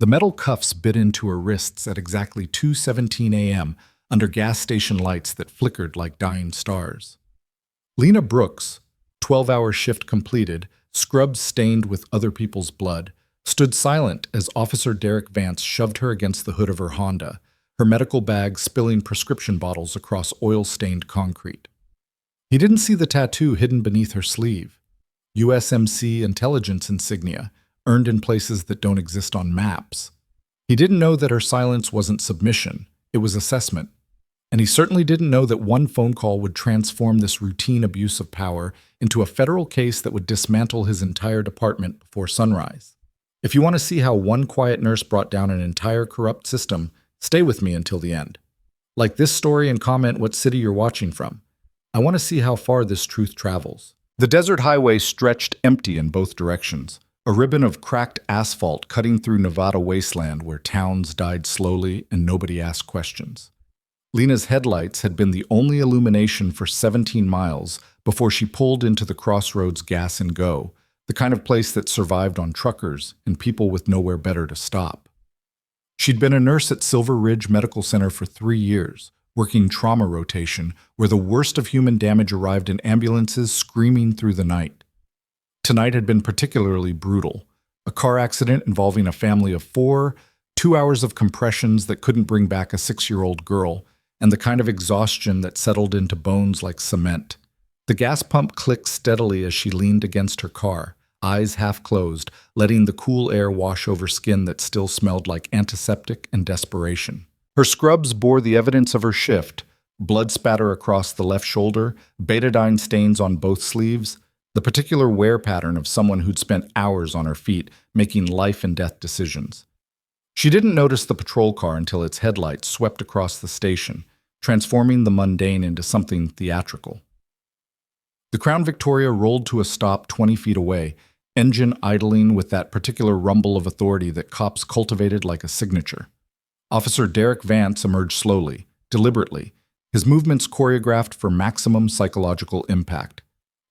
The metal cuffs bit into her wrists at exactly 2:17 a.m. under gas station lights that flickered like dying stars. Lena Brooks, 12-hour shift completed, scrubs stained with other people's blood, stood silent as Officer Derek Vance shoved her against the hood of her Honda, her medical bag spilling prescription bottles across oil-stained concrete. He didn't see the tattoo hidden beneath her sleeve. USMC intelligence insignia, earned in places that don't exist on maps. He didn't know that her silence wasn't submission, it was assessment. And he certainly didn't know that one phone call would transform this routine abuse of power into a federal case that would dismantle his entire department before sunrise. If you want to see how one quiet nurse brought down an entire corrupt system, stay with me until the end. Like this story and comment what city you're watching from. I want to see how far this truth travels. The desert highway stretched empty in both directions, a ribbon of cracked asphalt cutting through Nevada wasteland where towns died slowly and nobody asked questions. Lena's headlights had been the only illumination for 17 miles before she pulled into the Crossroads Gas and Go, the kind of place that survived on truckers and people with nowhere better to stop. She'd been a nurse at Silver Ridge Medical Center for 3 years, working trauma rotation, where the worst of human damage arrived in ambulances screaming through the night. Tonight had been particularly brutal. A car accident involving a family of 4, 2 hours of compressions that couldn't bring back a 6-year-old girl, and the kind of exhaustion that settled into bones like cement. The gas pump clicked steadily as she leaned against her car, eyes half closed, letting the cool air wash over skin that still smelled like antiseptic and desperation. Her scrubs bore the evidence of her shift, blood spatter across the left shoulder, betadine stains on both sleeves, the particular wear pattern of someone who'd spent hours on her feet making life and death decisions. She didn't notice the patrol car until its headlights swept across the station, transforming the mundane into something theatrical. The Crown Victoria rolled to a stop 20 feet away, engine idling with that particular rumble of authority that cops cultivated like a signature. Officer Derek Vance emerged slowly, deliberately, his movements choreographed for maximum psychological impact.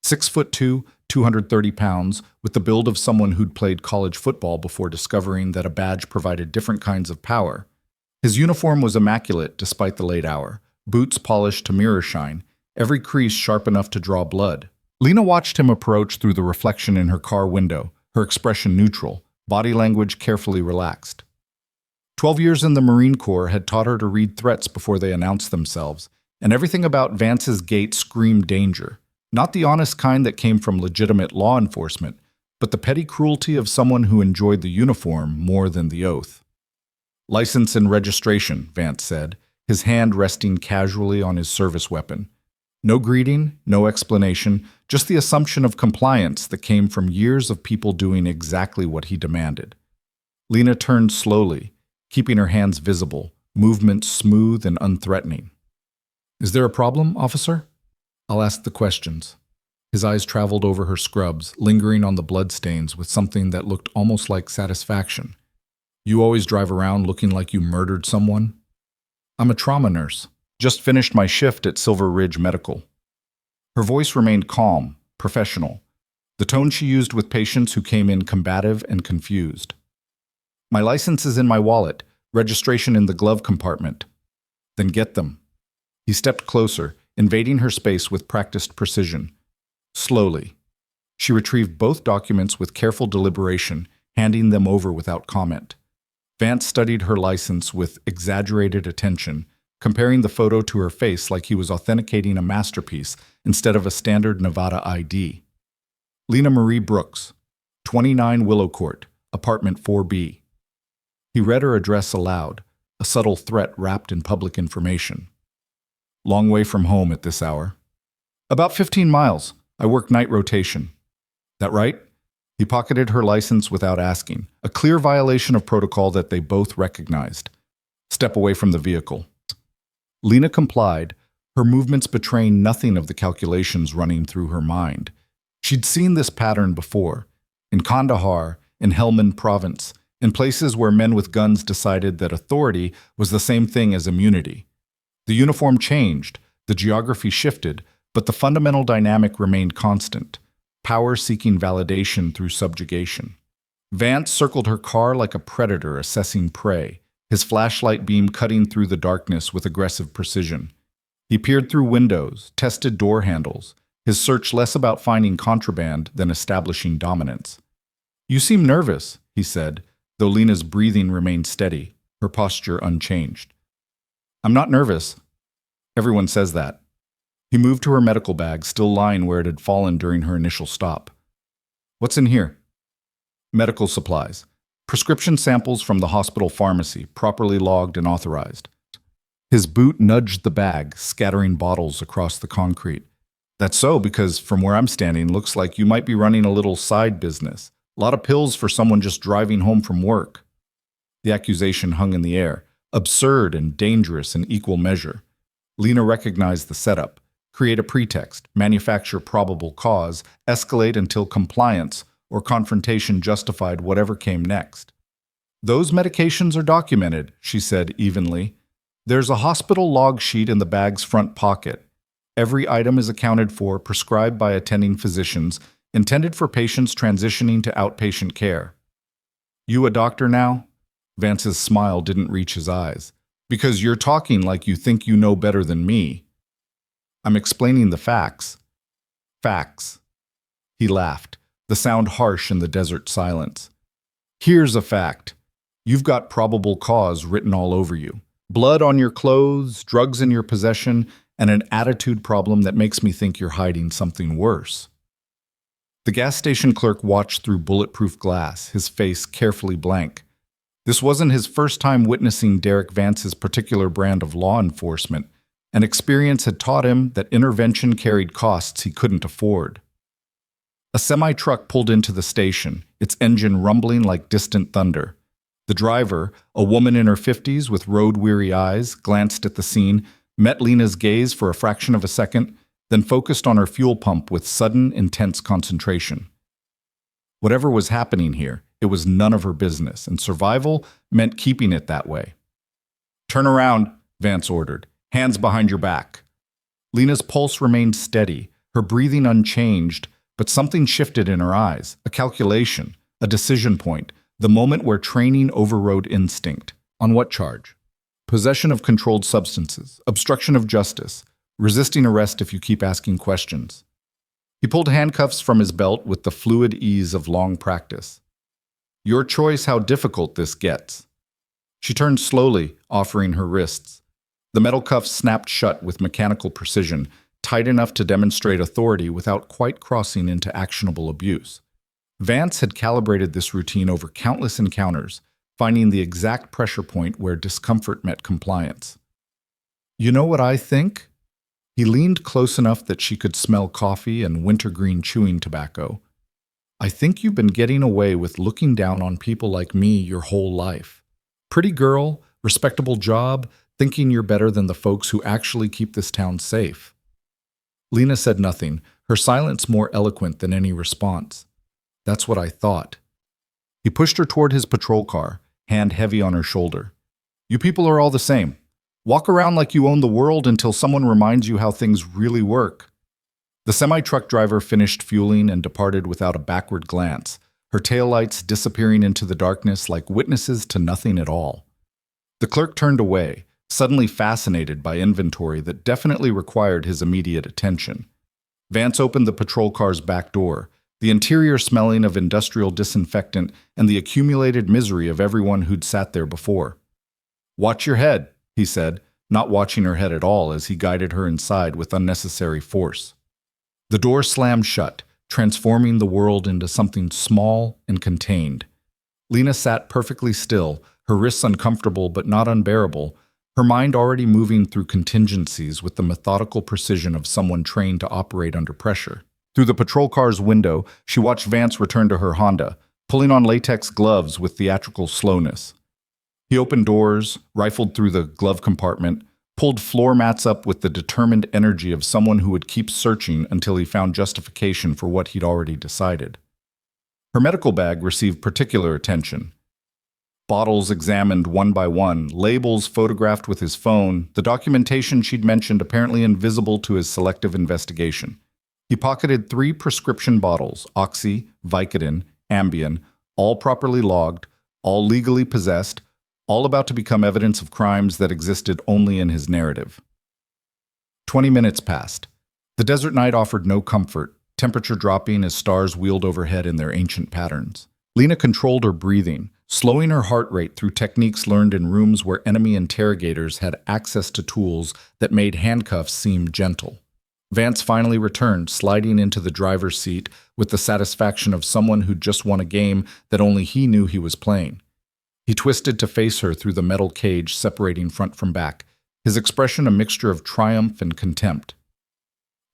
6'2", 230 pounds, with the build of someone who'd played college football before discovering that a badge provided different kinds of power. His uniform was immaculate despite the late hour, boots polished to mirror shine, every crease sharp enough to draw blood. Lena watched him approach through the reflection in her car window, her expression neutral, body language carefully relaxed. 12 years in the Marine Corps had taught her to read threats before they announced themselves, and everything about Vance's gait screamed danger. Not the honest kind that came from legitimate law enforcement, but the petty cruelty of someone who enjoyed the uniform more than the oath. "License and registration," Vance said, his hand resting casually on his service weapon. No greeting, no explanation, just the assumption of compliance that came from years of people doing exactly what he demanded. Lena turned slowly, keeping her hands visible, movements smooth and unthreatening. "Is there a problem, officer?" "I'll ask the questions." His eyes traveled over her scrubs, lingering on the bloodstains with something that looked almost like satisfaction. "You always drive around looking like you murdered someone?" "I'm a trauma nurse. Just finished my shift at Silver Ridge Medical." Her voice remained calm, professional, the tone she used with patients who came in combative and confused. "My license is in my wallet, registration in the glove compartment." "Then get them." He stepped closer, invading her space with practiced precision. Slowly. She retrieved both documents with careful deliberation, handing them over without comment. Vance studied her license with exaggerated attention, comparing the photo to her face like he was authenticating a masterpiece instead of a standard Nevada ID. "Lena Marie Brooks, 29 Willow Court, apartment 4B. He read her address aloud, a subtle threat wrapped in public information. "Long way from home at this hour." "About 15 miles. I work night rotation." "That right?" He pocketed her license without asking, a clear violation of protocol that they both recognized. "Step away from the vehicle." Lena complied, her movements betraying nothing of the calculations running through her mind. She'd seen this pattern before, in Kandahar, in Helmand Province, in places where men with guns decided that authority was the same thing as immunity. The uniform changed, the geography shifted, but the fundamental dynamic remained constant, power seeking validation through subjugation. Vance circled her car like a predator assessing prey, his flashlight beam cutting through the darkness with aggressive precision. He peered through windows, tested door handles, his search less about finding contraband than establishing dominance. "You seem nervous," he said, though Lena's breathing remained steady, her posture unchanged. "I'm not nervous. Everyone says that." He moved to her medical bag, still lying where it had fallen during her initial stop. "What's in here?" "Medical supplies. Prescription samples from the hospital pharmacy, properly logged and authorized." His boot nudged the bag, scattering bottles across the concrete. "That's so, because from where I'm standing, looks like you might be running a little side business. A lot of pills for someone just driving home from work." The accusation hung in the air, absurd and dangerous in equal measure. Lena recognized the setup. Create a pretext, manufacture probable cause, escalate until compliance or confrontation justified whatever came next. "Those medications are documented," she said evenly. "There's a hospital log sheet in the bag's front pocket. Every item is accounted for, prescribed by attending physicians, intended for patients transitioning to outpatient care." "You a doctor now?" Vance's smile didn't reach his eyes. "Because you're talking like you think you know better than me." "I'm explaining the facts." "Facts." He laughed, the sound harsh in the desert silence. "Here's a fact. You've got probable cause written all over you. Blood on your clothes, drugs in your possession, and an attitude problem that makes me think you're hiding something worse." The gas station clerk watched through bulletproof glass, his face carefully blank. This wasn't his first time witnessing Derek Vance's particular brand of law enforcement, and experience had taught him that intervention carried costs he couldn't afford. A semi-truck pulled into the station, its engine rumbling like distant thunder. The driver, a woman in her 50s with road-weary eyes, glanced at the scene, met Lena's gaze for a fraction of a second, then focused on her fuel pump with sudden, intense concentration. Whatever was happening here, it was none of her business, and survival meant keeping it that way. "Turn around," Vance ordered. "Hands behind your back." Lena's pulse remained steady, her breathing unchanged, but something shifted in her eyes, a calculation, a decision point, the moment where training overrode instinct. On what charge? Possession of controlled substances, obstruction of justice, resisting arrest if you keep asking questions. He pulled handcuffs from his belt with the fluid ease of long practice. "Your choice how difficult this gets." She turned slowly, offering her wrists. The metal cuffs snapped shut with mechanical precision, tight enough to demonstrate authority without quite crossing into actionable abuse. Vance had calibrated this routine over countless encounters, finding the exact pressure point where discomfort met compliance. "You know what I think?" He leaned close enough that she could smell coffee and wintergreen chewing tobacco. "I think you've been getting away with looking down on people like me your whole life. Pretty girl, respectable job, thinking you're better than the folks who actually keep this town safe." Lena said nothing, her silence more eloquent than any response. "That's what I thought." He pushed her toward his patrol car, hand heavy on her shoulder. "You people are all the same. Walk around like you own the world until someone reminds you how things really work." The semi-truck driver finished fueling and departed without a backward glance, her taillights disappearing into the darkness like witnesses to nothing at all. The clerk turned away, suddenly fascinated by inventory that definitely required his immediate attention. Vance opened the patrol car's back door, the interior smelling of industrial disinfectant and the accumulated misery of everyone who'd sat there before. "Watch your head," he said, not watching her head at all as he guided her inside with unnecessary force. The door slammed shut, transforming the world into something small and contained. Lena sat perfectly still, her wrists uncomfortable but not unbearable, her mind already moving through contingencies with the methodical precision of someone trained to operate under pressure. Through the patrol car's window, she watched Vance return to her Honda, pulling on latex gloves with theatrical slowness. He opened doors, rifled through the glove compartment, pulled floor mats up with the determined energy of someone who would keep searching until he found justification for what he'd already decided. Her medical bag received particular attention. Bottles examined one by one, labels photographed with his phone, the documentation she'd mentioned apparently invisible to his selective investigation. He pocketed 3 prescription bottles, Oxy, Vicodin, Ambien, all properly logged, all legally possessed, all about to become evidence of crimes that existed only in his narrative. 20 minutes passed. The desert night offered no comfort, temperature dropping as stars wheeled overhead in their ancient patterns. Lena controlled her breathing, slowing her heart rate through techniques learned in rooms where enemy interrogators had access to tools that made handcuffs seem gentle. Vance finally returned, sliding into the driver's seat with the satisfaction of someone who'd just won a game that only he knew he was playing. He twisted to face her through the metal cage separating front from back, his expression a mixture of triumph and contempt.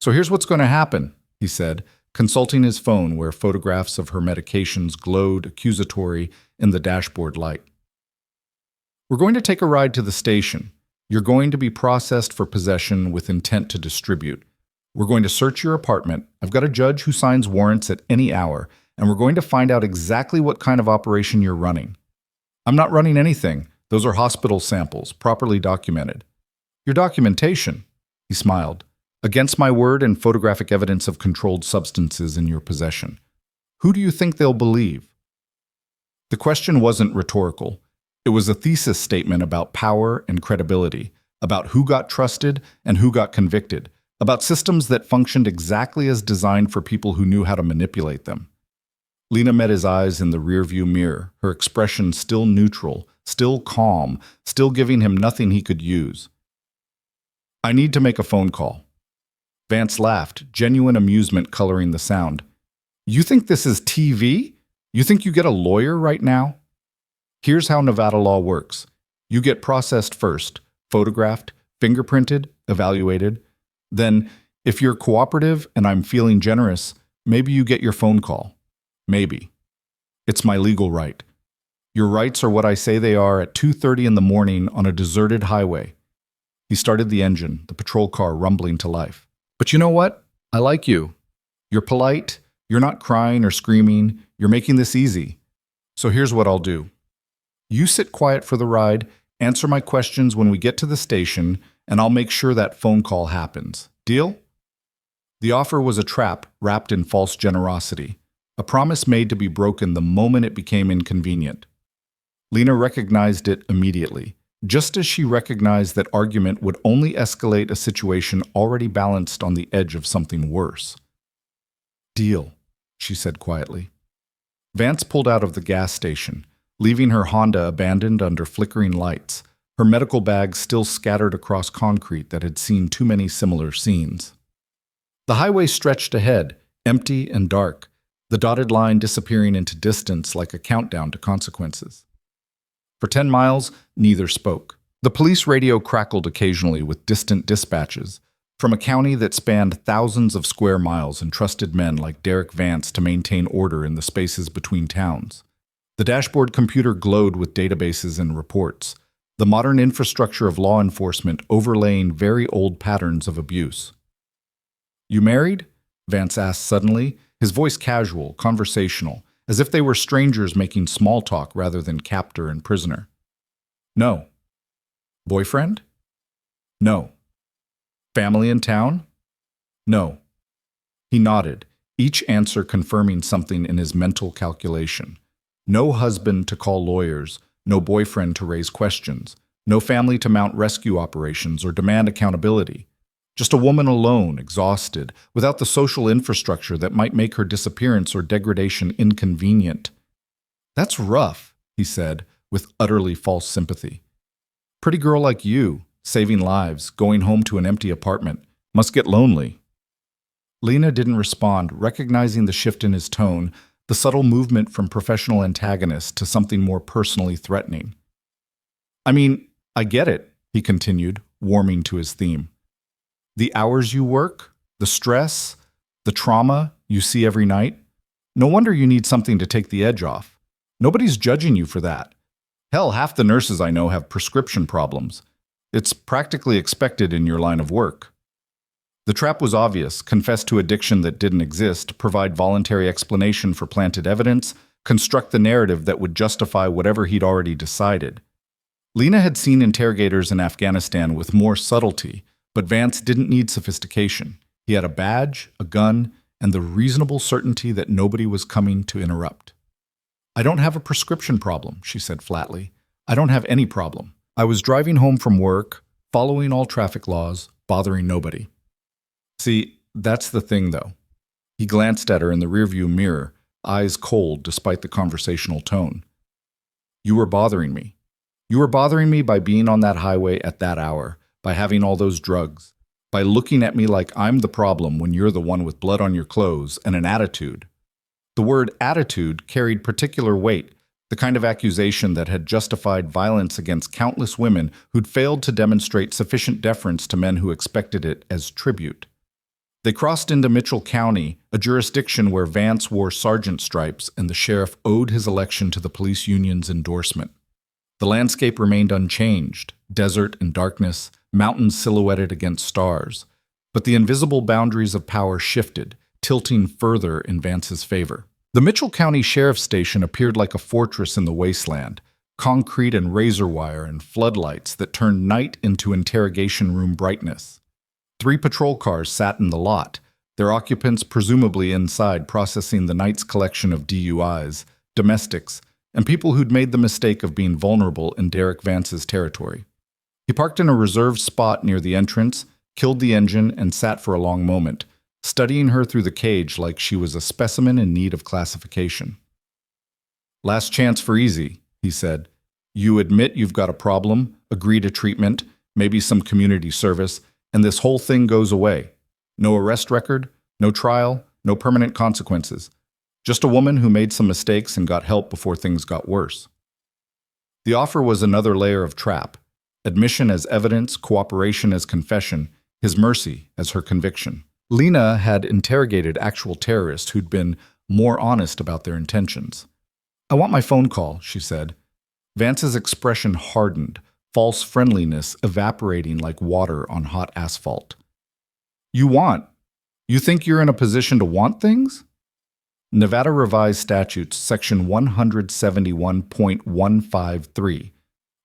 "So here's what's going to happen," he said, consulting his phone where photographs of her medications glowed accusatory in the dashboard light. "We're going to take a ride to the station. You're going to be processed for possession with intent to distribute. We're going to search your apartment. I've got a judge who signs warrants at any hour, and we're going to find out exactly what kind of operation you're running." "I'm not running anything. Those are hospital samples, properly documented." "Your documentation," he smiled, "against my word and photographic evidence of controlled substances in your possession. Who do you think they'll believe?" The question wasn't rhetorical. It was a thesis statement about power and credibility, about who got trusted and who got convicted, about systems that functioned exactly as designed for people who knew how to manipulate them. Lena met his eyes in the rearview mirror, her expression still neutral, still calm, still giving him nothing he could use. "I need to make a phone call." Vance laughed, genuine amusement coloring the sound. "You think this is TV? You think you get a lawyer right now?" "Here's how Nevada law works. You get processed first, photographed, fingerprinted, evaluated. Then, if you're cooperative and I'm feeling generous, maybe you get your phone call. Maybe. It's my legal right. Your rights are what I say they are at 2:30 in the morning on a deserted highway." He started the engine, the patrol car rumbling to life. "But you know what? I like you. You're polite, you're not crying or screaming, you're making this easy. So here's what I'll do. You sit quiet for the ride, answer my questions when we get to the station, and I'll make sure that phone call happens. Deal?" The offer was a trap wrapped in false generosity, a promise made to be broken the moment it became inconvenient. Lena recognized it immediately, just as she recognized that argument would only escalate a situation already balanced on the edge of something worse. "Deal," she said quietly. Vance pulled out of the gas station, leaving her Honda abandoned under flickering lights, her medical bags still scattered across concrete that had seen too many similar scenes. The highway stretched ahead, empty and dark, the dotted line disappearing into distance like a countdown to consequences. For 10 miles, neither spoke. The police radio crackled occasionally with distant dispatches from a county that spanned thousands of square miles and trusted men like Derek Vance to maintain order in the spaces between towns. The dashboard computer glowed with databases and reports, the modern infrastructure of law enforcement overlaying very old patterns of abuse. "You married?" Vance asked suddenly, his voice casual, conversational, as if they were strangers making small talk rather than captor and prisoner. "No." "Boyfriend?" "No." "Family in town?" "No." He nodded, each answer confirming something in his mental calculation. No husband to call lawyers, no boyfriend to raise questions, no family to mount rescue operations or demand accountability. Just a woman alone, exhausted, without the social infrastructure that might make her disappearance or degradation inconvenient. "That's rough," he said, with utterly false sympathy. "Pretty girl like you, saving lives, going home to an empty apartment, must get lonely." Lena didn't respond, recognizing the shift in his tone, the subtle movement from professional antagonist to something more personally threatening. "I mean, I get it," he continued, warming to his theme. "The hours you work, the stress, the trauma you see every night. No wonder you need something to take the edge off. Nobody's judging you for that. Hell, half the nurses I know have prescription problems. It's practically expected in your line of work." The trap was obvious: confess to addiction that didn't exist, provide voluntary explanation for planted evidence, construct the narrative that would justify whatever he'd already decided. Lena had seen interrogators in Afghanistan with more subtlety, but Vance didn't need sophistication. He had a badge, a gun, and the reasonable certainty that nobody was coming to interrupt. I don't have a prescription problem, she said flatly. I don't have any problem. I was driving home from work, following all traffic laws, bothering nobody. See, that's the thing, though. He glanced at her in the rearview mirror, eyes cold despite the conversational tone. You were bothering me. You were bothering me by being on that highway at that hour, by having all those drugs, by looking at me like I'm the problem when you're the one with blood on your clothes and an attitude. The word attitude carried particular weight, the kind of accusation that had justified violence against countless women who'd failed to demonstrate sufficient deference to men who expected it as tribute. They crossed into Mitchell County, a jurisdiction where Vance wore sergeant stripes and the sheriff owed his election to the police union's endorsement. The landscape remained unchanged, desert and darkness, mountains silhouetted against stars. But the invisible boundaries of power shifted, tilting further in Vance's favor. The Mitchell County Sheriff's Station appeared like a fortress in the wasteland, concrete and razor wire and floodlights that turned night into interrogation room brightness. 3 patrol cars sat in the lot, their occupants presumably inside processing the night's collection of DUIs, domestics, and people who'd made the mistake of being vulnerable in Derek Vance's territory. He parked in a reserved spot near the entrance, killed the engine, and sat for a long moment, studying her through the cage like she was a specimen in need of classification. Last chance for easy, he said. You admit you've got a problem, agree to treatment, maybe some community service, and this whole thing goes away. No arrest record, no trial, no permanent consequences. Just a woman who made some mistakes and got help before things got worse. The offer was another layer of trap. Admission as evidence, cooperation as confession, his mercy as her conviction. Lena had interrogated actual terrorists who'd been more honest about their intentions. I want my phone call, she said. Vance's expression hardened, false friendliness evaporating like water on hot asphalt. You want? You think you're in a position to want things? Nevada Revised Statutes, Section 171.153.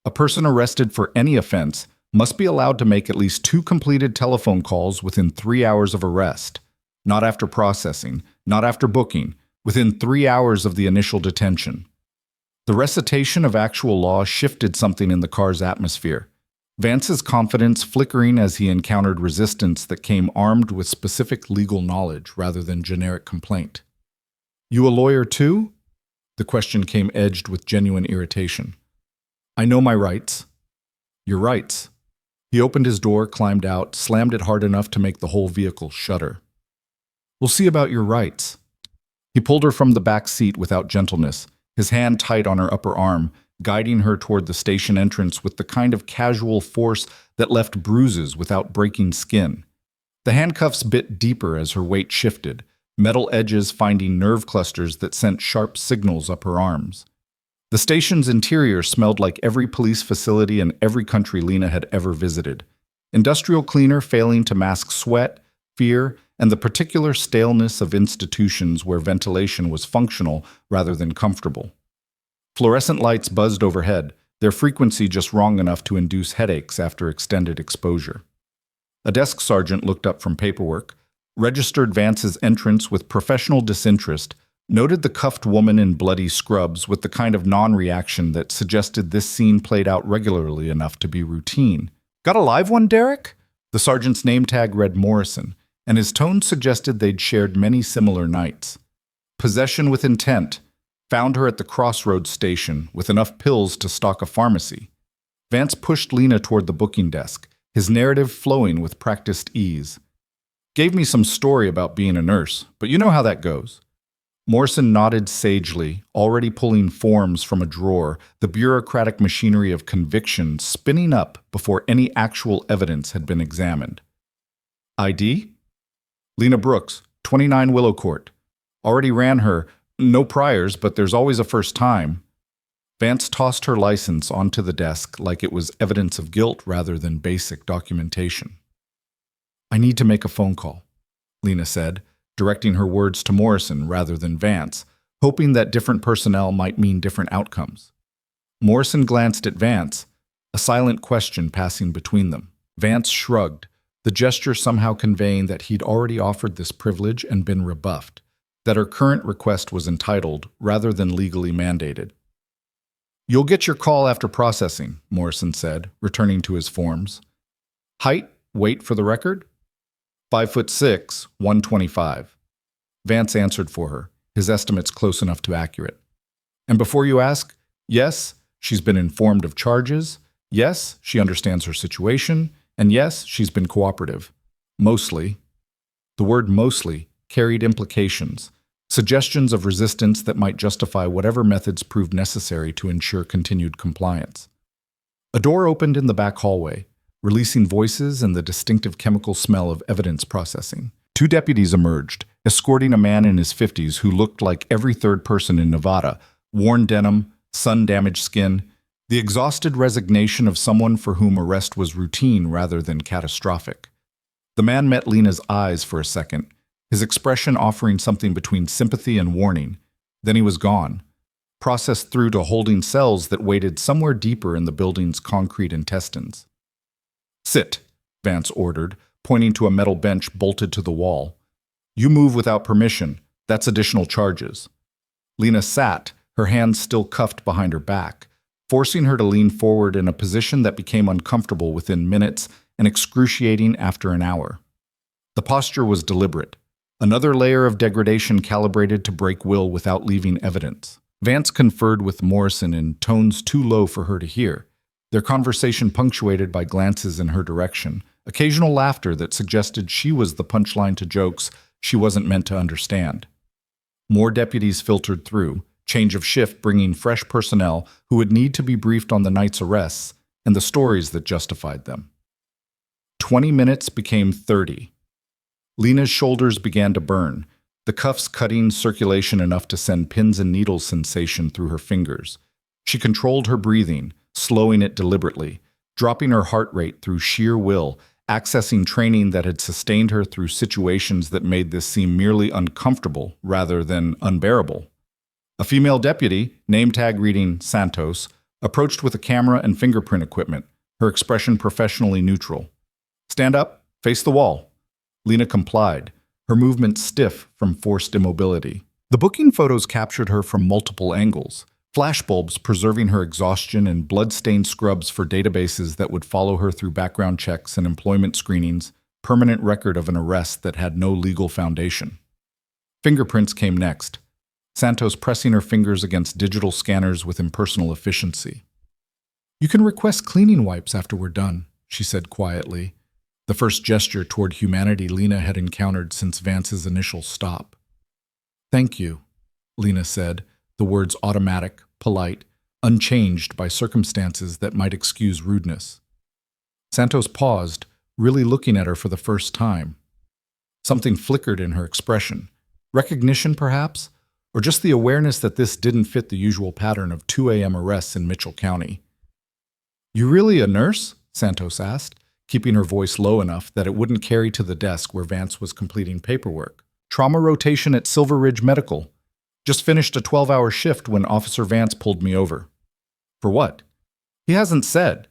A person arrested for any offense must be allowed to make at least 2 completed telephone calls within 3 hours of arrest, not after processing, not after booking, within 3 hours of the initial detention. The recitation of actual law shifted something in the car's atmosphere, Vance's confidence flickering as he encountered resistance that came armed with specific legal knowledge rather than generic complaint. You a lawyer too? The question came edged with genuine irritation. I know my rights. Your rights. He opened his door, climbed out, slammed it hard enough to make the whole vehicle shudder. We'll see about your rights. He pulled her from the back seat without gentleness, his hand tight on her upper arm, guiding her toward the station entrance with the kind of casual force that left bruises without breaking skin. The handcuffs bit deeper as her weight shifted, metal edges finding nerve clusters that sent sharp signals up her arms. The station's interior smelled like every police facility in every country Lena had ever visited. Industrial cleaner failing to mask sweat, fear, and the particular staleness of institutions where ventilation was functional rather than comfortable. Fluorescent lights buzzed overhead, their frequency just wrong enough to induce headaches after extended exposure. A desk sergeant looked up from paperwork, registered Vance's entrance with professional disinterest, noted the cuffed woman in bloody scrubs with the kind of non-reaction that suggested this scene played out regularly enough to be routine. Got a live one, Derek? The sergeant's name tag read Morrison, and his tone suggested they'd shared many similar nights. Possession with intent. Found her at the crossroads station with enough pills to stock a pharmacy. Vance pushed Lena toward the booking desk, his narrative flowing with practiced ease. Gave me some story about being a nurse, but you know how that goes. Morrison nodded sagely, already pulling forms from a drawer, the bureaucratic machinery of conviction spinning up before any actual evidence had been examined. ID? Lena Brooks, 29 Willow Court. Already ran her. No priors, but there's always a first time. Vance tossed her license onto the desk like it was evidence of guilt rather than basic documentation. I need to make a phone call, Lena said, directing her words to Morrison rather than Vance, hoping that different personnel might mean different outcomes. Morrison glanced at Vance, a silent question passing between them. Vance shrugged, the gesture somehow conveying that he'd already offered this privilege and been rebuffed. that her current request was entitled rather than legally mandated. "You'll get your call after processing," Morrison said, returning to his forms. "Height, weight for the record?" 5'6", 125. Vance answered for her, his estimates close enough to accurate. "And before you ask, yes, she's been informed of charges, yes, she understands her situation, and yes, she's been cooperative. Mostly." The word mostly carried implications, suggestions of resistance that might justify whatever methods proved necessary to ensure continued compliance. A door opened in the back hallway, releasing voices and the distinctive chemical smell of evidence processing. Two deputies emerged, escorting a man in his 50s who looked like every third person in Nevada, worn denim, sun-damaged skin, the exhausted resignation of someone for whom arrest was routine rather than catastrophic. The man met Lena's eyes for a second, his expression offering something between sympathy and warning. Then he was gone, processed through to holding cells that waited somewhere deeper in the building's concrete intestines. "Sit," Vance ordered, pointing to a metal bench bolted to the wall. "You move without permission. That's additional charges." Lena sat, her hands still cuffed behind her back, forcing her to lean forward in a position that became uncomfortable within minutes and excruciating after an hour. The posture was deliberate, another layer of degradation calibrated to break will without leaving evidence. Vance conferred with Morrison in tones too low for her to hear, their conversation punctuated by glances in her direction, occasional laughter that suggested she was the punchline to jokes she wasn't meant to understand. More deputies filtered through, change of shift bringing fresh personnel who would need to be briefed on the night's arrests and the stories that justified them. 20 minutes became 30. Lena's shoulders began to burn, the cuffs cutting circulation enough to send pins and needles sensation through her fingers. She controlled her breathing, slowing it deliberately, dropping her heart rate through sheer will, accessing training that had sustained her through situations that made this seem merely uncomfortable rather than unbearable. A female deputy, name tag reading Santos, approached with a camera and fingerprint equipment, her expression professionally neutral. "Stand up, face the wall." Lena complied, her movement stiff from forced immobility. The booking photos captured her from multiple angles, flashbulbs preserving her exhaustion and blood-stained scrubs for databases that would follow her through background checks and employment screenings, permanent record of an arrest that had no legal foundation. Fingerprints came next, Santos pressing her fingers against digital scanners with impersonal efficiency. "You can request cleaning wipes after we're done," she said quietly, the first gesture toward humanity Lena had encountered since Vance's initial stop. "Thank you," Lena said, the words automatic, polite, unchanged by circumstances that might excuse rudeness. Santos paused, really looking at her for the first time. Something flickered in her expression. Recognition, perhaps? Or just the awareness that this didn't fit the usual pattern of 2 a.m. arrests in Mitchell County. "You really a nurse?" Santos asked, keeping her voice low enough that it wouldn't carry to the desk where Vance was completing paperwork. "Trauma rotation at Silver Ridge Medical. Just finished a 12-hour shift when Officer Vance pulled me over." "For what?" "He hasn't said,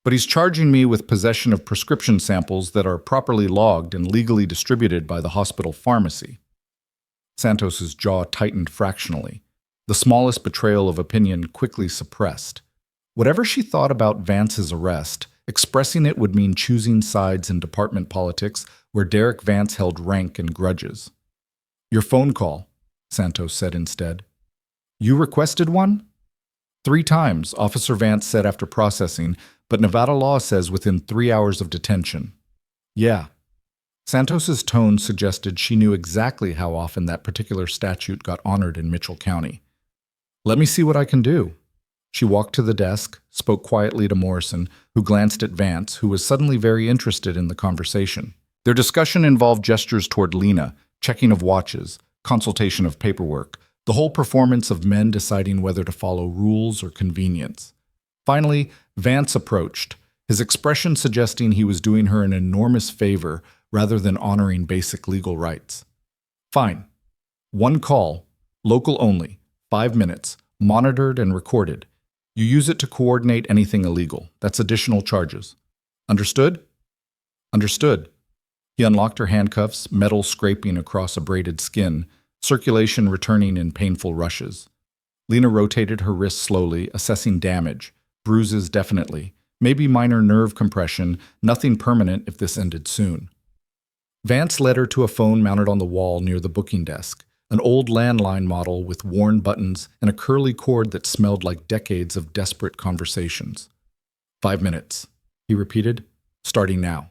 but he's charging me with possession of prescription samples that are properly logged and legally distributed by the hospital pharmacy." Santos's jaw tightened fractionally, the smallest betrayal of opinion quickly suppressed. Whatever she thought about Vance's arrest, expressing it would mean choosing sides in department politics where Derek Vance held rank and grudges. "Your phone call," Santos said instead. "You requested one?" 3 times, Officer Vance said after processing, but Nevada law says within 3 hours of detention. "Yeah." Santos's tone suggested she knew exactly how often that particular statute got honored in Mitchell County. "Let me see what I can do." She walked to the desk, spoke quietly to Morrison, who glanced at Vance, who was suddenly very interested in the conversation. Their discussion involved gestures toward Lena, checking of watches, consultation of paperwork, the whole performance of men deciding whether to follow rules or convenience. Finally, Vance approached, his expression suggesting he was doing her an enormous favor rather than honoring basic legal rights. "Fine. 1 call, local only, 5 minutes, monitored and recorded. You use it to coordinate anything illegal. That's additional charges. Understood?" "Understood." He unlocked her handcuffs, metal scraping across abraded skin, circulation returning in painful rushes. Lena rotated her wrist slowly, assessing damage. Bruises definitely. Maybe minor nerve compression, nothing permanent if this ended soon. Vance led her to a phone mounted on the wall near the booking desk, an old landline model with worn buttons and a curly cord that smelled like decades of desperate conversations. 5 minutes, he repeated, starting now.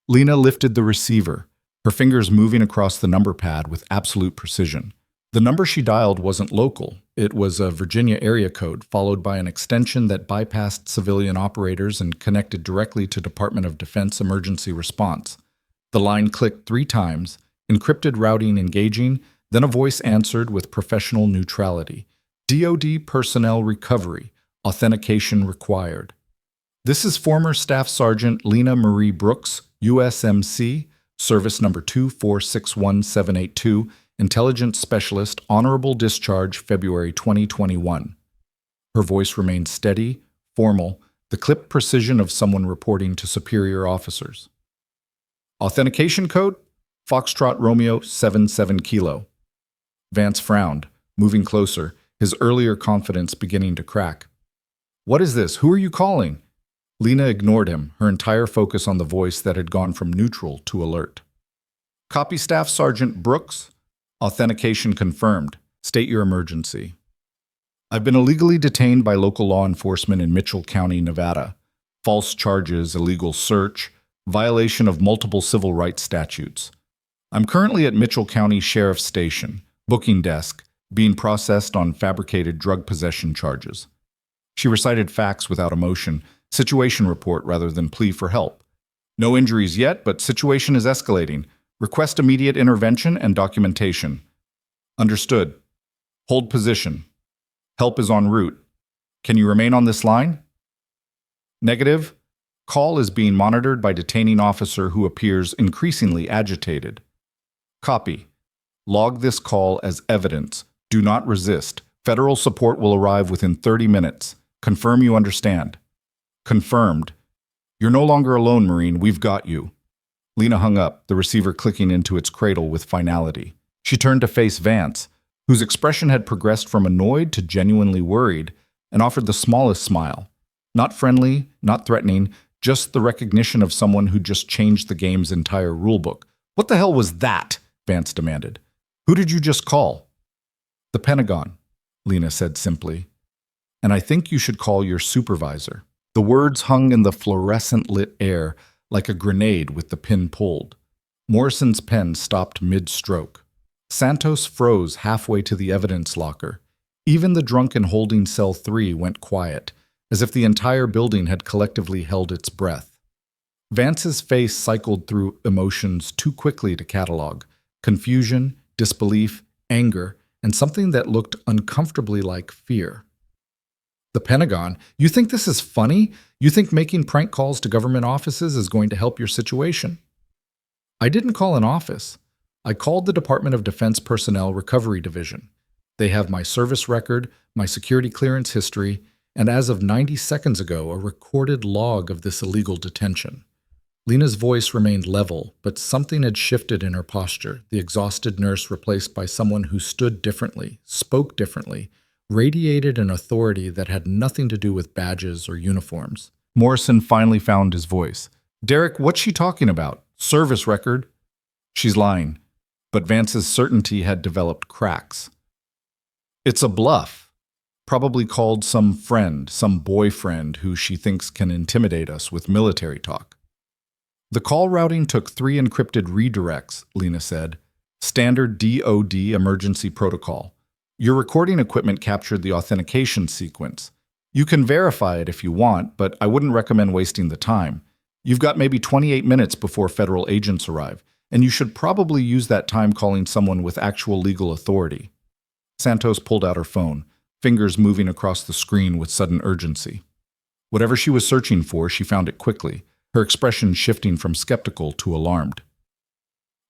Lena lifted the receiver, her fingers moving across the number pad with absolute precision. The number she dialed wasn't local. It was a Virginia area code followed by an extension that bypassed civilian operators and connected directly to Department of Defense emergency response. The line clicked 3 times, encrypted routing engaging, then a voice answered with professional neutrality. DoD personnel recovery. Authentication required. This is former Staff Sergeant Lena Marie Brooks, USMC, Service Number 2461782, Intelligence Specialist, Honorable Discharge, February 2021. Her voice remained steady, formal, the clipped precision of someone reporting to superior officers. Authentication code? Foxtrot Romeo 77 Kilo. Vance frowned, moving closer, his earlier confidence beginning to crack. What is this? Who are you calling? Lena ignored him, her entire focus on the voice that had gone from neutral to alert. Copy Staff Sergeant Brooks. Authentication confirmed. State your emergency. I've been illegally detained by local law enforcement in Mitchell County, Nevada. False charges, illegal search, violation of multiple civil rights statutes. I'm currently at Mitchell County Sheriff's Station, booking desk, being processed on fabricated drug possession charges. She recited facts without emotion, situation report rather than plea for help. No injuries yet, but situation is escalating. Request immediate intervention and documentation. Understood. Hold position. Help is en route. Can you remain on this line? Negative. Call is being monitored by detaining officer who appears increasingly agitated. Copy. Log this call as evidence. Do not resist. Federal support will arrive within 30 minutes. Confirm you understand. Confirmed. You're no longer alone, Marine. We've got you. Lena hung up, the receiver clicking into its cradle with finality. She turned to face Vance, whose expression had progressed from annoyed to genuinely worried, and offered the smallest smile. Not friendly, not threatening, just the recognition of someone who just changed the game's entire rulebook. What the hell was that? Vance demanded. Who did you just call? The Pentagon, Lena said simply. And I think you should call your supervisor. The words hung in the fluorescent-lit air like a grenade with the pin pulled. Morrison's pen stopped mid-stroke. Santos froze halfway to the evidence locker. Even the drunken holding cell 3 went quiet, as if the entire building had collectively held its breath. Vance's face cycled through emotions too quickly to catalog. Confusion, disbelief, anger, and something that looked uncomfortably like fear. The Pentagon? You think this is funny? You think making prank calls to government offices is going to help your situation? I didn't call an office. I called the Department of Defense Personnel Recovery Division. They have my service record, my security clearance history, and as of 90 seconds ago, a recorded log of this illegal detention. Lena's voice remained level, but something had shifted in her posture, the exhausted nurse replaced by someone who stood differently, spoke differently, radiated an authority that had nothing to do with badges or uniforms. Morrison finally found his voice. Derek, what's she talking about? Service record? She's lying. But Vance's certainty had developed cracks. It's a bluff. Probably called some friend, some boyfriend who she thinks can intimidate us with military talk. The call routing took 3 encrypted redirects, Lena said. Standard DoD emergency protocol. Your recording equipment captured the authentication sequence. You can verify it if you want, but I wouldn't recommend wasting the time. You've got maybe 28 minutes before federal agents arrive, and you should probably use that time calling someone with actual legal authority. Santos pulled out her phone, fingers moving across the screen with sudden urgency. Whatever she was searching for, she found it quickly, her expression shifting from skeptical to alarmed.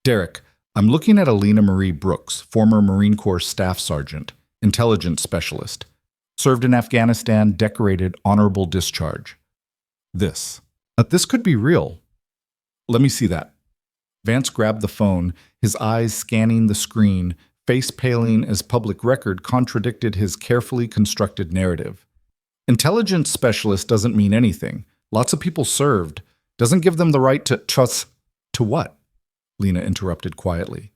Derek, I'm looking at Lena Marie Brooks, former Marine Corps Staff Sergeant, Intelligence Specialist. Served in Afghanistan, decorated, honorable discharge. This could be real. Let me see that. Vance grabbed the phone, his eyes scanning the screen, face-paling as public record contradicted his carefully constructed narrative. Intelligence specialist doesn't mean anything. Lots of people served. Doesn't give them the right to trust. To what? Lena interrupted quietly.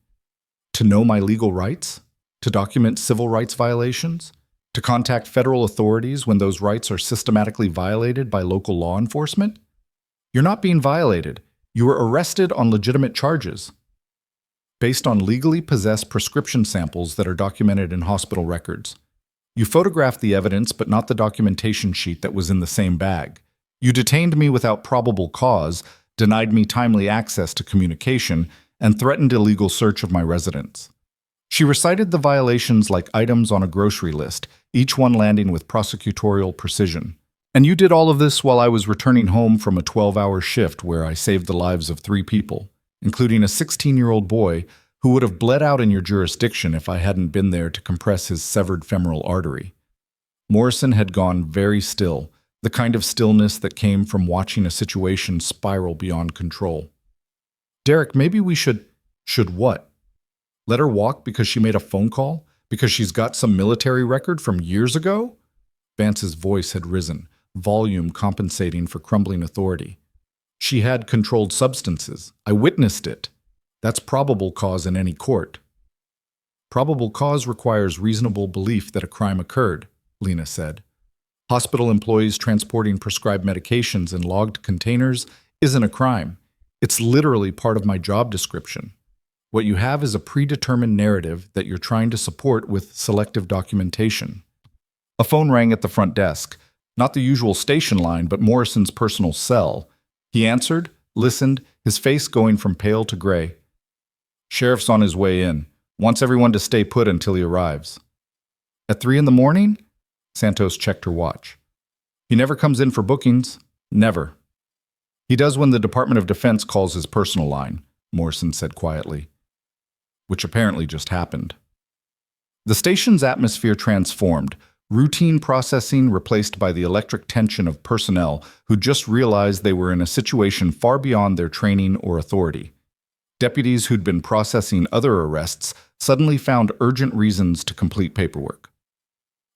To know my legal rights? To document civil rights violations? To contact federal authorities when those rights are systematically violated by local law enforcement? You're not being violated. You were arrested on legitimate charges, based on legally possessed prescription samples that are documented in hospital records. You photographed the evidence, but not the documentation sheet that was in the same bag. You detained me without probable cause, denied me timely access to communication, and threatened illegal search of my residence. She recited the violations like items on a grocery list, each one landing with prosecutorial precision. And you did all of this while I was returning home from a 12-hour shift where I saved the lives of 3 people, including a 16-year-old boy who would have bled out in your jurisdiction if I hadn't been there to compress his severed femoral artery. Morrison had gone very still, the kind of stillness that came from watching a situation spiral beyond control. Derek, maybe we should what? Let her walk because she made a phone call? Because she's got some military record from years ago? Vance's voice had risen, volume compensating for crumbling authority. She had controlled substances. I witnessed it. That's probable cause in any court. Probable cause requires reasonable belief that a crime occurred, Lena said. Hospital employees transporting prescribed medications in logged containers isn't a crime. It's literally part of my job description. What you have is a predetermined narrative that you're trying to support with selective documentation. A phone rang at the front desk. Not the usual station line, but Morrison's personal cell. He answered, listened, his face going from pale to gray. Sheriff's on his way in. Wants everyone to stay put until he arrives. At 3 a.m? Santos checked her watch. He never comes in for bookings. Never. He does when the Department of Defense calls his personal line, Morrison said quietly. Which apparently just happened. The station's atmosphere transformed, routine processing replaced by the electric tension of personnel who just realized they were in a situation far beyond their training or authority. Deputies who'd been processing other arrests suddenly found urgent reasons to complete paperwork.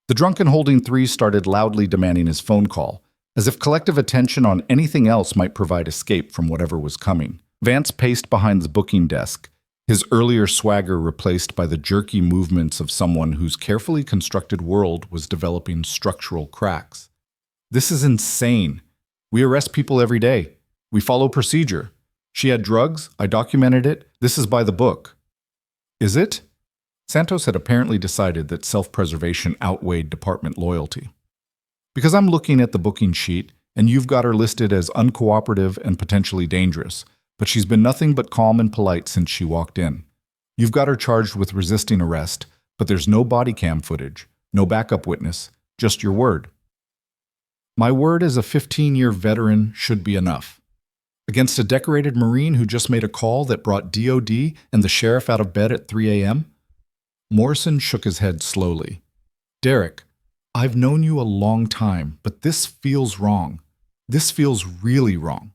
The drunken holding three started loudly demanding his phone call, as if collective attention on anything else might provide escape from whatever was coming. Vance paced behind the booking desk, his earlier swagger replaced by the jerky movements of someone whose carefully constructed world was developing structural cracks. This is insane. We arrest people every day. We follow procedure. She had drugs. I documented it. This is by the book. Is it? Santos had apparently decided that self-preservation outweighed department loyalty. Because I'm looking at the booking sheet, and you've got her listed as uncooperative and potentially dangerous, but she's been nothing but calm and polite since she walked in. You've got her charged with resisting arrest, but there's no body cam footage, no backup witness, just your word. My word as a 15-year veteran should be enough. Against a decorated Marine who just made a call that brought DOD and the sheriff out of bed at 3 a.m.? Morrison shook his head slowly. Derek, I've known you a long time, but this feels wrong. This feels really wrong.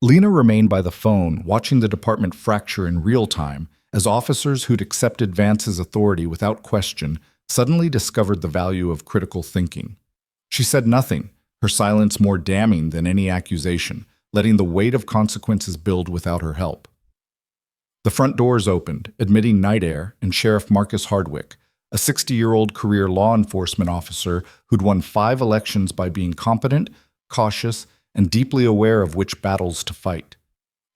Lena remained by the phone, watching the department fracture in real time as officers who'd accepted Vance's authority without question suddenly discovered the value of critical thinking. She said nothing, her silence more damning than any accusation, letting the weight of consequences build without her help. The front doors opened, admitting night air and Sheriff Marcus Hardwick, a 60-year-old career law enforcement officer who'd won 5 elections by being competent, cautious, and deeply aware of which battles to fight.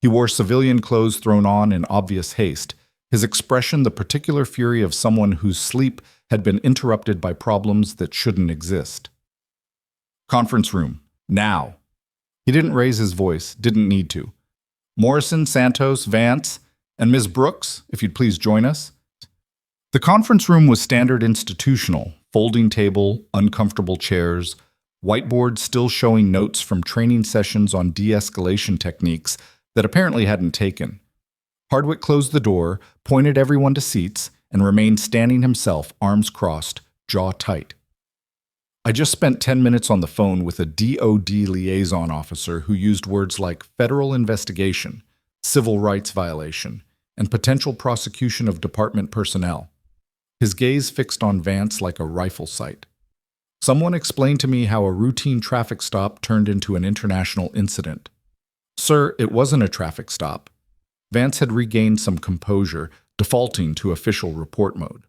He wore civilian clothes thrown on in obvious haste, his expression the particular fury of someone whose sleep had been interrupted by problems that shouldn't exist. Conference room, now. He didn't raise his voice, didn't need to. Morrison, Santos, Vance, and Ms. Brooks, if you'd please join us. The conference room was standard institutional, folding table, uncomfortable chairs, whiteboard still showing notes from training sessions on de-escalation techniques that apparently hadn't taken. Hardwick closed the door, pointed everyone to seats, and remained standing himself, arms crossed, jaw tight. I just spent 10 minutes on the phone with a DOD liaison officer who used words like federal investigation, civil rights violation, and potential prosecution of department personnel. his gaze fixed on Vance like a rifle sight. Someone explained to me how a routine traffic stop turned into an international incident. Sir, it wasn't a traffic stop. Vance had regained some composure, defaulting to official report mode.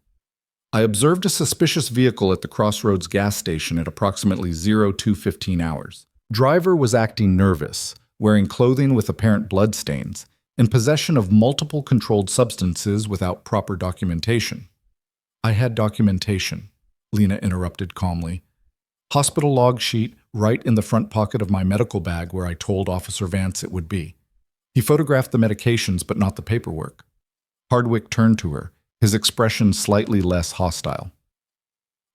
I observed a suspicious vehicle at the Crossroads gas station at approximately 02:15 hours. Driver was acting nervous, wearing clothing with apparent bloodstains, in possession of multiple controlled substances without proper documentation. I had documentation, Lena interrupted calmly. Hospital log sheet right in the front pocket of my medical bag where I told Officer Vance it would be. He photographed the medications but not the paperwork. Hardwick turned to her, his expression slightly less hostile.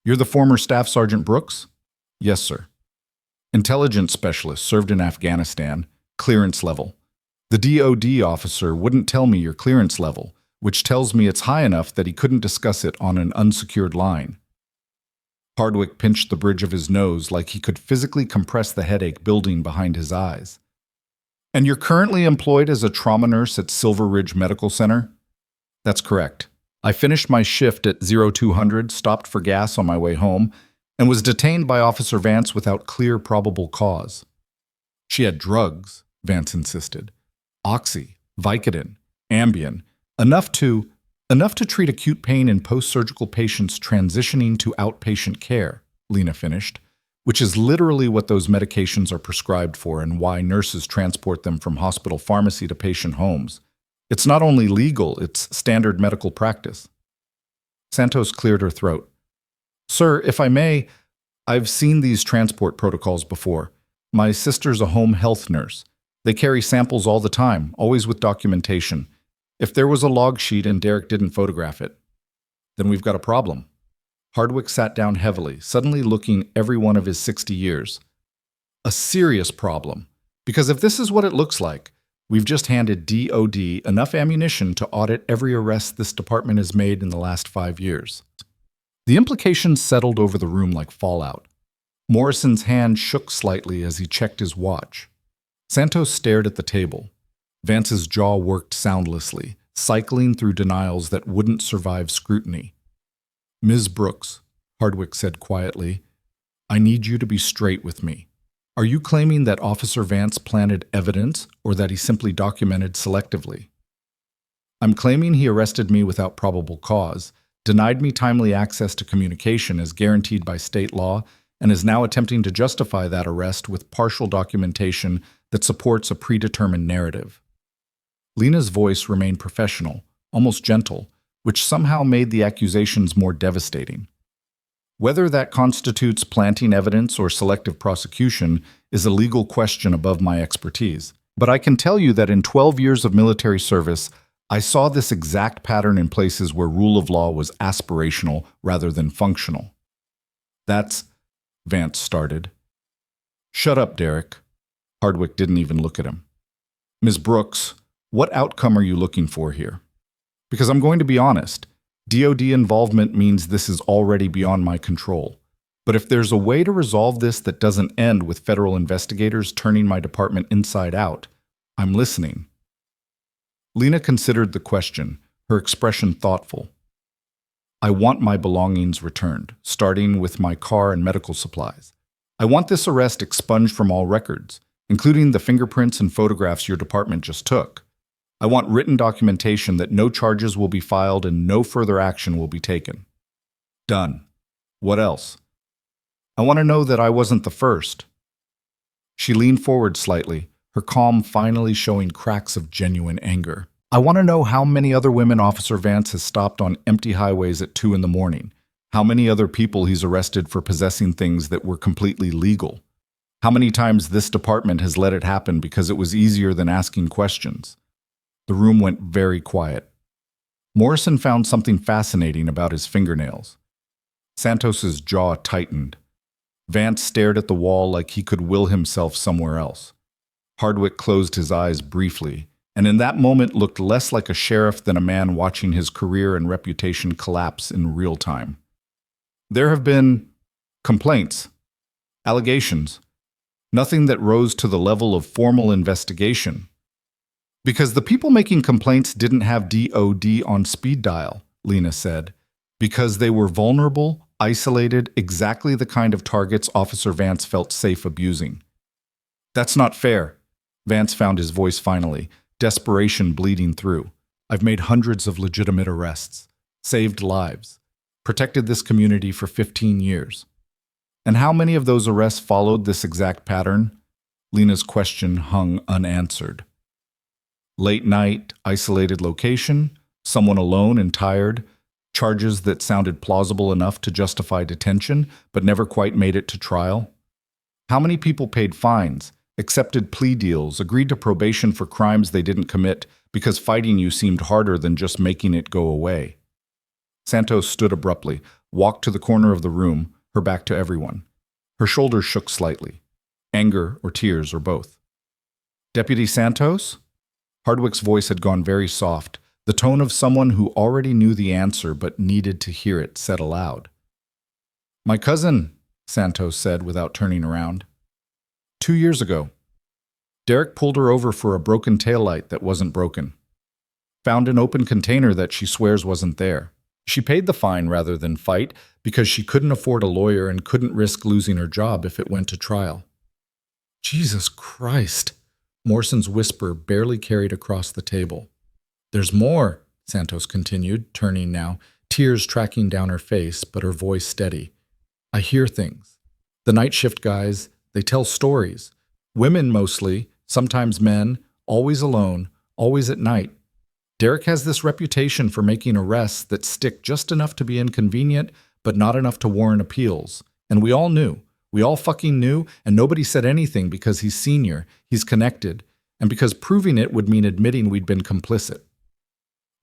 You're the former Staff Sergeant Brooks? Yes, sir. Intelligence specialist, served in Afghanistan, clearance level. The DOD officer wouldn't tell me your clearance level, which tells me it's high enough that he couldn't discuss it on an unsecured line. Hardwick pinched the bridge of his nose like he could physically compress the headache building behind his eyes. And you're currently employed as a trauma nurse at Silver Ridge Medical Center? That's correct. I finished my shift at 0200, stopped for gas on my way home, and was detained by Officer Vance without clear probable cause. She had drugs, Vance insisted. Oxy, Vicodin, Ambien, enough to treat acute pain in post-surgical patients transitioning to outpatient care, Lena finished, which is literally what those medications are prescribed for and why nurses transport them from hospital pharmacy to patient homes. It's not only legal, it's standard medical practice. Santos cleared her throat. Sir, if I may, I've seen these transport protocols before. My sister's a home health nurse. They carry samples all the time, always with documentation. If there was a log sheet and Derek didn't photograph it, then we've got a problem. Hardwick sat down heavily, suddenly looking every one of his 60 years. A serious problem, because if this is what it looks like, we've just handed DOD enough ammunition to audit every arrest this department has made in the last 5 years. The implications settled over the room like fallout. Morrison's hand shook slightly as he checked his watch. Santos stared at the table. Vance's jaw worked soundlessly, cycling through denials that wouldn't survive scrutiny. Ms. Brooks, Hardwick said quietly, I need you to be straight with me. Are you claiming that Officer Vance planted evidence or that he simply documented selectively? I'm claiming he arrested me without probable cause, denied me timely access to communication as guaranteed by state law, and is now attempting to justify that arrest with partial documentation that supports a predetermined narrative. Lena's voice remained professional, almost gentle, which somehow made the accusations more devastating. Whether that constitutes planting evidence or selective prosecution is a legal question above my expertise. But I can tell you that in 12 years of military service, I saw this exact pattern in places where rule of law was aspirational rather than functional. That's, Vance started. Shut up, Derek. Hardwick didn't even look at him. Ms. Brooks, what outcome are you looking for here? Because I'm going to be honest, DOD involvement means this is already beyond my control. But if there's a way to resolve this that doesn't end with federal investigators turning my department inside out, I'm listening. Lena considered the question, her expression thoughtful. I want my belongings returned, starting with my car and medical supplies. I want this arrest expunged from all records, including the fingerprints and photographs your department just took. I want written documentation that no charges will be filed and no further action will be taken. Done. What else? I want to know that I wasn't the first. She leaned forward slightly, her calm finally showing cracks of genuine anger. I want to know how many other women Officer Vance has stopped on empty highways at 2 a.m, how many other people he's arrested for possessing things that were completely legal, how many times this department has let it happen because it was easier than asking questions. The room went very quiet. Morrison found something fascinating about his fingernails. Santos's jaw tightened. Vance stared at the wall like he could will himself somewhere else. Hardwick closed his eyes briefly, and in that moment looked less like a sheriff than a man watching his career and reputation collapse in real time. There have been complaints, allegations, nothing that rose to the level of formal investigation. Because the people making complaints didn't have DOD on speed dial, Lena said. Because they were vulnerable, isolated, exactly the kind of targets Officer Vance felt safe abusing. That's not fair. Vance found his voice finally, desperation bleeding through. I've made hundreds of legitimate arrests, saved lives, protected this community for 15 years. And how many of those arrests followed this exact pattern? Lena's question hung unanswered. Late night, isolated location, someone alone and tired, charges that sounded plausible enough to justify detention, but never quite made it to trial? How many people paid fines, accepted plea deals, agreed to probation for crimes they didn't commit because fighting you seemed harder than just making it go away? Santos stood abruptly, walked to the corner of the room, her back to everyone. Her shoulders shook slightly. Anger or tears or both. Deputy Santos? Hardwick's voice had gone very soft, the tone of someone who already knew the answer but needed to hear it said aloud. My cousin, Santos said without turning around. 2 years ago. Derek pulled her over for a broken taillight that wasn't broken. Found an open container that she swears wasn't there. She paid the fine rather than fight because she couldn't afford a lawyer and couldn't risk losing her job if it went to trial. Jesus Christ, Morson's whisper barely carried across the table. There's more, Santos continued, turning now, tears tracking down her face, but her voice steady. I hear things. The night shift guys, they tell stories. Women mostly, sometimes men, always alone, always at night. Derek has this reputation for making arrests that stick just enough to be inconvenient, but not enough to warrant appeals. And we all knew. We all fucking knew, and nobody said anything because he's senior, he's connected, and because proving it would mean admitting we'd been complicit.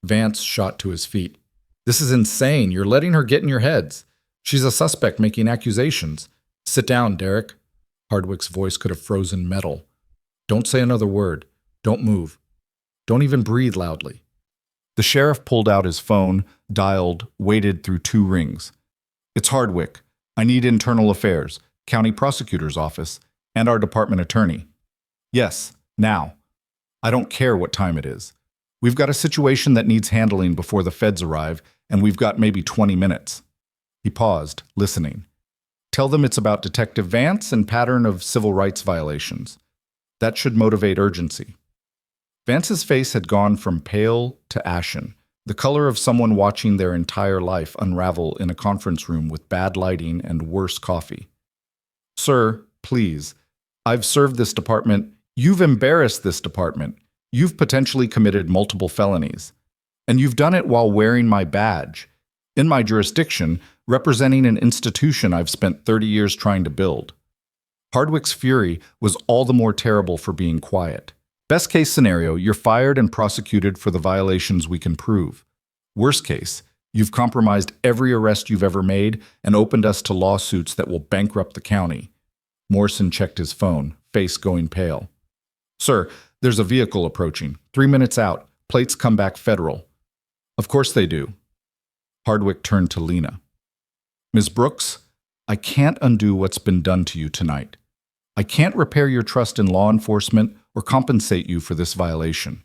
Vance shot to his feet. This is insane. You're letting her get in your heads. She's a suspect making accusations. Sit down, Derek. Hardwick's voice could have frozen metal. Don't say another word. Don't move. Don't even breathe loudly. The sheriff pulled out his phone, dialed, waited through 2 rings. It's Hardwick. I need internal affairs, county prosecutor's office, and our department attorney. Yes, now. I don't care what time it is. We've got a situation that needs handling before the feds arrive, and we've got maybe 20 minutes. He paused, listening. Tell them it's about Detective Vance and pattern of civil rights violations. That should motivate urgency. Vance's face had gone from pale to ashen, the color of someone watching their entire life unravel in a conference room with bad lighting and worse coffee. Sir, please. I've served this department. You've embarrassed this department. You've potentially committed multiple felonies. And you've done it while wearing my badge. In my jurisdiction, representing an institution I've spent 30 years trying to build. Hardwick's fury was all the more terrible for being quiet. Best case scenario, you're fired and prosecuted for the violations we can prove. Worst case, you've compromised every arrest you've ever made and opened us to lawsuits that will bankrupt the county. Morrison checked his phone, face going pale. Sir, there's a vehicle approaching. 3 minutes out. Plates come back federal. Of course they do. Hardwick turned to Lena. Ms. Brooks, I can't undo what's been done to you tonight. I can't repair your trust in law enforcement or compensate you for this violation.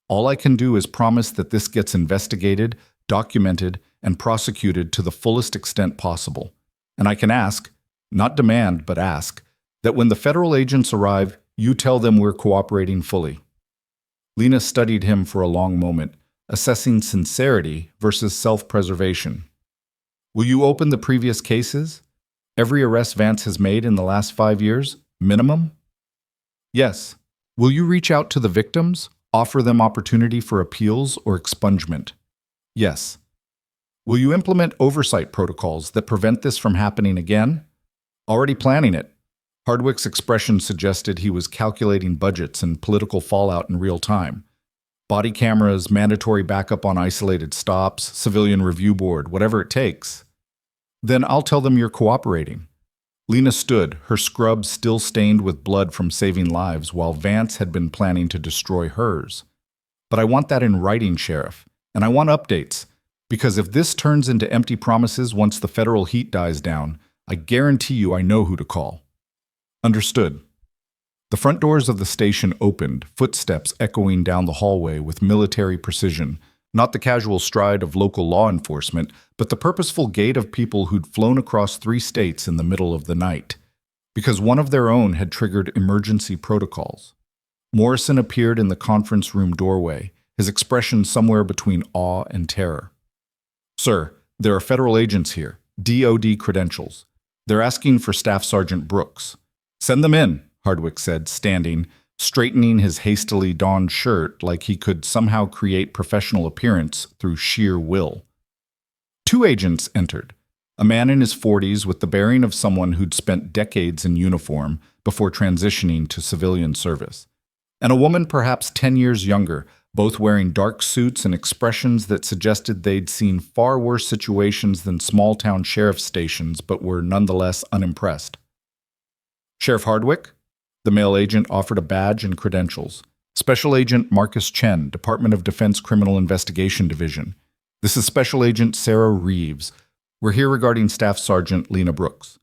All I can do is promise that this gets investigated, documented, and prosecuted to the fullest extent possible. And I can ask, not demand, but ask, that when the federal agents arrive, you tell them we're cooperating fully. Lena studied him for a long moment, assessing sincerity versus self-preservation. Will you open the previous cases? Every arrest Vance has made in the last 5 years? Minimum? Yes. Will you reach out to the victims, offer them opportunity for appeals or expungement? Yes. Will you implement oversight protocols that prevent this from happening again? Already planning it. Hardwick's expression suggested he was calculating budgets and political fallout in real time. Body cameras, mandatory backup on isolated stops, civilian review board, whatever it takes. Then I'll tell them you're cooperating. Lena stood, her scrub still stained with blood from saving lives, while Vance had been planning to destroy hers. But I want that in writing, Sheriff, and I want updates, because if this turns into empty promises once the federal heat dies down, I guarantee you I know who to call. Understood. The front doors of the station opened, footsteps echoing down the hallway with military precision, Not the casual stride of local law enforcement, but the purposeful gait of people who'd flown across 3 states in the middle of the night. Because one of their own had triggered emergency protocols. Morrison appeared in the conference room doorway, his expression somewhere between awe and terror. "Sir, there are federal agents here, DOD credentials. They're asking for Staff Sergeant Brooks." "Send them in," Hardwick said, standing, straightening his hastily donned shirt like he could somehow create professional appearance through sheer will. 2 agents entered, a man in his 40s with the bearing of someone who'd spent decades in uniform before transitioning to civilian service, and a woman perhaps 10 years younger, both wearing dark suits and expressions that suggested they'd seen far worse situations than small-town sheriff's stations but were nonetheless unimpressed. "Sheriff Hardwick?" The male agent offered a badge and credentials. "Special Agent Marcus Chen, Department of Defense Criminal Investigation Division. This is Special Agent Sarah Reeves. We're here regarding Staff Sergeant Lena Brooks.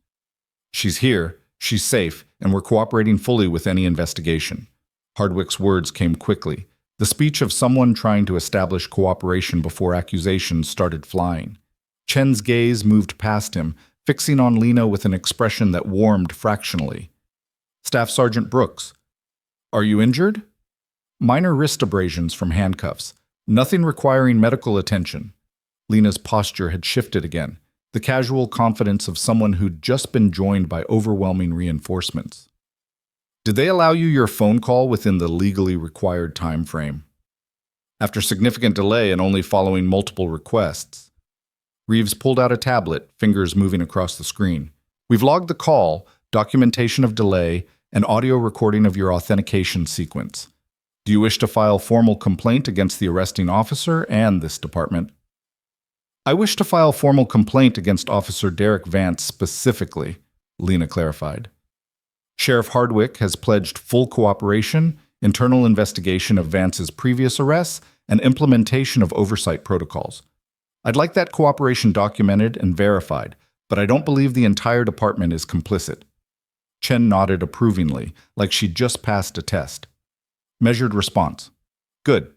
She's here, she's safe, and we're cooperating fully with any investigation." Hardwick's words came quickly, the speech of someone trying to establish cooperation before accusations started flying. Chen's gaze moved past him, fixing on Lena with an expression that warmed fractionally. "Staff Sergeant Brooks, are you injured?" "Minor wrist abrasions from handcuffs. Nothing requiring medical attention." Lena's posture had shifted again, the casual confidence of someone who'd just been joined by overwhelming reinforcements. "Did they allow you your phone call within the legally required time frame?" "After significant delay and only following multiple requests." Reeves pulled out a tablet, fingers moving across the screen. "We've logged the call, documentation of delay, and audio recording of your authentication sequence. Do you wish to file formal complaint against the arresting officer and this department?" "I wish to file formal complaint against Officer Derek Vance specifically," Lena clarified. "Sheriff Hardwick has pledged full cooperation, internal investigation of Vance's previous arrests, and implementation of oversight protocols. I'd like that cooperation documented and verified, but I don't believe the entire department is complicit." Chen nodded approvingly, like she'd just passed a test. Measured response. "Good.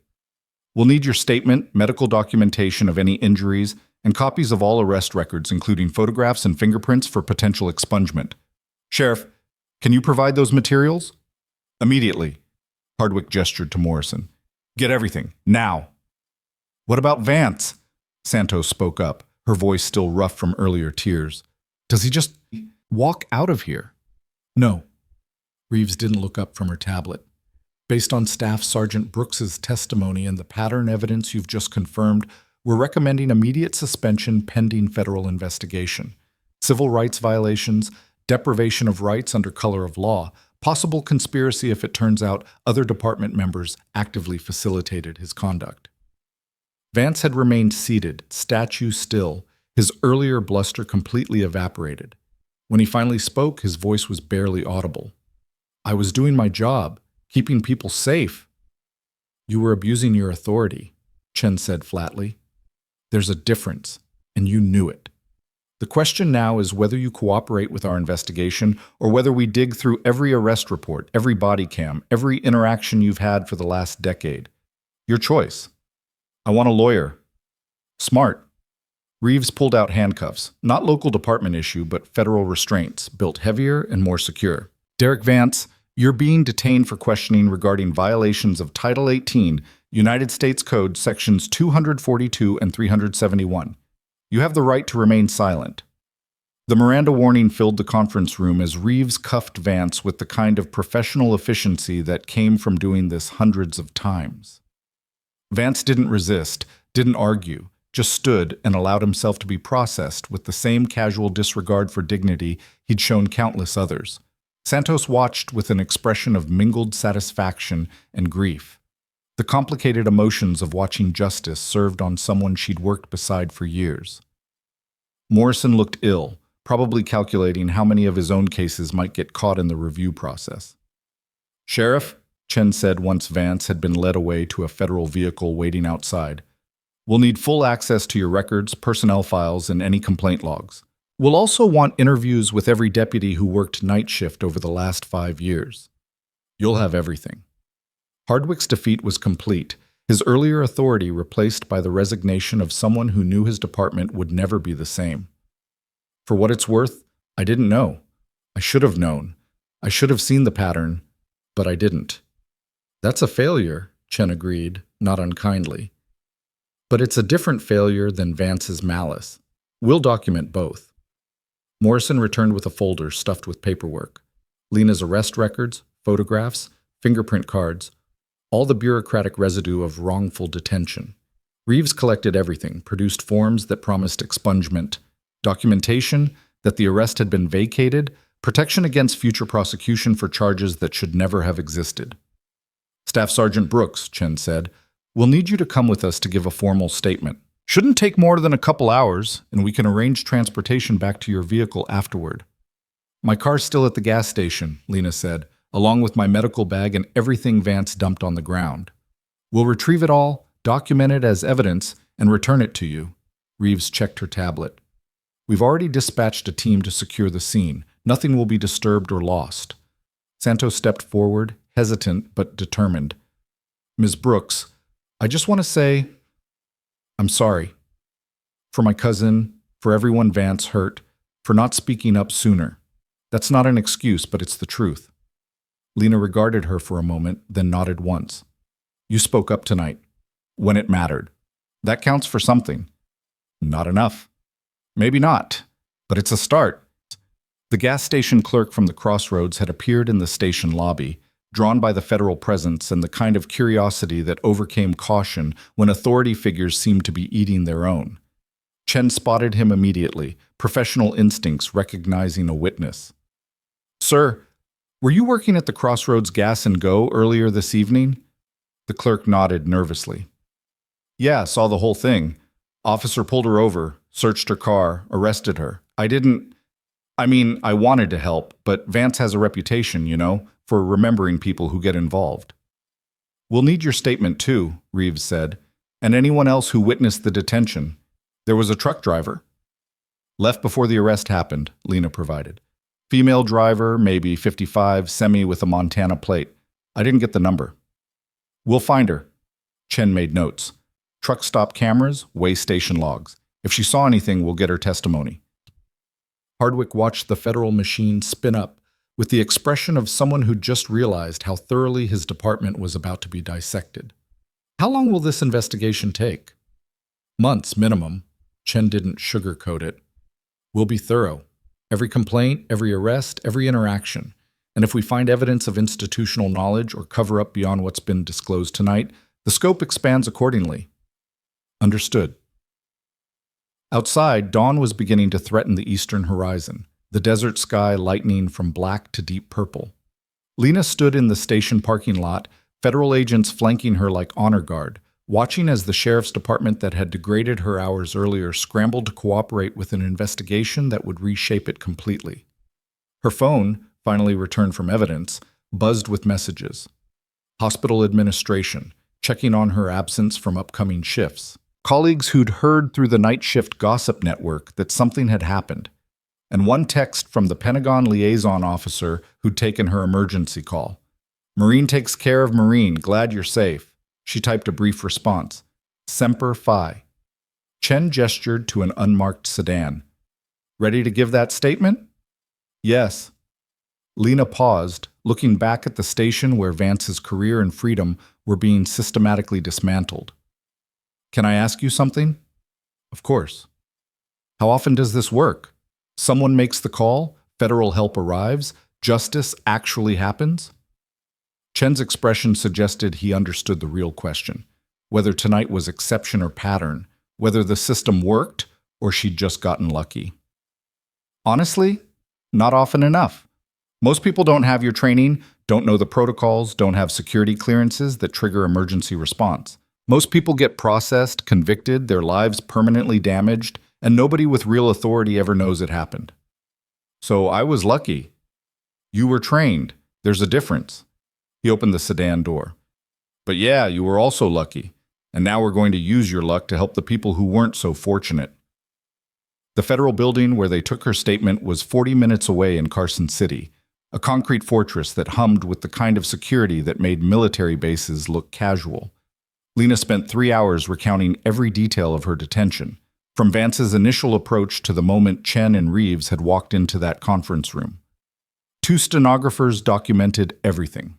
We'll need your statement, medical documentation of any injuries, and copies of all arrest records, including photographs and fingerprints for potential expungement. Sheriff, can you provide those materials?" "Immediately." Hardwick gestured to Morrison. "Get everything, now." "What about Vance?" Santos spoke up, her voice still rough from earlier tears. "Does he just walk out of here?" "No." Reeves didn't look up from her tablet. "Based on Staff Sergeant Brooks's testimony and the pattern evidence you've just confirmed, we're recommending immediate suspension pending federal investigation. Civil rights violations, deprivation of rights under color of law, possible conspiracy if it turns out other department members actively facilitated his conduct." Vance had remained seated, statue still, his earlier bluster completely evaporated. When he finally spoke, his voice was barely audible. "I was doing my job, keeping people safe." "You were abusing your authority," Chen said flatly. "There's a difference, and you knew it. The question now is whether you cooperate with our investigation or whether we dig through every arrest report, every body cam, every interaction you've had for the last decade. Your choice." "I want a lawyer." "Smart." Reeves pulled out handcuffs, not local department issue, but federal restraints, built heavier and more secure. "Derek Vance, you're being detained for questioning regarding violations of Title 18, United States Code Sections 242 and 371. You have the right to remain silent." The Miranda warning filled the conference room as Reeves cuffed Vance with the kind of professional efficiency that came from doing this hundreds of times. Vance didn't resist, didn't argue, just stood and allowed himself to be processed with the same casual disregard for dignity he'd shown countless others. Santos watched with an expression of mingled satisfaction and grief. The complicated emotions of watching justice served on someone she'd worked beside for years. Morrison looked ill, probably calculating how many of his own cases might get caught in the review process. "Sheriff," Chen said once Vance had been led away to a federal vehicle waiting outside, "we'll need full access to your records, personnel files, and any complaint logs. We'll also want interviews with every deputy who worked night shift over the last 5 years. You'll have everything." Hardwick's defeat was complete, His earlier authority replaced by the resignation of someone who knew his department would never be the same. For what it's worth, I didn't know. I should have known. I should have seen the pattern, but I didn't. That's a failure, Chen agreed, not unkindly. But it's a different failure than Vance's malice. We'll document both. Morrison returned with a folder stuffed with paperwork. Lena's arrest records, photographs, fingerprint cards, all the bureaucratic residue of wrongful detention. Reeves collected everything, produced forms that promised expungement, documentation that the arrest had been vacated, protection against future prosecution for charges that should never have existed. Staff Sergeant Brooks, Chen said, "We'll need you to come with us to give a formal statement. Shouldn't take more than a couple hours, and we can arrange transportation back to your vehicle afterward." "My car's still at the gas station," Lena said, "along with my medical bag and everything Vance dumped on the ground. We'll retrieve it all, document it as evidence, and return it to you." Reeves checked her tablet. "We've already dispatched a team to secure the scene. Nothing will be disturbed or lost." Santos stepped forward, hesitant but determined. "Ms. Brooks, I just want to say, I'm sorry. For my cousin, for everyone Vance hurt, for not speaking up sooner. That's not an excuse, but it's the truth." Lena regarded her for a moment, then nodded once. "You spoke up tonight, when it mattered. That counts for something." "Not enough." "Maybe not, but it's a start." The gas station clerk from the crossroads had appeared in the station lobby, drawn by the federal presence and the kind of curiosity that overcame caution when authority figures seemed to be eating their own. Chen spotted him immediately, professional instincts recognizing a witness. "Sir, were you working at the Crossroads Gas and Go earlier this evening?" The clerk nodded nervously. "Yeah, saw the whole thing. Officer pulled her over, searched her car, arrested her. I wanted to help, but Vance has a reputation, for remembering people who get involved." "We'll need your statement too," Reeves said, "and anyone else who witnessed the detention. There was a truck driver." "Left before the arrest happened," Lena provided. "Female driver, maybe 55, semi with a Montana plate. I didn't get the number." "We'll find her." Chen made notes. "Truck stop cameras, way station logs. If she saw anything, we'll get her testimony." Hardwick watched the federal machine spin up with the expression of someone who'd just realized how thoroughly his department was about to be dissected. "How long will this investigation take?" "Months, minimum." Chen didn't sugarcoat it. "We'll be thorough. Every complaint, every arrest, every interaction. And if we find evidence of institutional knowledge or cover-up beyond what's been disclosed tonight, the scope expands accordingly." "Understood." Outside, dawn was beginning to threaten the eastern horizon, the desert sky lightening from black to deep purple. Lena stood in the station parking lot, federal agents flanking her like honor guard, watching as the sheriff's department that had degraded her hours earlier scrambled to cooperate with an investigation that would reshape it completely. Her phone, finally returned from evidence, buzzed with messages. Hospital administration, checking on her absence from upcoming shifts. Colleagues who'd heard through the night shift gossip network that something had happened. And one text from the Pentagon liaison officer who'd taken her emergency call. "Marine takes care of Marine, glad you're safe." She typed a brief response. "Semper Fi." Chen gestured to an unmarked sedan. "Ready to give that statement?" "Yes." Lena paused, looking back at the station where Vance's career and freedom were being systematically dismantled. "Can I ask you something?" "Of course." "How often does this work? Someone makes the call, federal help arrives, justice actually happens?" Chen's expression suggested he understood the real question, whether tonight was exception or pattern, whether the system worked or she'd just gotten lucky. "Honestly, not often enough. Most people don't have your training, don't know the protocols, don't have security clearances that trigger emergency response. Most people get processed, convicted, their lives permanently damaged, and nobody with real authority ever knows it happened. So I was lucky. You were trained. There's a difference." He opened the sedan door. "But yeah, you were also lucky. And now we're going to use your luck to help the people who weren't so fortunate." The federal building where they took her statement was 40 minutes away in Carson City, a concrete fortress that hummed with the kind of security that made military bases look casual. Lena spent 3 hours recounting every detail of her detention, from Vance's initial approach to the moment Chen and Reeves had walked into that conference room. 2 stenographers documented everything.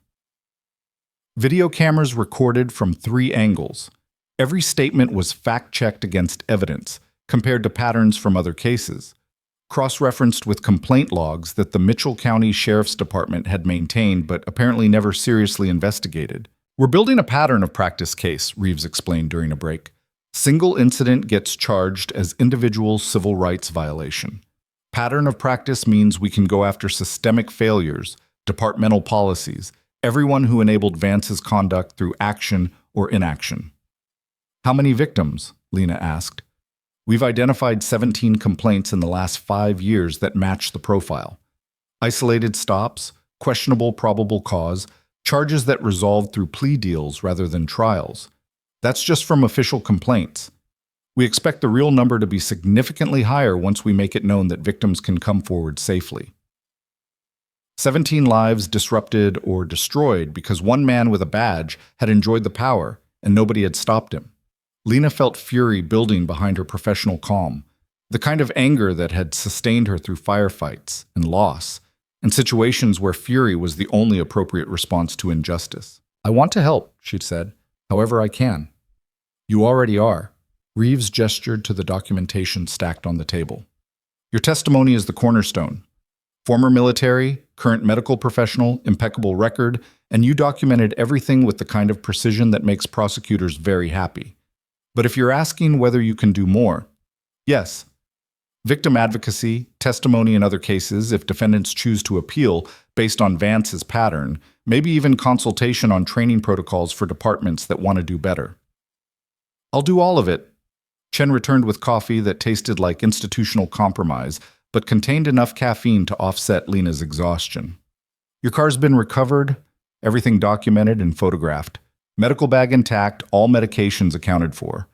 Video cameras recorded from 3 angles. Every statement was fact-checked against evidence, compared to patterns from other cases, cross-referenced with complaint logs that the Mitchell County Sheriff's Department had maintained but apparently never seriously investigated. "We're building a pattern of practice case," Reeves explained during a break. "Single incident gets charged as individual civil rights violation. Pattern of practice means we can go after systemic failures, departmental policies, everyone who enabled Vance's conduct through action or inaction." "How many victims?" Lena asked. "We've identified 17 complaints in the last 5 years that match the profile. Isolated stops, questionable probable cause, charges that resolved through plea deals rather than trials. That's just from official complaints. We expect the real number to be significantly higher once we make it known that victims can come forward safely." 17 lives disrupted or destroyed because one man with a badge had enjoyed the power and nobody had stopped him. Lena felt fury building behind her professional calm, the kind of anger that had sustained her through firefights and loss, and situations where fury was the only appropriate response to injustice. "I want to help," she said, "however I can." "You already are." Reeves gestured to the documentation stacked on the table. "Your testimony is the cornerstone. Former military, current medical professional, impeccable record, and you documented everything with the kind of precision that makes prosecutors very happy. But if you're asking whether you can do more, yes. Victim advocacy, testimony in other cases if defendants choose to appeal based on Vance's pattern, maybe even consultation on training protocols for departments that want to do better." "I'll do all of it." Chen returned with coffee that tasted like institutional compromise, but contained enough caffeine to offset Lena's exhaustion. "Your car's been recovered, everything documented and photographed. Medical bag intact, all medications accounted for.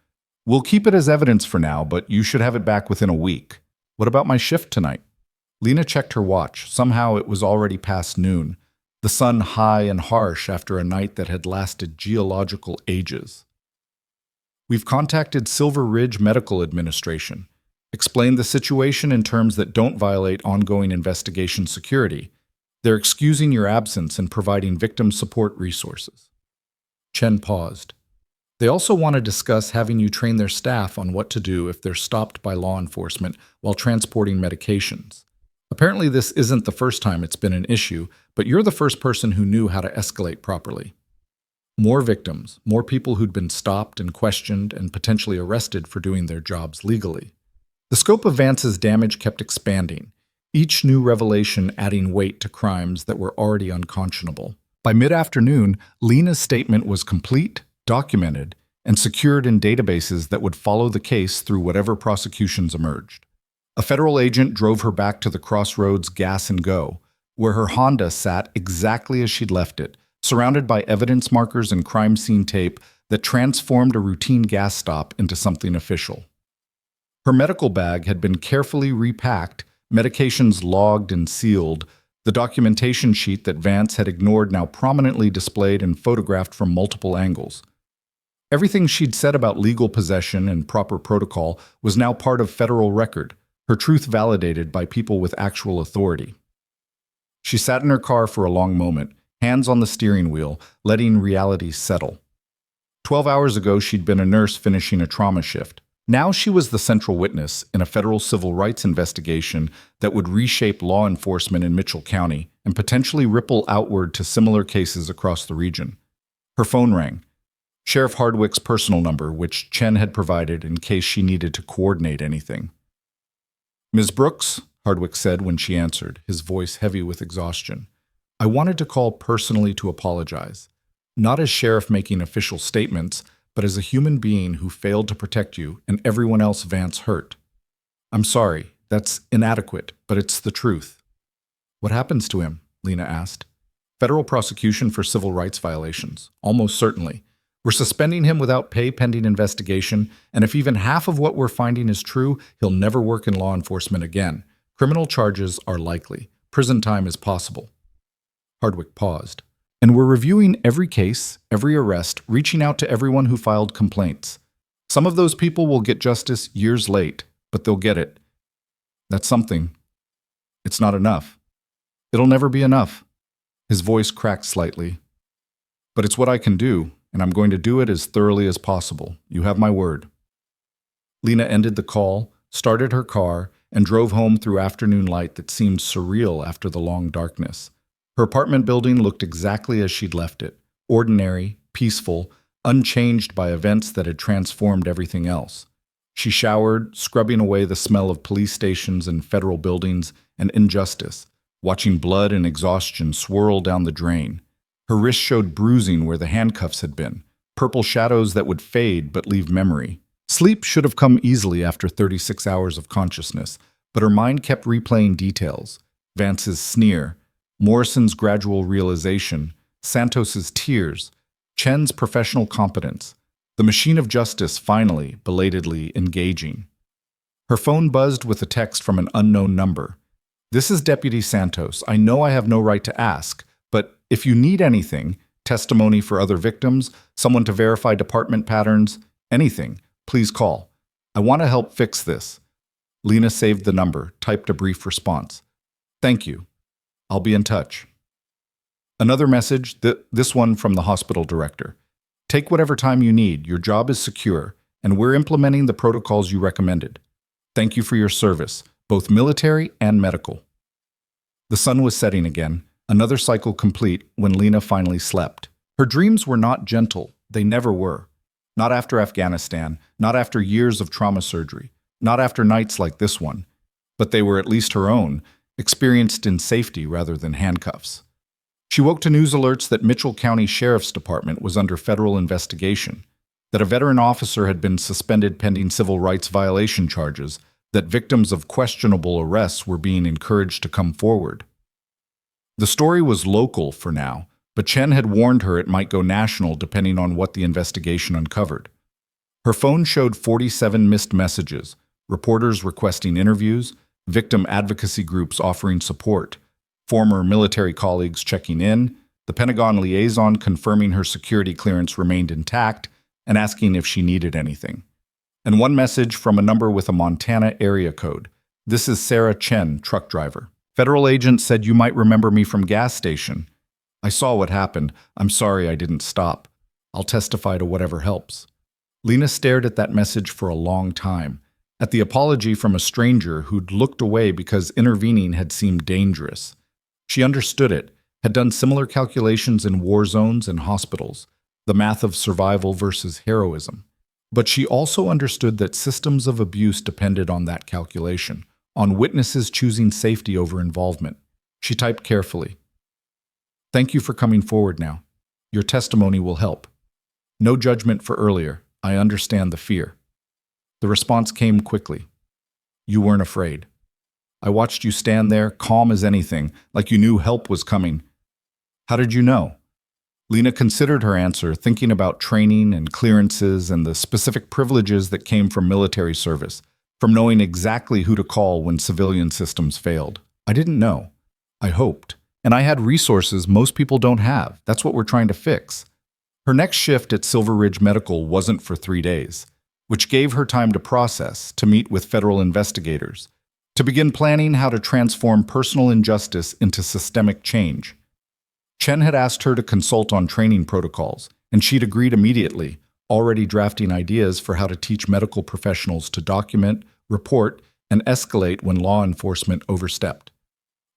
We'll keep it as evidence for now, but you should have it back within a week. What about my shift tonight?" Lena checked her watch. Somehow it was already past noon, the sun high and harsh after a night that had lasted geological ages. "We've contacted Silver Ridge Medical Administration. Explained the situation in terms that don't violate ongoing investigation security. They're excusing your absence and providing victim support resources." Chen paused. "They also want to discuss having you train their staff on what to do if they're stopped by law enforcement while transporting medications. Apparently this isn't the first time it's been an issue, but you're the first person who knew how to escalate properly." More victims, more people who'd been stopped and questioned and potentially arrested for doing their jobs legally. The scope of Vance's damage kept expanding, each new revelation adding weight to crimes that were already unconscionable. By mid-afternoon, Lena's statement was complete, documented, and secured in databases that would follow the case through whatever prosecutions emerged. A federal agent drove her back to the Crossroads Gas and Go, where her Honda sat exactly as she'd left it, surrounded by evidence markers and crime scene tape that transformed a routine gas stop into something official. Her medical bag had been carefully repacked, medications logged and sealed, the documentation sheet that Vance had ignored now prominently displayed and photographed from multiple angles. Everything she'd said about legal possession and proper protocol was now part of federal record, her truth validated by people with actual authority. She sat in her car for a long moment, hands on the steering wheel, letting reality settle. 12 hours ago, she'd been a nurse finishing a trauma shift. Now she was the central witness in a federal civil rights investigation that would reshape law enforcement in Mitchell County and potentially ripple outward to similar cases across the region. Her phone rang. Sheriff Hardwick's personal number, which Chen had provided in case she needed to coordinate anything. "Ms. Brooks," Hardwick said when she answered, his voice heavy with exhaustion. "I wanted to call personally to apologize. Not as sheriff making official statements, but as a human being who failed to protect you and everyone else Vance hurt. I'm sorry, that's inadequate, but it's the truth." "What happens to him?" Lena asked. "Federal prosecution for civil rights violations, almost certainly. We're suspending him without pay pending investigation, and if even half of what we're finding is true, he'll never work in law enforcement again. Criminal charges are likely. Prison time is possible." Hardwick paused. And we're reviewing every case, every arrest, reaching out to everyone who filed complaints. Some of those people will get justice years late, but they'll get it. That's something. It's not enough. It'll never be enough." His voice cracked slightly. "But it's what I can do, and I'm going to do it as thoroughly as possible. You have my word." Lena ended the call, started her car, and drove home through afternoon light that seemed surreal after the long darkness. Her apartment building looked exactly as she'd left it, ordinary, peaceful, unchanged by events that had transformed everything else. She showered, scrubbing away the smell of police stations and federal buildings and injustice, watching blood and exhaustion swirl down the drain. Her wrist showed bruising where the handcuffs had been, purple shadows that would fade but leave memory. Sleep should have come easily after 36 hours of consciousness, but her mind kept replaying details. Vance's sneer, Morrison's gradual realization, Santos's tears, Chen's professional competence, the machine of justice finally, belatedly engaging. Her phone buzzed with a text from an unknown number. "This is Deputy Santos. I know I have no right to ask, but if you need anything, testimony for other victims, someone to verify department patterns, anything, please call. I want to help fix this." Lena saved the number, typed a brief response. "Thank you. I'll be in touch." Another message, this one from the hospital director. "Take whatever time you need. Your job is secure, and we're implementing the protocols you recommended. Thank you for your service, both military and medical." The sun was setting again, another cycle complete when Lena finally slept. Her dreams were not gentle. They never were. Not after Afghanistan, not after years of trauma surgery, not after nights like this one. But they were at least her own, experienced in safety rather than handcuffs. She woke to news alerts that Mitchell County Sheriff's Department was under federal investigation, that a veteran officer had been suspended pending civil rights violation charges, that victims of questionable arrests were being encouraged to come forward. The story was local for now, but Chen had warned her it might go national depending on what the investigation uncovered. Her phone showed 47 missed messages, reporters requesting interviews, victim advocacy groups offering support, former military colleagues checking in, the Pentagon liaison confirming her security clearance remained intact and asking if she needed anything. And one message from a number with a Montana area code. "This is Sarah Chen, truck driver. Federal agent said you might remember me from gas station. I saw what happened. I'm sorry I didn't stop. I'll testify to whatever helps." Lena stared at that message for a long time, at the apology from a stranger who'd looked away because intervening had seemed dangerous. She understood it, had done similar calculations in war zones and hospitals, the math of survival versus heroism. But she also understood that systems of abuse depended on that calculation, on witnesses choosing safety over involvement. She typed carefully. "Thank you for coming forward now. Your testimony will help. No judgment for earlier. I understand the fear." The response came quickly. "You weren't afraid. I watched you stand there, calm as anything, like you knew help was coming. How did you know?" Lena considered her answer, thinking about training and clearances and the specific privileges that came from military service, from knowing exactly who to call when civilian systems failed. "I didn't know. I hoped. And I had resources most people don't have. That's what we're trying to fix." Her next shift at Silver Ridge Medical wasn't for 3 days, which gave her time to process, to meet with federal investigators, to begin planning how to transform personal injustice into systemic change. Chen had asked her to consult on training protocols, and she'd agreed immediately, already drafting ideas for how to teach medical professionals to document, report, and escalate when law enforcement overstepped.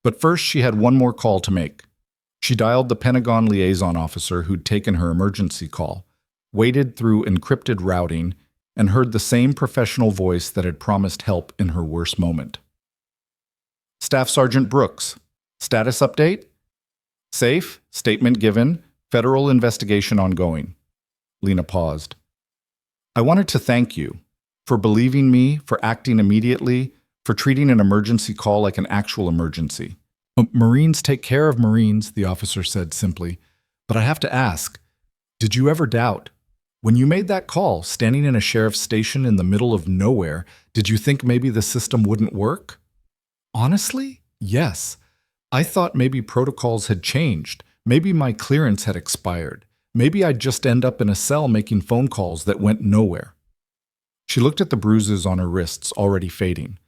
But first, she had one more call to make. She dialed the Pentagon liaison officer who'd taken her emergency call, waded through encrypted routing, and heard the same professional voice that had promised help in her worst moment. "Staff Sergeant Brooks. Status update? Safe. Statement given. Federal investigation ongoing." Lena paused. "I wanted to thank you for believing me, for acting immediately, for treating an emergency call like an actual emergency." "Marines take care of Marines," the officer said simply. "But I have to ask, did you ever doubt? When you made that call, standing in a sheriff's station in the middle of nowhere, did you think maybe the system wouldn't work?" "Honestly, yes. I thought maybe protocols had changed. Maybe my clearance had expired. Maybe I'd just end up in a cell making phone calls that went nowhere. She looked at the bruises on her wrists, already fading.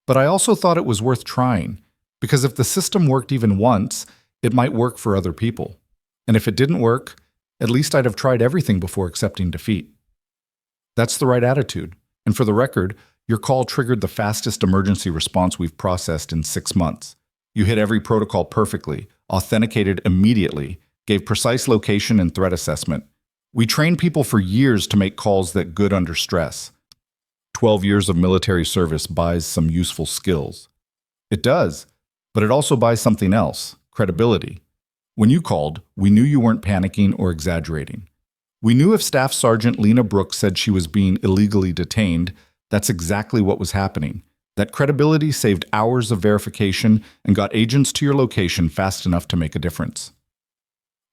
But I also thought it was worth trying, because if the system worked even once, it might work for other people. And if it didn't work, at least I'd have tried everything before accepting defeat. That's the right attitude. And for the record, your call triggered the fastest emergency response we've processed in 6 months. You hit every protocol perfectly, authenticated immediately, gave precise location and threat assessment. We trained people for years to make calls that good under stress. 12 years of military service buys some useful skills. It does, but it also buys something else, credibility. When you called, we knew you weren't panicking or exaggerating. We knew if Staff Sergeant Lena Brooks said she was being illegally detained, that's exactly what was happening. That credibility saved hours of verification and got agents to your location fast enough to make a difference.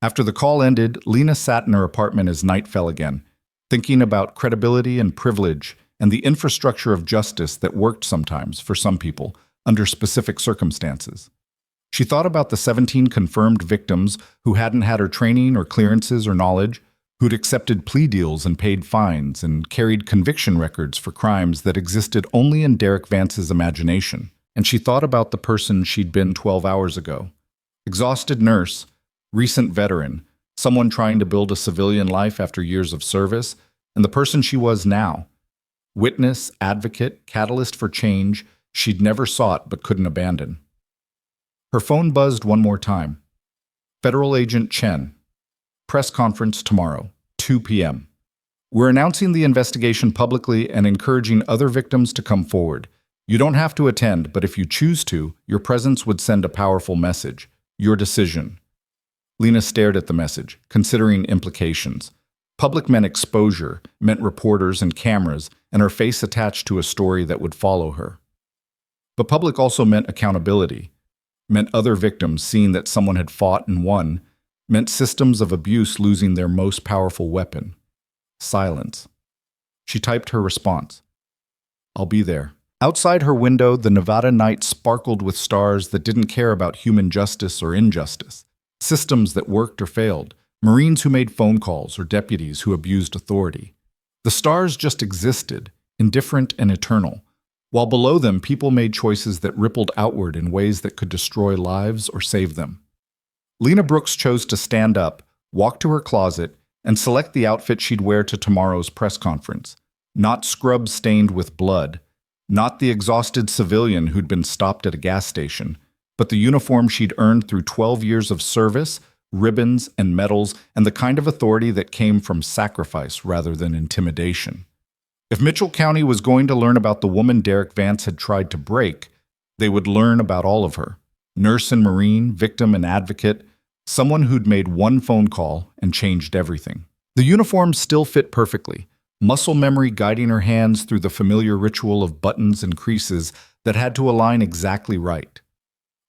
After the call ended, Lena sat in her apartment as night fell again, thinking about credibility and privilege and the infrastructure of justice that worked sometimes, for some people, under specific circumstances. She thought about the 17 confirmed victims who hadn't had her training or clearances or knowledge, who'd accepted plea deals and paid fines and carried conviction records for crimes that existed only in Derek Vance's imagination. And she thought about the person she'd been 12 hours ago. Exhausted nurse, recent veteran, someone trying to build a civilian life after years of service, and the person she was now. Witness, advocate, catalyst for change she'd never sought but couldn't abandon. Her phone buzzed one more time. Federal Agent Chen. Press conference tomorrow, 2 p.m. We're announcing the investigation publicly and encouraging other victims to come forward. You don't have to attend, but if you choose to, your presence would send a powerful message. Your decision. Lena stared at the message, considering implications. Public meant exposure, meant reporters and cameras, and her face attached to a story that would follow her. But public also meant accountability, meant other victims seeing that someone had fought and won, meant systems of abuse losing their most powerful weapon. Silence. She typed her response. I'll be there. Outside her window, the Nevada night sparkled with stars that didn't care about human justice or injustice, systems that worked or failed, Marines who made phone calls or deputies who abused authority. The stars just existed, indifferent and eternal, while below them people made choices that rippled outward in ways that could destroy lives or save them. Lena Brooks chose to stand up, walk to her closet, and select the outfit she'd wear to tomorrow's press conference. Not scrub stained with blood, not the exhausted civilian who'd been stopped at a gas station, but the uniform she'd earned through 12 years of service, ribbons and medals, and the kind of authority that came from sacrifice rather than intimidation. If Mitchell County was going to learn about the woman Derek Vance had tried to break, they would learn about all of her. Nurse and Marine, victim and advocate, someone who'd made one phone call and changed everything. The uniform still fit perfectly, muscle memory guiding her hands through the familiar ritual of buttons and creases that had to align exactly right.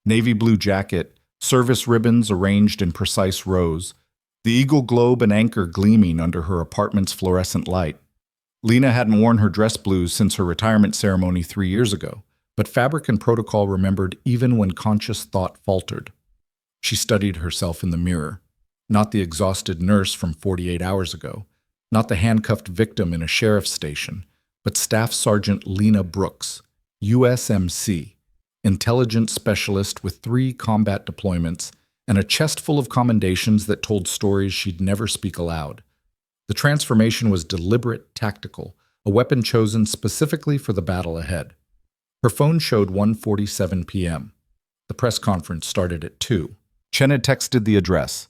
Navy blue jacket, service ribbons arranged in precise rows, the eagle globe and anchor gleaming under her apartment's fluorescent light. Lena hadn't worn her dress blues since her retirement ceremony 3 years ago, but fabric and protocol remembered even when conscious thought faltered. She studied herself in the mirror, not the exhausted nurse from 48 hours ago, not the handcuffed victim in a sheriff's station, but Staff Sergeant Lena Brooks, USMC, intelligence specialist with 3 combat deployments and a chest full of commendations that told stories she'd never speak aloud. The transformation was deliberate, tactical, a weapon chosen specifically for the battle ahead. Her phone showed 1:47 p.m. The press conference started at 2. Chen had texted the address.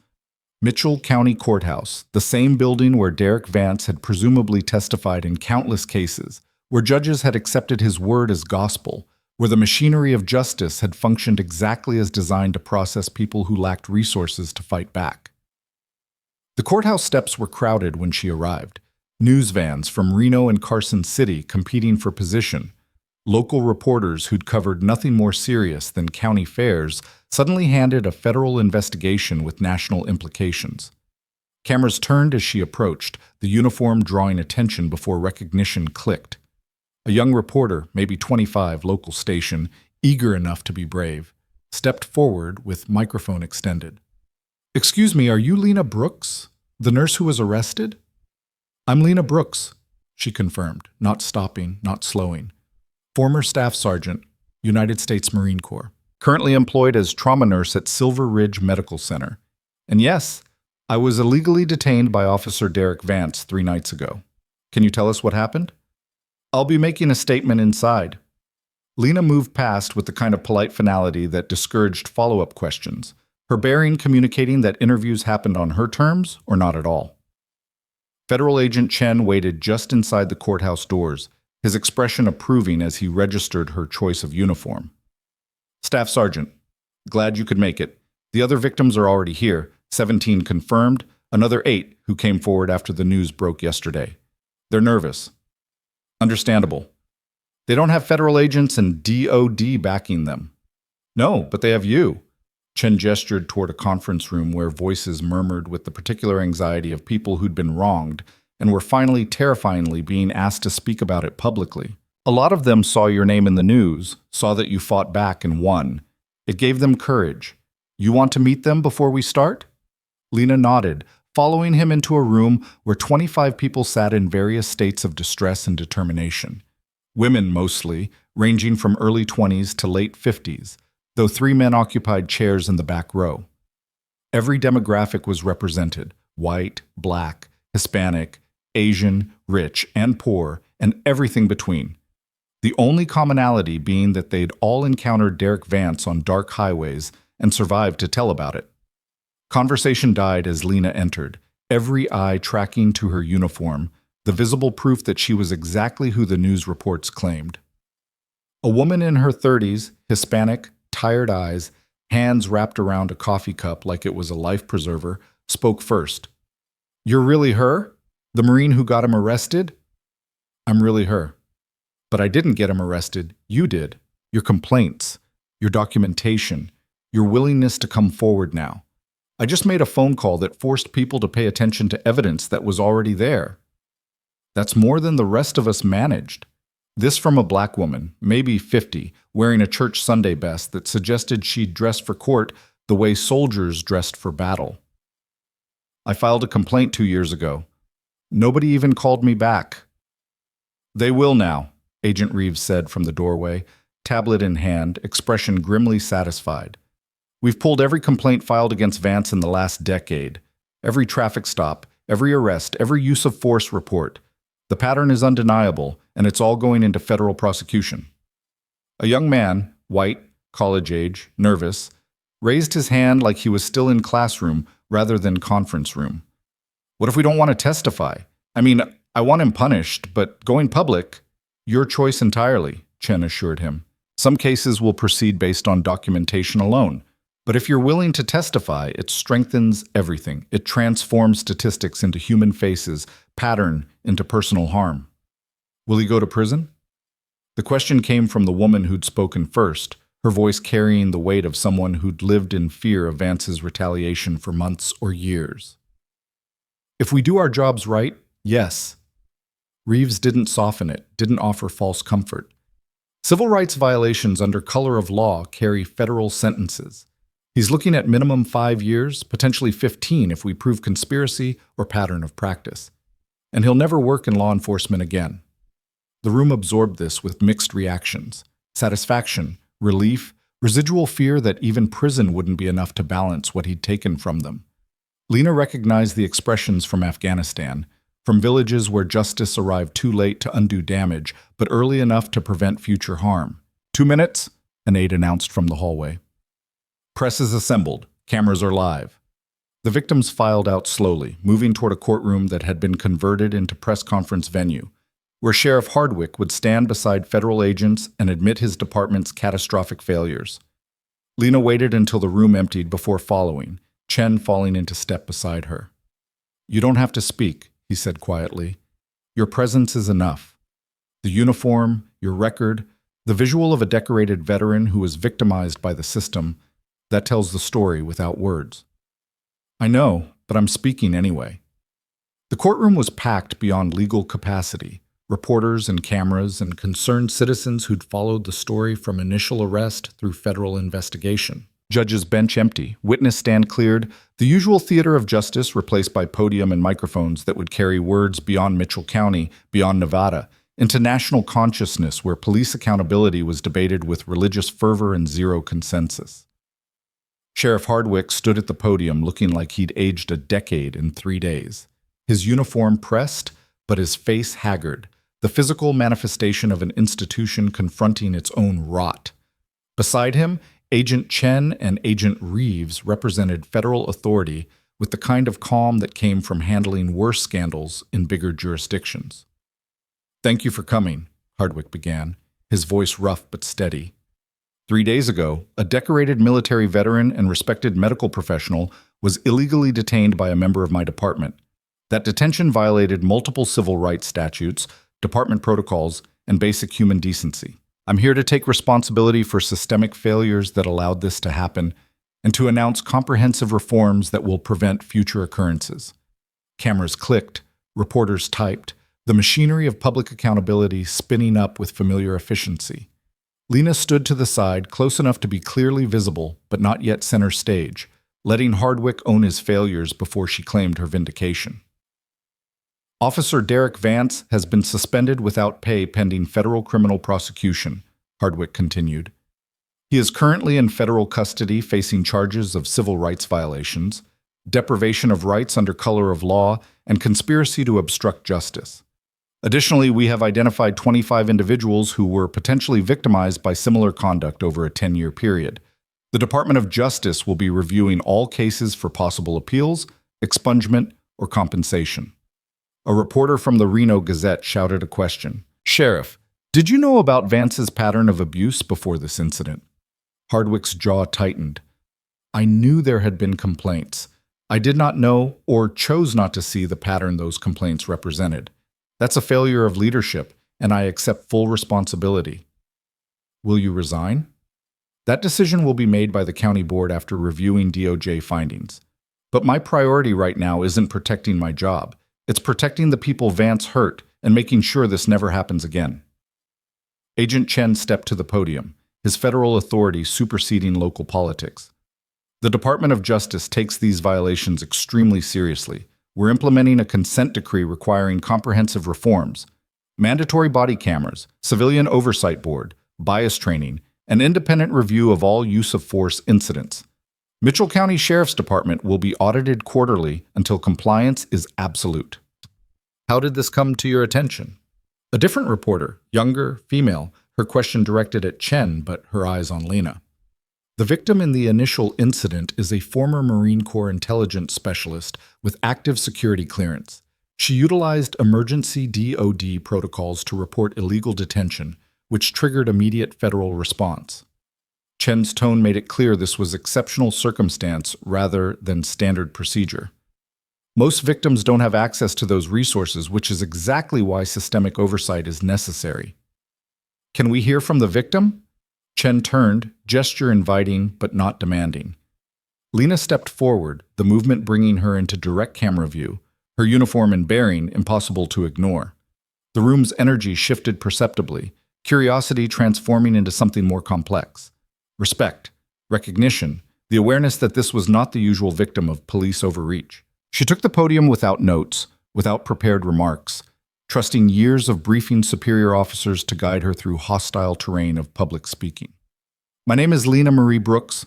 Mitchell County Courthouse, the same building where Derek Vance had presumably testified in countless cases, where judges had accepted his word as gospel, where the machinery of justice had functioned exactly as designed to process people who lacked resources to fight back. The courthouse steps were crowded when she arrived. News vans from Reno and Carson City competing for position. Local reporters who'd covered nothing more serious than county fairs suddenly handed a federal investigation with national implications. Cameras turned as she approached, the uniform drawing attention before recognition clicked. A young reporter, maybe 25, local station, eager enough to be brave, stepped forward with microphone extended. Excuse me, are you Lena Brooks, the nurse who was arrested? I'm Lena Brooks, she confirmed, not stopping, not slowing. Former Staff Sergeant, United States Marine Corps. Currently employed as trauma nurse at Silver Ridge Medical Center. And yes, I was illegally detained by Officer Derek Vance 3 nights ago. Can you tell us what happened? I'll be making a statement inside. Lena moved past with the kind of polite finality that discouraged follow-up questions, her bearing communicating that interviews happened on her terms or not at all. Federal Agent Chen waited just inside the courthouse doors, his expression approving as he registered her choice of uniform. Staff Sergeant, glad you could make it. The other victims are already here, 17 confirmed, another 8 who came forward after the news broke yesterday. They're nervous. Understandable. They don't have federal agents and DOD backing them. No, but they have you. Chen gestured toward a conference room where voices murmured with the particular anxiety of people who'd been wronged and were finally terrifyingly being asked to speak about it publicly. A lot of them saw your name in the news, saw that you fought back and won. It gave them courage. You want to meet them before we start? Lena nodded, following him into a room where 25 people sat in various states of distress and determination. Women mostly, ranging from early 20s to late 50s, though 3 men occupied chairs in the back row. Every demographic was represented: white, black, Hispanic, Asian, rich, and poor, and everything between. The only commonality being that they'd all encountered Derek Vance on dark highways and survived to tell about it. Conversation died as Lena entered, every eye tracking to her uniform, the visible proof that she was exactly who the news reports claimed. A woman in her 30s, Hispanic, tired eyes, hands wrapped around a coffee cup like it was a life preserver, spoke first. You're really her? The Marine who got him arrested? I'm really her. But I didn't get him arrested. You did. Your complaints, your documentation, your willingness to come forward now. I just made a phone call that forced people to pay attention to evidence that was already there. That's more than the rest of us managed. This from a black woman, maybe 50, wearing a church Sunday best that suggested she'd dress for court the way soldiers dressed for battle. I filed a complaint 2 years ago. Nobody even called me back. They will now, Agent Reeves said from the doorway, tablet in hand, expression grimly satisfied. We've pulled every complaint filed against Vance in the last decade. Every traffic stop, every arrest, every use of force report. The pattern is undeniable, and it's all going into federal prosecution. A young man, white, college age, nervous, raised his hand like he was still in classroom rather than conference room. What if we don't want to testify? I mean, I want him punished, but going public, your choice entirely, Chen assured him. Some cases will proceed based on documentation alone. But if you're willing to testify, it strengthens everything. It transforms statistics into human faces, pattern into personal harm. Will he go to prison? The question came from the woman who'd spoken first, her voice carrying the weight of someone who'd lived in fear of Vance's retaliation for months or years. If we do our jobs right, yes. Reeves didn't soften it, didn't offer false comfort. Civil rights violations under color of law carry federal sentences. He's looking at minimum 5 years, potentially 15 if we prove conspiracy or pattern of practice. And he'll never work in law enforcement again. The room absorbed this with mixed reactions: satisfaction, relief, residual fear that even prison wouldn't be enough to balance what he'd taken from them. Lena recognized the expressions from Afghanistan, from villages where justice arrived too late to undo damage, but early enough to prevent future harm. 2 minutes, an aide announced from the hallway. Press is assembled. Cameras are live. The victims filed out slowly, moving toward a courtroom that had been converted into press conference venue, where Sheriff Hardwick would stand beside federal agents and admit his department's catastrophic failures. Lena waited until the room emptied before following, Chen falling into step beside her. You don't have to speak, he said quietly. Your presence is enough. The uniform, your record, the visual of a decorated veteran who was victimized by the system, that tells the story without words. I know, but I'm speaking anyway. The courtroom was packed beyond legal capacity, reporters and cameras and concerned citizens who'd followed the story from initial arrest through federal investigation. Judge's bench empty, witness stand cleared, the usual theater of justice replaced by podium and microphones that would carry words beyond Mitchell County, beyond Nevada, into national consciousness where police accountability was debated with religious fervor and zero consensus. Sheriff Hardwick stood at the podium looking like he'd aged a decade in 3 days. His uniform pressed, but his face haggard, the physical manifestation of an institution confronting its own rot. Beside him, Agent Chen and Agent Reeves represented federal authority with the kind of calm that came from handling worse scandals in bigger jurisdictions. "Thank you for coming," Hardwick began, his voice rough but steady. 3 days ago, a decorated military veteran and respected medical professional was illegally detained by a member of my department. That detention violated multiple civil rights statutes, department protocols, and basic human decency. I'm here to take responsibility for systemic failures that allowed this to happen and to announce comprehensive reforms that will prevent future occurrences. Cameras clicked, reporters typed, the machinery of public accountability spinning up with familiar efficiency. Lena stood to the side, close enough to be clearly visible, but not yet center stage, letting Hardwick own his failures before she claimed her vindication. Officer Derek Vance has been suspended without pay pending federal criminal prosecution, Hardwick continued. He is currently in federal custody facing charges of civil rights violations, deprivation of rights under color of law, and conspiracy to obstruct justice. Additionally, we have identified 25 individuals who were potentially victimized by similar conduct over a 10-year period. The Department of Justice will be reviewing all cases for possible appeals, expungement, or compensation. A reporter from the Reno Gazette shouted a question. "Sheriff, did you know about Vance's pattern of abuse before this incident?" Hardwick's jaw tightened. "I knew there had been complaints. I did not know or chose not to see the pattern those complaints represented. That's a failure of leadership, and I accept full responsibility." "Will you resign?" "That decision will be made by the county board after reviewing DOJ findings. But my priority right now isn't protecting my job. It's protecting the people Vance hurt and making sure this never happens again." Agent Chen stepped to the podium, his federal authority superseding local politics. "The Department of Justice takes these violations extremely seriously. We're implementing a consent decree requiring comprehensive reforms, mandatory body cameras, civilian oversight board, bias training, and independent review of all use of force incidents. Mitchell County Sheriff's Department will be audited quarterly until compliance is absolute." "How did this come to your attention?" A different reporter, younger, female, her question directed at Chen, but her eyes on Lena. "The victim in the initial incident is a former Marine Corps intelligence specialist with active security clearance. She utilized emergency DOD protocols to report illegal detention, which triggered immediate federal response." Chen's tone made it clear this was exceptional circumstance rather than standard procedure. "Most victims don't have access to those resources, which is exactly why systemic oversight is necessary." "Can we hear from the victim?" Chen turned, gesture inviting but not demanding. Lena stepped forward, the movement bringing her into direct camera view, her uniform and bearing impossible to ignore. The room's energy shifted perceptibly, curiosity transforming into something more complex. Respect, recognition, the awareness that this was not the usual victim of police overreach. She took the podium without notes, without prepared remarks, trusting years of briefing superior officers to guide her through hostile terrain of public speaking. "My name is Lena Marie Brooks.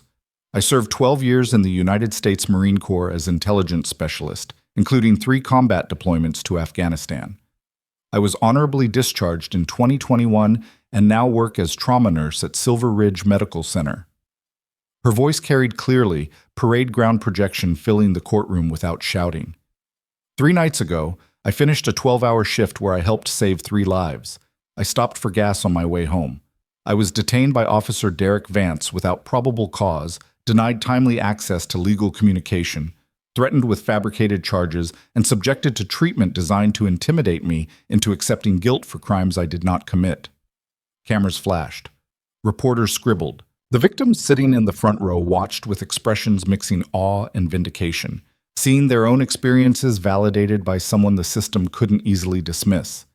I served 12 years in the United States Marine Corps as intelligence specialist, including 3 combat deployments to Afghanistan. I was honorably discharged in 2021 and now work as trauma nurse at Silver Ridge Medical Center." Her voice carried clearly, parade ground projection filling the courtroom without shouting. 3 nights ago, I finished a 12-hour shift where I helped save 3 lives. I stopped for gas on my way home. I was detained by Officer Derek Vance without probable cause, denied timely access to legal communication, threatened with fabricated charges, and subjected to treatment designed to intimidate me into accepting guilt for crimes I did not commit. Cameras flashed. Reporters scribbled. The victims sitting in the front row watched with expressions mixing awe and vindication, seeing their own experiences validated by someone the system couldn't easily dismiss.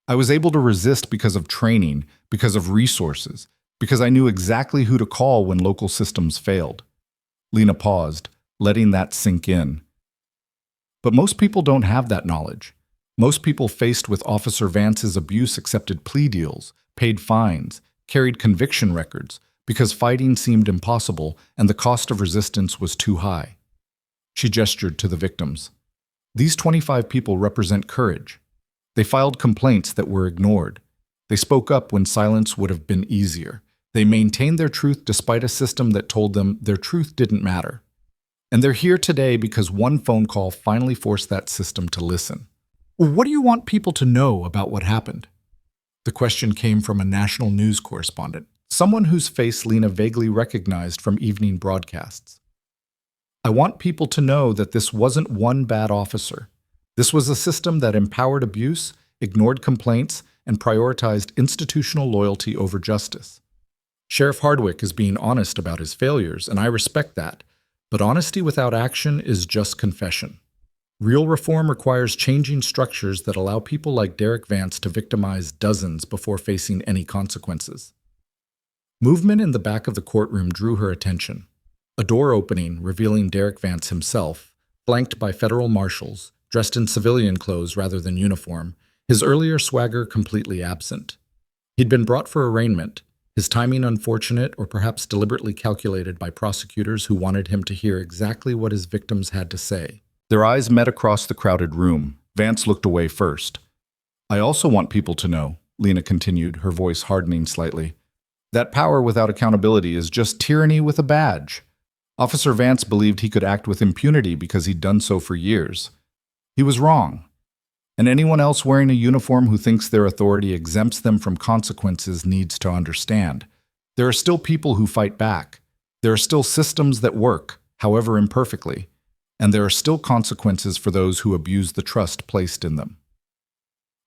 I was able to resist because of training, because of resources, Because I knew exactly who to call when local systems failed. Lena paused, letting that sink in. But most people don't have that knowledge. Most people faced with Officer Vance's abuse accepted plea deals, paid fines, carried conviction records, because fighting seemed impossible and the cost of resistance was too high. She gestured to the victims. These 25 people represent courage. They filed complaints that were ignored. They spoke up when silence would have been easier. They maintained their truth despite a system that told them their truth didn't matter. And they're here today because one phone call finally forced that system to listen. What do you want people to know about what happened? The question came from a national news correspondent, someone whose face Lena vaguely recognized from evening broadcasts. I want people to know that this wasn't one bad officer. This was a system that empowered abuse, ignored complaints, and prioritized institutional loyalty over justice. Sheriff Hardwick is being honest about his failures, and I respect that, but honesty without action is just confession. Real reform requires changing structures that allow people like Derek Vance to victimize dozens before facing any consequences. Movement in the back of the courtroom drew her attention. A door opening, revealing Derek Vance himself, flanked by federal marshals, dressed in civilian clothes rather than uniform, his earlier swagger completely absent. He'd been brought for arraignment, his timing unfortunate or perhaps deliberately calculated by prosecutors who wanted him to hear exactly what his victims had to say. Their eyes met across the crowded room. Vance looked away first. I also want people to know, Lena continued, her voice hardening slightly, that power without accountability is just tyranny with a badge. Officer Vance believed he could act with impunity because he'd done so for years. He was wrong. And anyone else wearing a uniform who thinks their authority exempts them from consequences needs to understand. There are still people who fight back. There are still systems that work, however imperfectly. And there are still consequences for those who abuse the trust placed in them.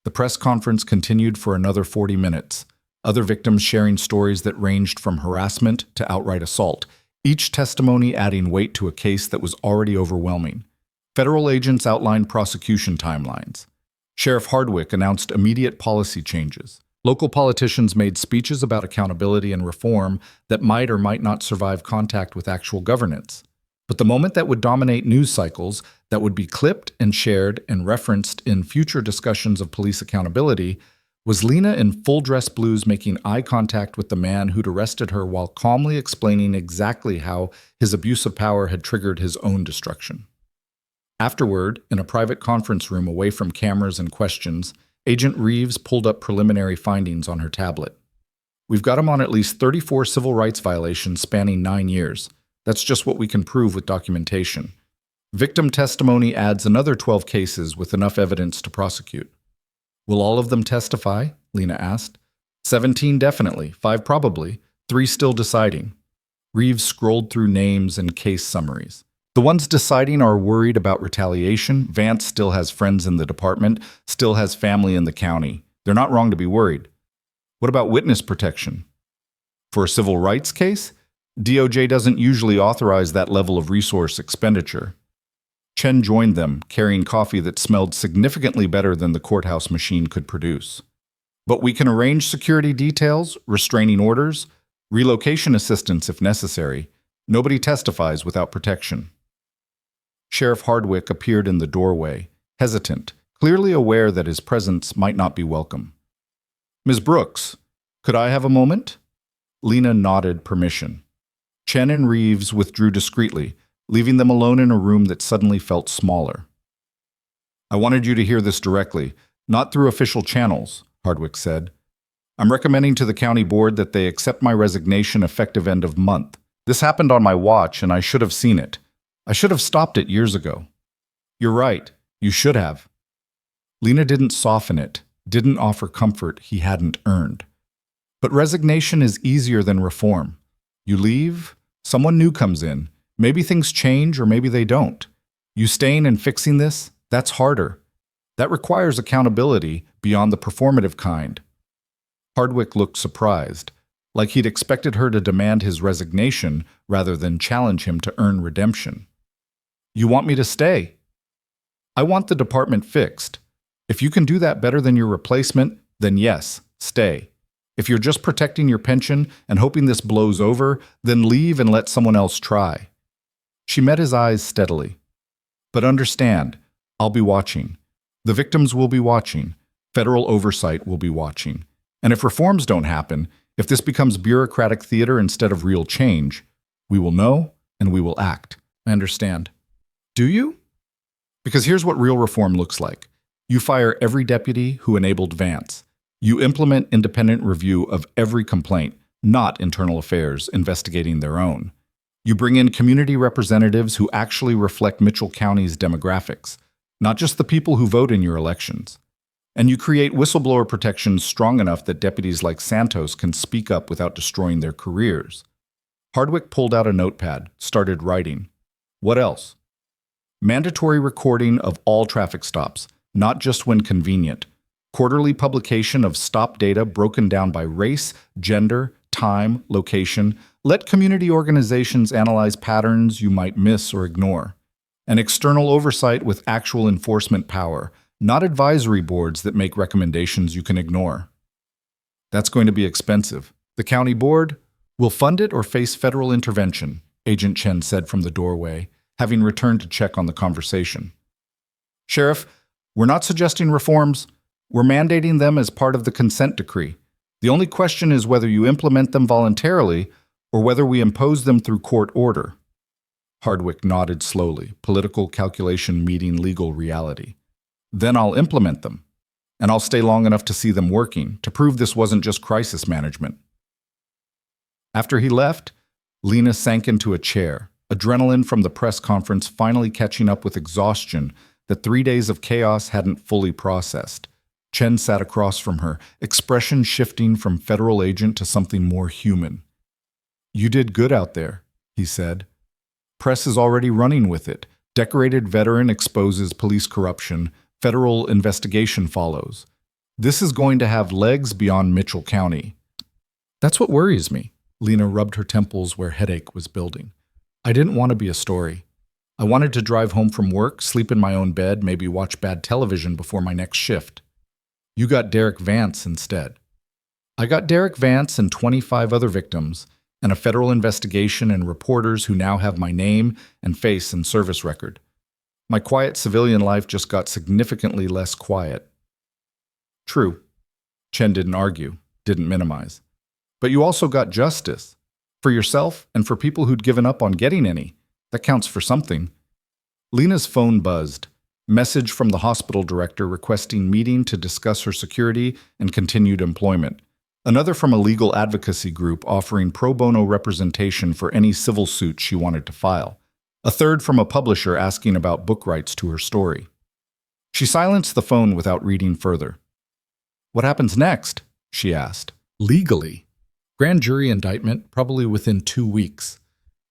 The press conference continued for another 40 minutes, other victims sharing stories that ranged from harassment to outright assault, each testimony adding weight to a case that was already overwhelming. Federal agents outlined prosecution timelines. Sheriff Hardwick announced immediate policy changes. Local politicians made speeches about accountability and reform that might or might not survive contact with actual governance. But the moment that would dominate news cycles, that would be clipped and shared and referenced in future discussions of police accountability, was Lena in full dress blues making eye contact with the man who'd arrested her while calmly explaining exactly how his abuse of power had triggered his own destruction. Afterward, in a private conference room away from cameras and questions, Agent Reeves pulled up preliminary findings on her tablet. We've got him on at least 34 civil rights violations spanning 9 years. That's just what we can prove with documentation. Victim testimony adds another 12 cases with enough evidence to prosecute. Will all of them testify? Lena asked. 17 definitely, 5 probably, 3 still deciding. Reeves scrolled through names and case summaries. The ones deciding are worried about retaliation. Vance still has friends in the department, still has family in the county. They're not wrong to be worried. What about witness protection? For a civil rights case? DOJ doesn't usually authorize that level of resource expenditure. Chen joined them, carrying coffee that smelled significantly better than the courthouse machine could produce. But we can arrange security details, restraining orders, relocation assistance if necessary. Nobody testifies without protection. Sheriff Hardwick appeared in the doorway, hesitant, clearly aware that his presence might not be welcome. Ms. Brooks, could I have a moment? Lena nodded permission. Chen and Reeves withdrew discreetly, leaving them alone in a room that suddenly felt smaller. I wanted you to hear this directly, not through official channels, Hardwick said. I'm recommending to the county board that they accept my resignation effective end of month. This happened on my watch, and I should have seen it. I should have stopped it years ago. You're right. You should have. Lena didn't soften it, didn't offer comfort he hadn't earned. But resignation is easier than reform. You leave, someone new comes in. Maybe things change or maybe they don't. You staying and fixing this, that's harder. That requires accountability beyond the performative kind. Hardwick looked surprised, like he'd expected her to demand his resignation rather than challenge him to earn redemption. You want me to stay? I want the department fixed. If you can do that better than your replacement, then yes, stay. If you're just protecting your pension and hoping this blows over, then leave and let someone else try. She met his eyes steadily. But understand, I'll be watching. The victims will be watching. Federal oversight will be watching. And if reforms don't happen, if this becomes bureaucratic theater instead of real change, we will know and we will act. I understand. Do you? Because here's what real reform looks like. You fire every deputy who enabled Vance. You implement independent review of every complaint, not internal affairs investigating their own. You bring in community representatives who actually reflect Mitchell County's demographics, not just the people who vote in your elections. And you create whistleblower protections strong enough that deputies like Santos can speak up without destroying their careers. Hardwick pulled out a notepad, started writing. What else? Mandatory recording of all traffic stops, not just when convenient. Quarterly publication of stop data broken down by race, gender, time, location. Let community organizations analyze patterns you might miss or ignore. An external oversight with actual enforcement power, not advisory boards that make recommendations you can ignore. That's going to be expensive. The county board will fund it or face federal intervention, Agent Chen said from the doorway, having returned to check on the conversation. Sheriff, we're not suggesting reforms. We're mandating them as part of the consent decree. The only question is whether you implement them voluntarily or whether we impose them through court order. Hardwick nodded slowly, political calculation meeting legal reality. Then I'll implement them, and I'll stay long enough to see them working, to prove this wasn't just crisis management. After he left, Lena sank into a chair, adrenaline from the press conference finally catching up with exhaustion that 3 days of chaos hadn't fully processed. Chen sat across from her, expression shifting from federal agent to something more human. You did good out there, he said. Press is already running with it. Decorated veteran exposes police corruption. Federal investigation follows. This is going to have legs beyond Mitchell County. That's what worries me. Lena rubbed her temples where headache was building. I didn't want to be a story. I wanted to drive home from work, sleep in my own bed, maybe watch bad television before my next shift. You got Derek Vance instead. I got Derek Vance and 25 other victims, and a federal investigation and reporters who now have my name and face and service record. My quiet civilian life just got significantly less quiet. True. Chen didn't argue, didn't minimize. But you also got justice. For yourself and for people who'd given up on getting any. That counts for something. Lena's phone buzzed. Message from the hospital director requesting meeting to discuss her security and continued employment. Another from a legal advocacy group offering pro bono representation for any civil suit she wanted to file. A third from a publisher asking about book rights to her story. She silenced the phone without reading further. What happens next? She asked. Legally. Grand jury indictment probably within 2 weeks.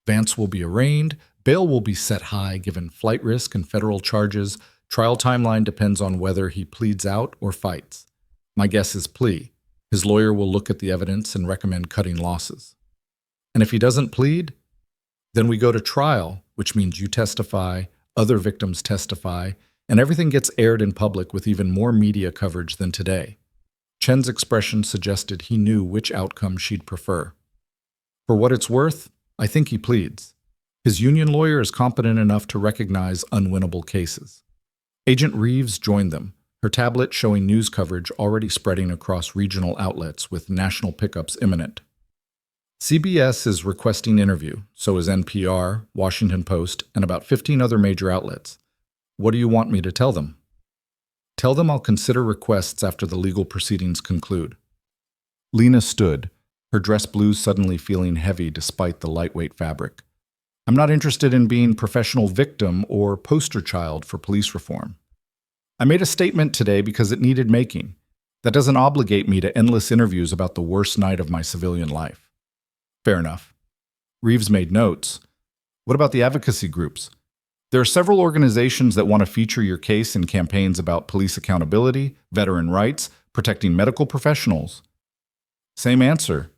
Vance will be arraigned. Bail will be set high given flight risk and federal charges. Trial timeline depends on whether he pleads out or fights. My guess is plea. His lawyer will look at the evidence and recommend cutting losses. And if he doesn't plead, then we go to trial, which means you testify, other victims testify, and everything gets aired in public with even more media coverage than today. Chen's expression suggested he knew which outcome she'd prefer. For what it's worth, I think he pleads. His union lawyer is competent enough to recognize unwinnable cases. Agent Reeves joined them, her tablet showing news coverage already spreading across regional outlets with national pickups imminent. CBS is requesting interview, so is NPR, Washington Post, and about 15 other major outlets. What do you want me to tell them? Tell them I'll consider requests after the legal proceedings conclude. Lena stood, her dress blues suddenly feeling heavy despite the lightweight fabric. I'm not interested in being professional victim or poster child for police reform. I made a statement today because it needed making. That doesn't obligate me to endless interviews about the worst night of my civilian life. Fair enough. Reeves made notes. What about the advocacy groups? There are several organizations that want to feature your case in campaigns about police accountability, veteran rights, protecting medical professionals. Same answer.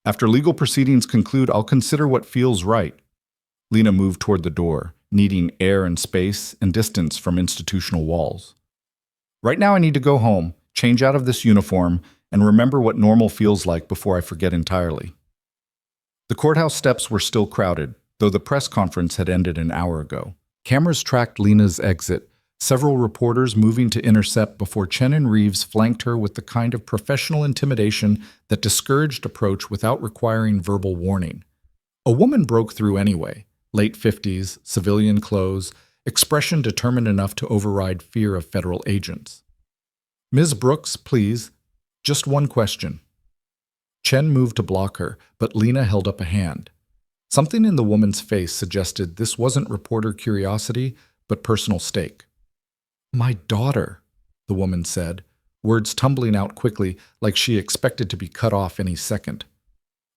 After legal proceedings conclude, I'll consider what feels right. Lena moved toward the door, needing air and space and distance from institutional walls. Right now I need to go home, change out of this uniform, and remember what normal feels like before I forget entirely." The courthouse steps were still crowded, though the press conference had ended an hour ago. Cameras tracked Lena's exit, several reporters moving to intercept before Chen and Reeves flanked her with the kind of professional intimidation that discouraged approach without requiring verbal warning. A woman broke through anyway, late 50s, civilian clothes, expression determined enough to override fear of federal agents. "Ms. Brooks, please, just one question." Chen moved to block her, but Lena held up a hand. Something in the woman's face suggested this wasn't reporter curiosity, but personal stake. "My daughter," the woman said, words tumbling out quickly like she expected to be cut off any second.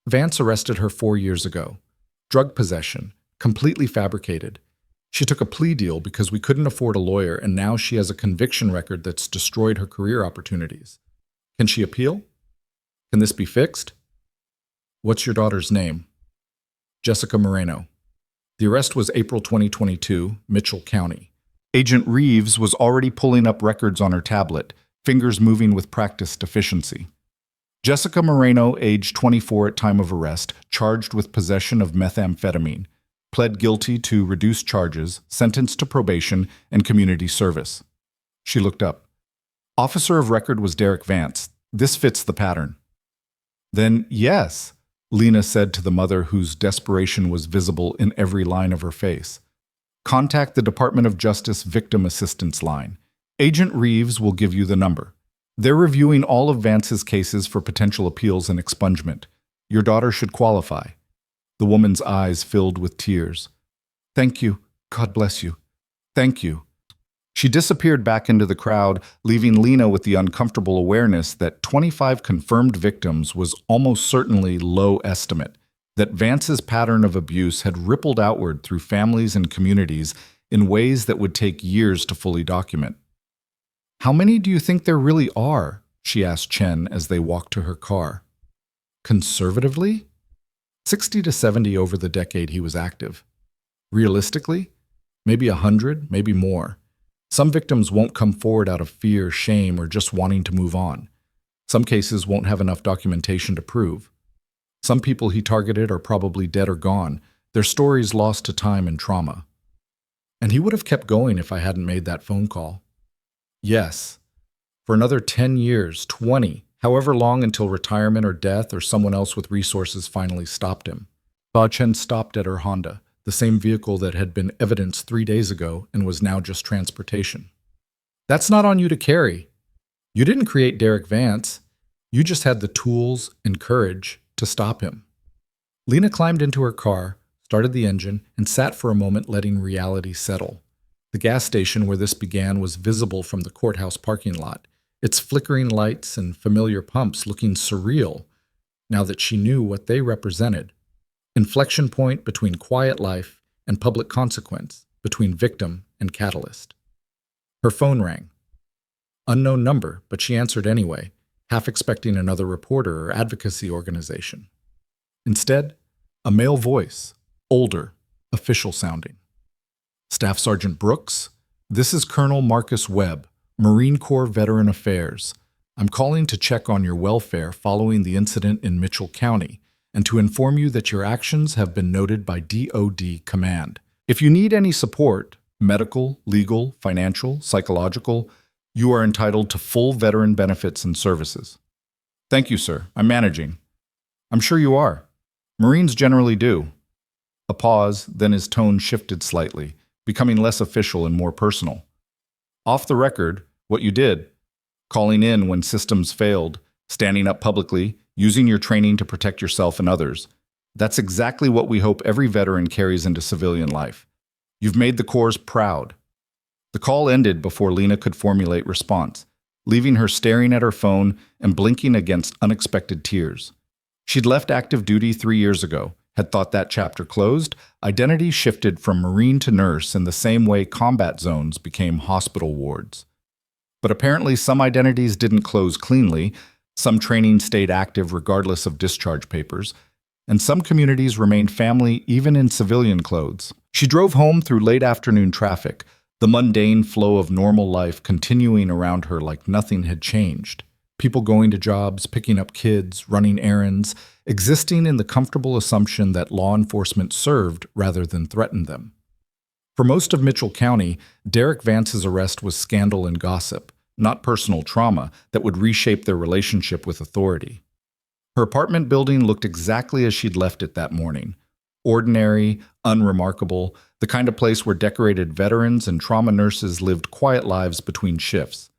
"Vance arrested her 4 years ago. Drug possession, completely fabricated. She took a plea deal because we couldn't afford a lawyer, and now she has a conviction record that's destroyed her career opportunities. Can she appeal? Can this be fixed?" "What's your daughter's name?" "Jessica Moreno. The arrest was April 2022, Mitchell County." Agent Reeves was already pulling up records on her tablet, fingers moving with practiced efficiency. "Jessica Moreno, age 24 at time of arrest, charged with possession of methamphetamine, pled guilty to reduced charges, sentenced to probation and community service." She looked up. "Officer of record was Derek Vance. This fits the pattern." "Then yes," Lena said to the mother whose desperation was visible in every line of her face. "Contact the Department of Justice Victim Assistance Line. Agent Reeves will give you the number. They're reviewing all of Vance's cases for potential appeals and expungement. Your daughter should qualify." The woman's eyes filled with tears. "Thank you. God bless you. Thank you." She disappeared back into the crowd, leaving Lena with the uncomfortable awareness that 25 confirmed victims was almost certainly low estimate, that Vance's pattern of abuse had rippled outward through families and communities in ways that would take years to fully document. "How many do you think there really are?" she asked Chen as they walked to her car. "Conservatively? 60 to 70 over the decade he was active. Realistically? Maybe 100, maybe more. Some victims won't come forward out of fear, shame, or just wanting to move on. Some cases won't have enough documentation to prove. Some people he targeted are probably dead or gone, their stories lost to time and trauma. And he would have kept going if I hadn't made that phone call. Yes, for another 10 years, 20, however long until retirement or death or someone else with resources finally stopped him." Ba Chen stopped at her Honda, the same vehicle that had been evidence 3 days ago and was now just transportation. "That's not on you to carry. You didn't create Derek Vance. You just had the tools and courage to stop him." Lena climbed into her car, started the engine, and sat for a moment letting reality settle. The gas station where this began was visible from the courthouse parking lot, its flickering lights and familiar pumps looking surreal now that she knew what they represented. Inflection point between quiet life and public consequence, between victim and catalyst. Her phone rang. Unknown number, but she answered anyway, half expecting another reporter or advocacy organization. Instead, a male voice, older, official sounding. "Staff Sergeant Brooks, this is Colonel Marcus Webb, Marine Corps Veteran Affairs. I'm calling to check on your welfare following the incident in Mitchell County, and to inform you that your actions have been noted by DOD Command. If you need any support, medical, legal, financial, psychological, you are entitled to full veteran benefits and services." "Thank you, sir. I'm managing." "I'm sure you are. Marines generally do." A pause, then his tone shifted slightly, becoming less official and more personal. "Off the record, what you did, calling in when systems failed, standing up publicly, using your training to protect yourself and others, that's exactly what we hope every veteran carries into civilian life. You've made the Corps proud." The call ended before Lena could formulate response, leaving her staring at her phone and blinking against unexpected tears. She'd left active duty 3 years ago, had thought that chapter closed, identity shifted from Marine to nurse in the same way combat zones became hospital wards. But apparently some identities didn't close cleanly, some training stayed active regardless of discharge papers, and some communities remained family even in civilian clothes. She drove home through late afternoon traffic, the mundane flow of normal life continuing around her like nothing had changed. People going to jobs, picking up kids, running errands, existing in the comfortable assumption that law enforcement served rather than threatened them. For most of Mitchell County, Derek Vance's arrest was scandal and gossip, not personal trauma that would reshape their relationship with authority. Her apartment building looked exactly as she'd left it that morning. Ordinary, unremarkable, the kind of place where decorated veterans and trauma nurses lived quiet lives between shifts.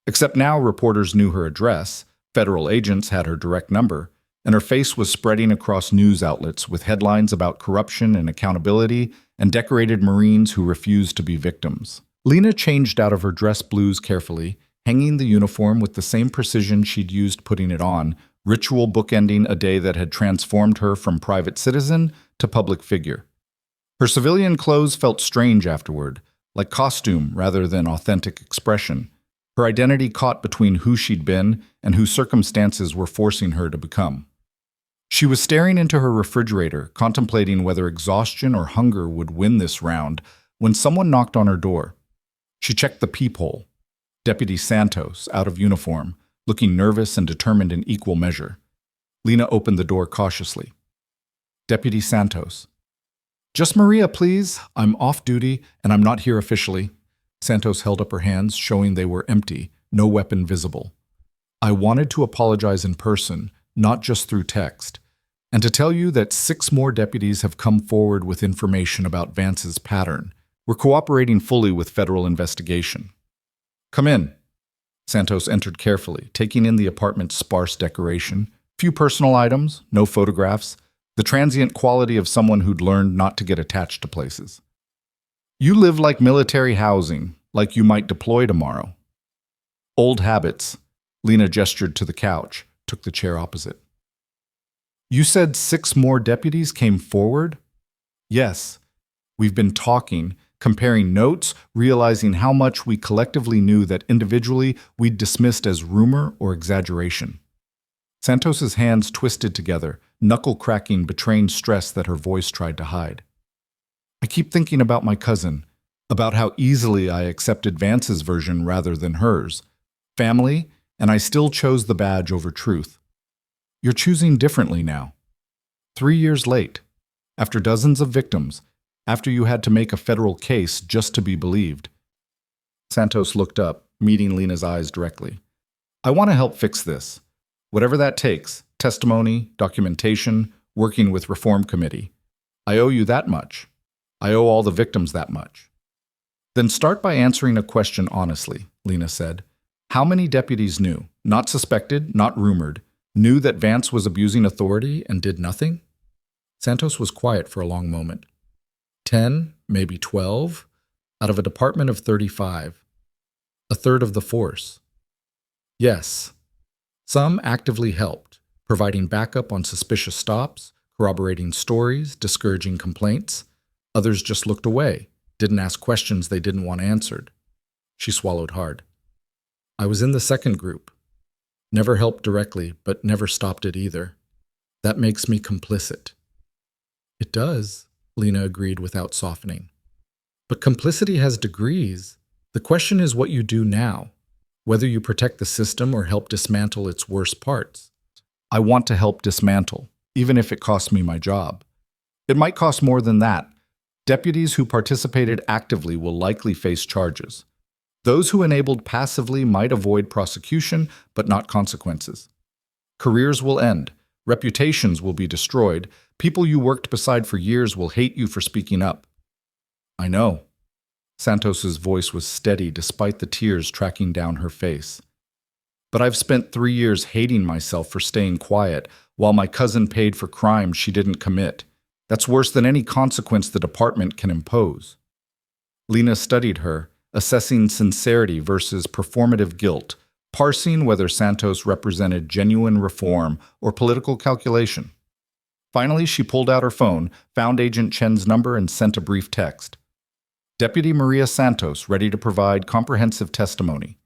Except now reporters knew her address, federal agents had her direct number, and her face was spreading across news outlets with headlines about corruption and accountability and decorated Marines who refused to be victims. Lena changed out of her dress blues carefully, hanging the uniform with the same precision she'd used putting it on, ritual bookending a day that had transformed her from private citizen to public figure. Her civilian clothes felt strange afterward, like costume rather than authentic expression, her identity caught between who she'd been and who circumstances were forcing her to become. She was staring into her refrigerator, contemplating whether exhaustion or hunger would win this round, when someone knocked on her door. She checked the peephole. Deputy Santos, out of uniform, looking nervous and determined in equal measure. Lena opened the door cautiously. Deputy Santos. "Just Maria, please. I'm off duty, and I'm not here officially." Santos held up her hands, showing they were empty, no weapon visible. "I wanted to apologize in person, not just through text, and to tell you that 6 more deputies have come forward with information about Vance's pattern. We're cooperating fully with federal investigation." "Come in." Santos entered carefully, taking in the apartment's sparse decoration, few personal items, no photographs, the transient quality of someone who'd learned not to get attached to places. "You live like military housing, like you might deploy tomorrow." "Old habits." Lena gestured to the couch, took the chair opposite. "You said 6 more deputies came forward?" "Yes. We've been talking, comparing notes, realizing how much we collectively knew that individually we'd dismissed as rumor or exaggeration." Santos's hands twisted together, knuckle cracking, betraying stress that her voice tried to hide. "I keep thinking about my cousin, about how easily I accepted Vance's version rather than hers. Family, and I still chose the badge over truth. You're choosing differently now. 3 years late, after dozens of victims, after you had to make a federal case just to be believed." Santos looked up, meeting Lena's eyes directly. "I want to help fix this. Whatever that takes, testimony, documentation, working with Reform Committee. I owe you that much. I owe all the victims that much." "Then start by answering a question honestly," Lena said. "How many deputies knew, not suspected, not rumored, knew that Vance was abusing authority and did nothing?" Santos was quiet for a long moment. 10, maybe 12, out of a department of 35. A third of the force. Yes. Some actively helped, providing backup on suspicious stops, corroborating stories, discouraging complaints. Others just looked away, didn't ask questions they didn't want answered. She swallowed hard. "I was in the second group. Never helped directly, but never stopped it either. That makes me complicit." "It does," Lena agreed without softening. "But complicity has degrees. The question is what you do now, whether you protect the system or help dismantle its worst parts." "I want to help dismantle, even if it costs me my job. It might cost more than that. Deputies who participated actively will likely face charges. Those who enabled passively might avoid prosecution, but not consequences. Careers will end. Reputations will be destroyed. People you worked beside for years will hate you for speaking up." "I know." Santos's voice was steady despite the tears tracking down her face. "But I've spent 3 years hating myself for staying quiet, while my cousin paid for crimes she didn't commit. That's worse than any consequence the department can impose." Lena studied her, assessing sincerity versus performative guilt, parsing whether Santos represented genuine reform or political calculation. Finally, she pulled out her phone, found Agent Chen's number, and sent a brief text. "Deputy Maria Santos, ready to provide comprehensive testimony.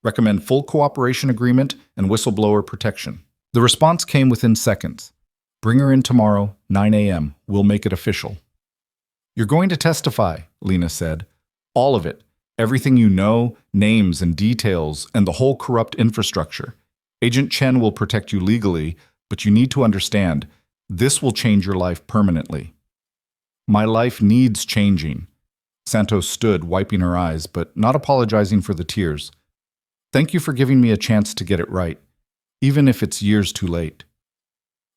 Recommend full cooperation agreement and whistleblower protection." The response came within seconds. "Bring her in tomorrow, 9 a.m. We'll make it official." "You're going to testify," Lena said. "All of it. Everything you know, names and details, and the whole corrupt infrastructure. Agent Chen will protect you legally, but you need to understand, this will change your life permanently. My life needs changing. Santos stood, wiping her eyes, but not apologizing for the tears. Thank you for giving me a chance to get it right, even if it's years too late.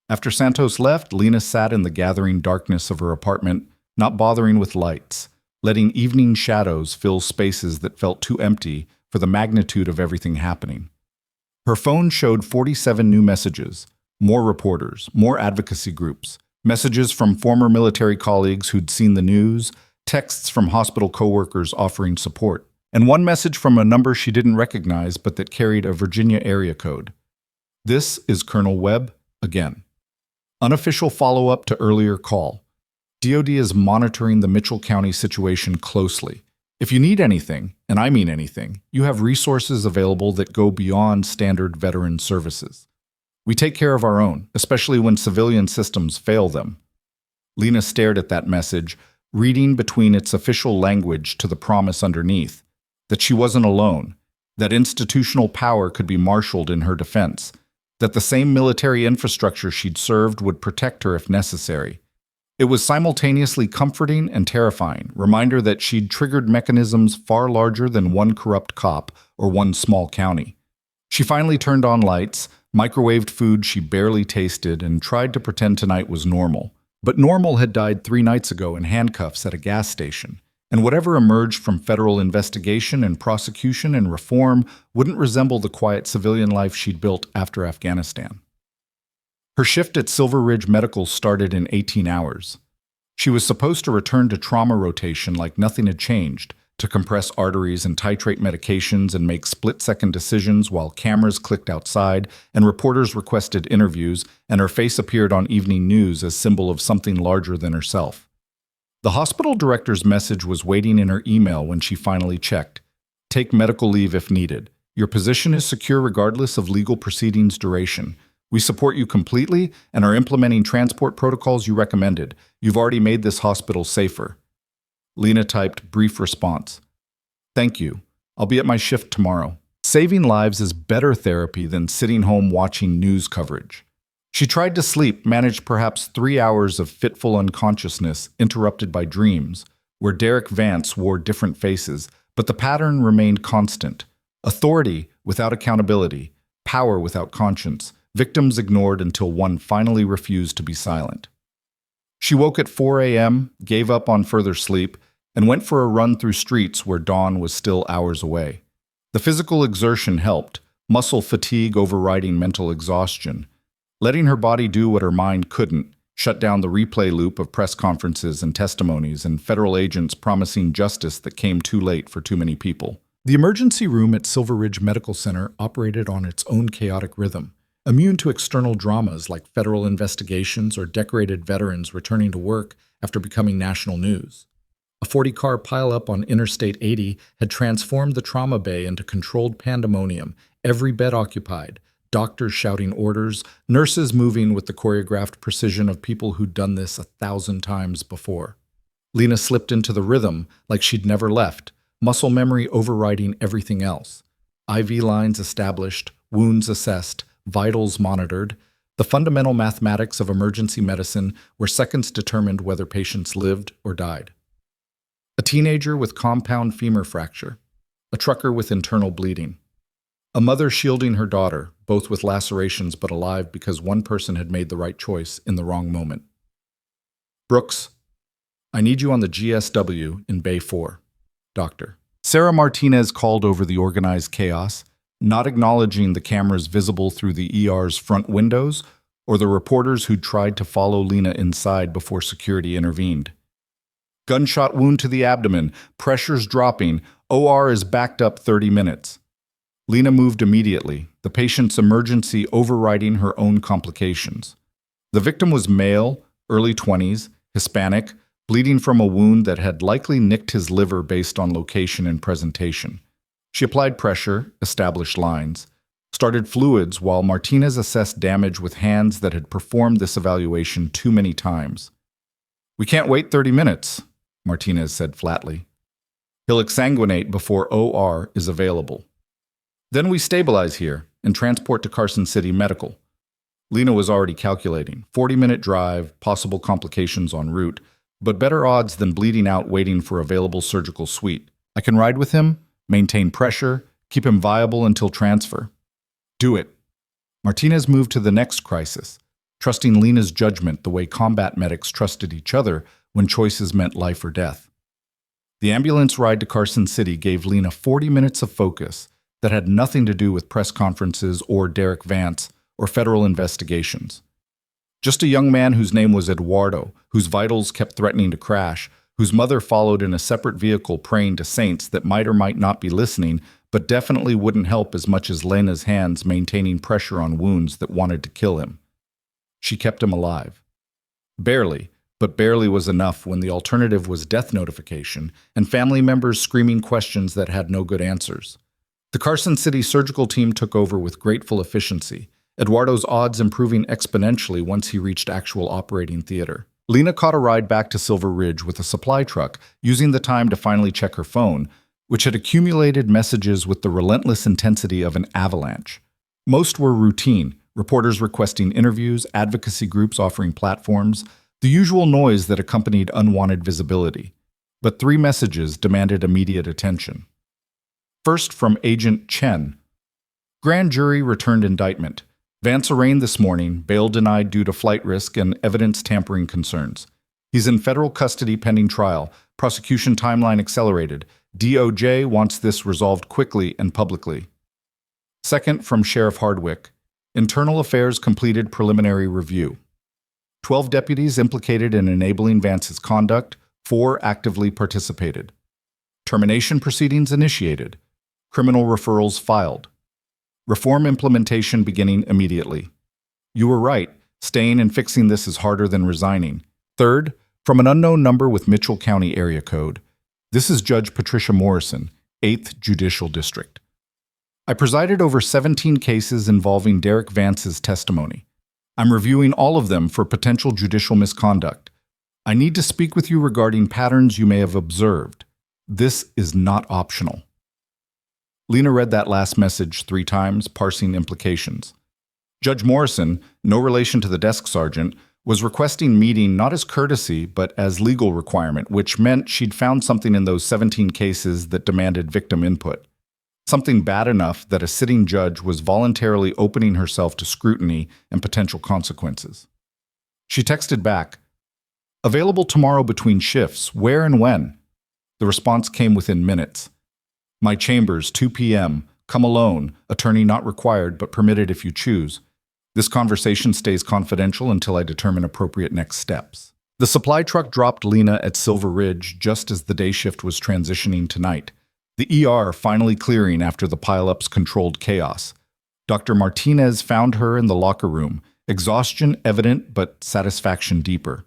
After Santos left, Lena sat in the gathering darkness of her apartment, not bothering with lights, letting evening shadows fill spaces that felt too empty for the magnitude of everything happening. Her phone showed 47 new messages, more reporters, more advocacy groups, messages from former military colleagues who'd seen the news, texts from hospital coworkers offering support, and one message from a number she didn't recognize but that carried a Virginia area code. This is Colonel Webb again. Unofficial follow-up to earlier call. DoD is monitoring the Mitchell County situation closely. If you need anything, and I mean anything, you have resources available that go beyond standard veteran services. We take care of our own, especially when civilian systems fail them. Lena stared at that message, reading between its official language to the promise underneath, that she wasn't alone, that institutional power could be marshaled in her defense, that the same military infrastructure she'd served would protect her if necessary. It was simultaneously comforting and terrifying, reminder that she'd triggered mechanisms far larger than one corrupt cop or one small county. She finally turned on lights, microwaved food she barely tasted, and tried to pretend tonight was normal. But normal had died 3 nights ago in handcuffs at a gas station, and whatever emerged from federal investigation and prosecution and reform wouldn't resemble the quiet civilian life she'd built after Afghanistan. Her shift at Silver Ridge Medical started in 18 hours. She was supposed to return to trauma rotation like nothing had changed, to compress arteries and titrate medications and make split-second decisions while cameras clicked outside and reporters requested interviews, and her face appeared on evening news as symbol of something larger than herself. The hospital director's message was waiting in her email when she finally checked. Take medical leave if needed. Your position is secure regardless of legal proceedings duration. We support you completely and are implementing transport protocols you recommended. You've already made this hospital safer. Lena typed brief response. Thank you. I'll be at my shift tomorrow. Saving lives is better therapy than sitting home watching news coverage. She tried to sleep, managed perhaps 3 hours of fitful unconsciousness interrupted by dreams, where Derek Vance wore different faces, but the pattern remained constant. Authority without accountability, power without conscience, victims ignored until one finally refused to be silent. She woke at 4 a.m., gave up on further sleep, and went for a run through streets where dawn was still hours away. The physical exertion helped, muscle fatigue overriding mental exhaustion. Letting her body do what her mind couldn't, shut down the replay loop of press conferences and testimonies and federal agents promising justice that came too late for too many people. The emergency room at Silver Ridge Medical Center operated on its own chaotic rhythm, immune to external dramas like federal investigations or decorated veterans returning to work after becoming national news. A 40-car pileup on Interstate 80 had transformed the trauma bay into controlled pandemonium, every bed occupied, doctors shouting orders, nurses moving with the choreographed precision of people who'd done this 1,000 times before. Lena slipped into the rhythm like she'd never left, muscle memory overriding everything else. IV lines established, wounds assessed, vitals monitored, the fundamental mathematics of emergency medicine where seconds determined whether patients lived or died. A teenager with compound femur fracture, a trucker with internal bleeding, a mother shielding her daughter, both with lacerations but alive because one person had made the right choice in the wrong moment. Brooks, I need you on the GSW in Bay 4. Doctor. Sarah Martinez called over the organized chaos, not acknowledging the cameras visible through the ER's front windows or the reporters who'd tried to follow Lena inside before security intervened. Gunshot wound to the abdomen, pressures dropping, OR is backed up 30 minutes. Lena moved immediately, the patient's emergency overriding her own complications. The victim was male, early 20s, Hispanic, bleeding from a wound that had likely nicked his liver based on location and presentation. She applied pressure, established lines, started fluids while Martinez assessed damage with hands that had performed this evaluation too many times. We can't wait 30 minutes, Martinez said flatly. He'll exsanguinate before OR is available. Then we stabilize here, and transport to Carson City Medical. Lena was already calculating 40-minute drive, possible complications en route, but better odds than bleeding out waiting for available surgical suite. I can ride with him, maintain pressure, keep him viable until transfer. Do it. Martinez moved to the next crisis, trusting Lena's judgment the way combat medics trusted each other when choices meant life or death. The ambulance ride to Carson City gave Lena 40 minutes of focus that had nothing to do with press conferences or Derek Vance or federal investigations. Just a young man whose name was Eduardo, whose vitals kept threatening to crash, whose mother followed in a separate vehicle praying to saints that might or might not be listening, but definitely wouldn't help as much as Lena's hands maintaining pressure on wounds that wanted to kill him. She kept him alive. Barely, but barely was enough when the alternative was death notification and family members screaming questions that had no good answers. The Carson City surgical team took over with grateful efficiency, Eduardo's odds improving exponentially once he reached actual operating theater. Lena caught a ride back to Silver Ridge with a supply truck, using the time to finally check her phone, which had accumulated messages with the relentless intensity of an avalanche. Most were routine, reporters requesting interviews, advocacy groups offering platforms, the usual noise that accompanied unwanted visibility. But 3 messages demanded immediate attention. First, from Agent Chen. Grand jury returned indictment. Vance arraigned this morning, bail denied due to flight risk and evidence tampering concerns. He's in federal custody pending trial. Prosecution timeline accelerated. DOJ wants this resolved quickly and publicly. Second, from Sheriff Hardwick. Internal Affairs completed preliminary review. 12 deputies implicated in enabling Vance's conduct, 4 actively participated. Termination proceedings initiated. Criminal referrals filed. Reform implementation beginning immediately. You were right, staying and fixing this is harder than resigning. Third, from an unknown number with Mitchell County area code. This is Judge Patricia Morrison, 8th Judicial District. I presided over 17 cases involving Derek Vance's testimony. I'm reviewing all of them for potential judicial misconduct. I need to speak with you regarding patterns you may have observed. This is not optional. Lena read that last message 3 times, parsing implications. Judge Morrison, no relation to the desk sergeant, was requesting meeting not as courtesy but as legal requirement, which meant she'd found something in those 17 cases that demanded victim input. Something bad enough that a sitting judge was voluntarily opening herself to scrutiny and potential consequences. She texted back, "Available tomorrow between shifts, where and when?" The response came within minutes. "My chambers, 2 p.m. Come alone. Attorney not required, but permitted if you choose. This conversation stays confidential until I determine appropriate next steps." The supply truck dropped Lena at Silver Ridge just as the day shift was transitioning to night. The ER finally clearing after the pileups controlled chaos. Dr. Martinez found her in the locker room, exhaustion evident but satisfaction deeper.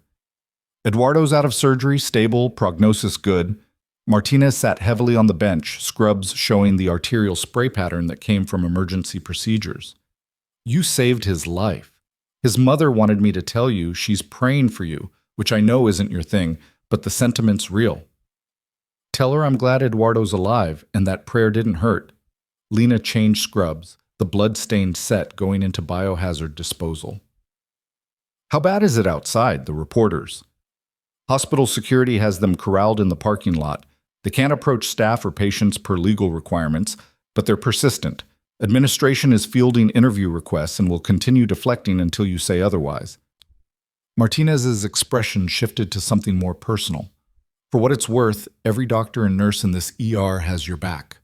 Eduardo's out of surgery, stable, prognosis good. Martinez sat heavily on the bench, scrubs showing the arterial spray pattern that came from emergency procedures. "You saved his life. His mother wanted me to tell you she's praying for you, which I know isn't your thing, but the sentiment's real. Tell her I'm glad Eduardo's alive and that prayer didn't hurt." Lena changed scrubs, the blood-stained set going into biohazard disposal. "How bad is it outside?" The reporters. "Hospital security has them corralled in the parking lot. They can't approach staff or patients per legal requirements, but they're persistent. Administration is fielding interview requests and will continue deflecting until you say otherwise." Martinez's expression shifted to something more personal. "For what it's worth, every doctor and nurse in this ER has your back.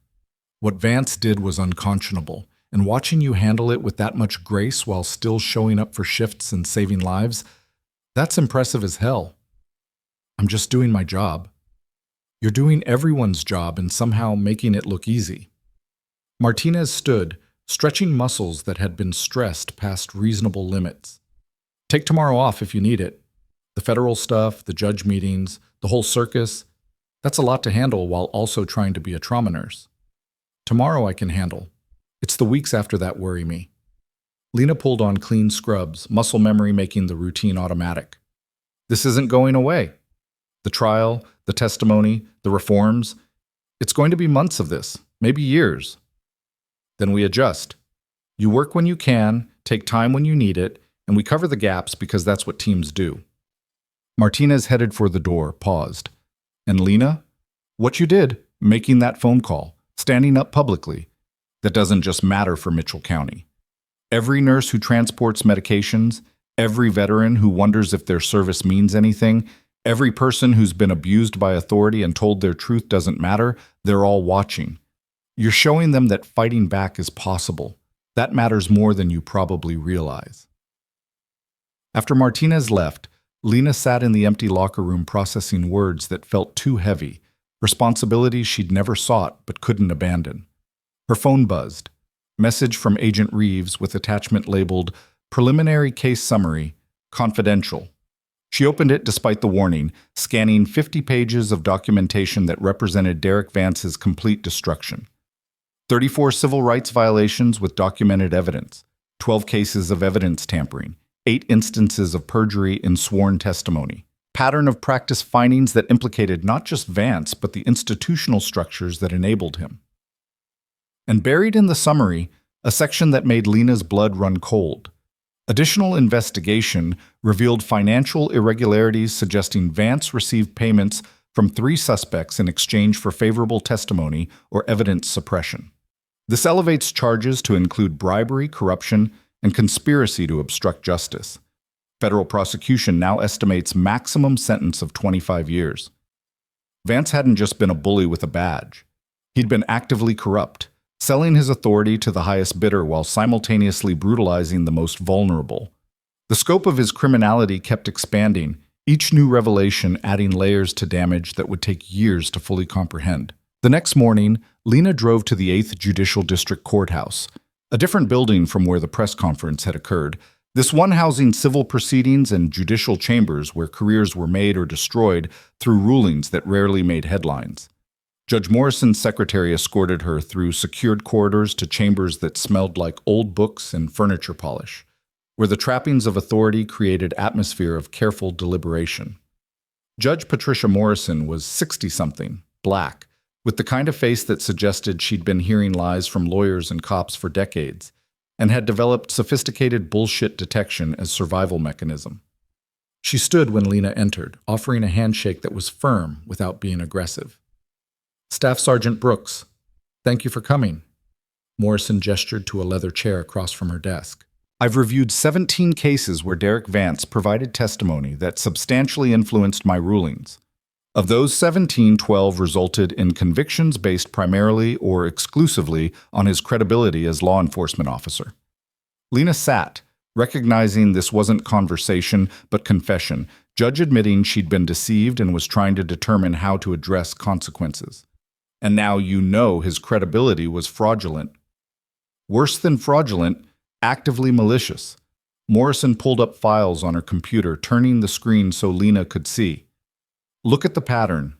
What Vance did was unconscionable, and watching you handle it with that much grace while still showing up for shifts and saving lives, that's impressive as hell. I'm just doing my job. You're doing everyone's job and somehow making it look easy." Martinez stood, stretching muscles that had been stressed past reasonable limits. "Take tomorrow off if you need it. The federal stuff, the judge meetings, the whole circus, that's a lot to handle while also trying to be a trauma nurse. Tomorrow I can handle. It's the weeks after that worry me." Lena pulled on clean scrubs, muscle memory making the routine automatic. "This isn't going away. The trial, the testimony, the reforms, it's going to be months of this, maybe years. Then we adjust. You work when you can, take time when you need it, and we cover the gaps because that's what teams do. Martinez headed for the door, paused. And Lena? What you did, making that phone call, standing up publicly. That doesn't just matter for Mitchell County. Every nurse who transports medications, every veteran who wonders if their service means anything, every person who's been abused by authority and told their truth doesn't matter, they're all watching. You're showing them that fighting back is possible. That matters more than you probably realize. After Martinez left, Lena sat in the empty locker room processing words that felt too heavy, responsibilities she'd never sought but couldn't abandon. Her phone buzzed. Message from Agent Reeves with attachment labeled Preliminary Case Summary, Confidential. She opened it despite the warning, scanning 50 pages of documentation that represented Derek Vance's complete destruction. 34 civil rights violations with documented evidence, 12 cases of evidence tampering, 8 instances of perjury in sworn testimony. Pattern of practice findings that implicated not just Vance, but the institutional structures that enabled him. And buried in the summary, a section that made Lena's blood run cold. Additional investigation revealed financial irregularities suggesting Vance received payments from 3 suspects in exchange for favorable testimony or evidence suppression. This elevates charges to include bribery, corruption, and conspiracy to obstruct justice. Federal prosecution now estimates maximum sentence of 25 years. Vance hadn't just been a bully with a badge. He'd been actively corrupt, selling his authority to the highest bidder while simultaneously brutalizing the most vulnerable. The scope of his criminality kept expanding, each new revelation adding layers to damage that would take years to fully comprehend. The next morning, Lena drove to the 8th Judicial District Courthouse, a different building from where the press conference had occurred. This one housing civil proceedings and judicial chambers where careers were made or destroyed through rulings that rarely made headlines. Judge Morrison's secretary escorted her through secured corridors to chambers that smelled like old books and furniture polish, where the trappings of authority created atmosphere of careful deliberation. Judge Patricia Morrison was 60-something, black, with the kind of face that suggested she'd been hearing lies from lawyers and cops for decades, and had developed sophisticated bullshit detection as survival mechanism. She stood when Lena entered, offering a handshake that was firm without being aggressive. Staff Sergeant Brooks, thank you for coming. Morrison gestured to a leather chair across from her desk. I've reviewed 17 cases where Derek Vance provided testimony that substantially influenced my rulings. Of those 17, 12 resulted in convictions based primarily or exclusively on his credibility as law enforcement officer. Lena sat, recognizing this wasn't conversation but confession, judge admitting she'd been deceived and was trying to determine how to address consequences. And now you know his credibility was fraudulent. Worse than fraudulent, actively malicious. Morrison pulled up files on her computer, turning the screen so Lena could see. Look at the pattern.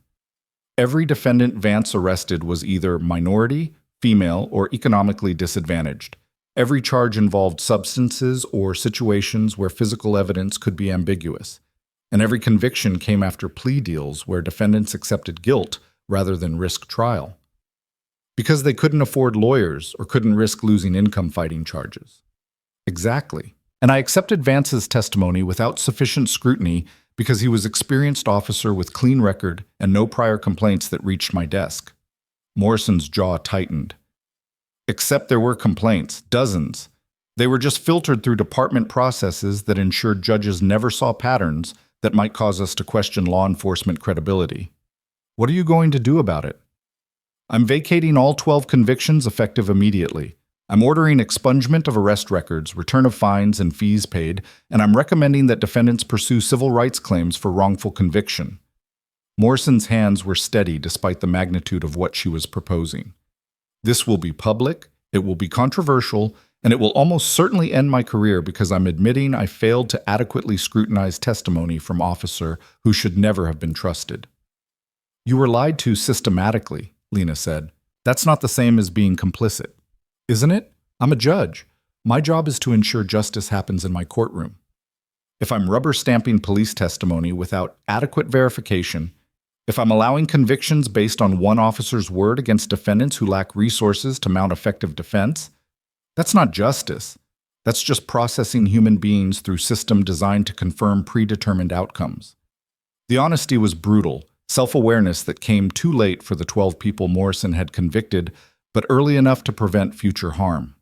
Every defendant Vance arrested was either minority, female, or economically disadvantaged. Every charge involved substances or situations where physical evidence could be ambiguous. And every conviction came after plea deals where defendants accepted guilt rather than risk trial. Because they couldn't afford lawyers or couldn't risk losing income fighting charges. Exactly. And I accepted Vance's testimony without sufficient scrutiny because he was an experienced officer with clean record and no prior complaints that reached my desk. Morrison's jaw tightened. Except there were complaints, dozens. They were just filtered through department processes that ensured judges never saw patterns that might cause us to question law enforcement credibility. What are you going to do about it? I'm vacating all 12 convictions effective immediately. I'm ordering expungement of arrest records, return of fines and fees paid, and I'm recommending that defendants pursue civil rights claims for wrongful conviction. Morrison's hands were steady despite the magnitude of what she was proposing. This will be public, it will be controversial, and it will almost certainly end my career because I'm admitting I failed to adequately scrutinize testimony from an officer who should never have been trusted. You were lied to systematically, Lena said. That's not the same as being complicit. Isn't it? I'm a judge. My job is to ensure justice happens in my courtroom. If I'm rubber stamping police testimony without adequate verification, if I'm allowing convictions based on one officer's word against defendants who lack resources to mount effective defense, That's not justice. That's just processing human beings through system designed to confirm predetermined outcomes. The honesty was brutal, self-awareness that came too late for the 12 people Morrison had convicted, but early enough to prevent future harm.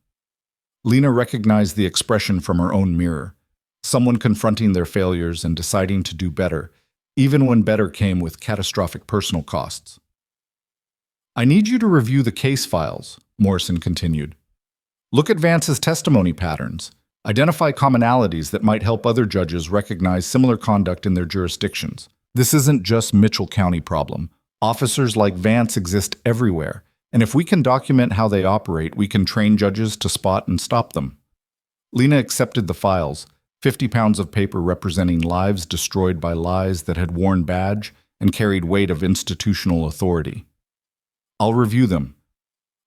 Lena recognized the expression from her own mirror, someone confronting their failures and deciding to do better, even when better came with catastrophic personal costs. "I need you to review the case files," Morrison continued. "Look at Vance's testimony patterns. Identify commonalities that might help other judges recognize similar conduct in their jurisdictions. This isn't just Mitchell County problem. Officers like Vance exist everywhere, and if we can document how they operate, we can train judges to spot and stop them." Lena accepted the files, 50 pounds of paper representing lives destroyed by lies that had worn badge and carried weight of institutional authority. "I'll review them.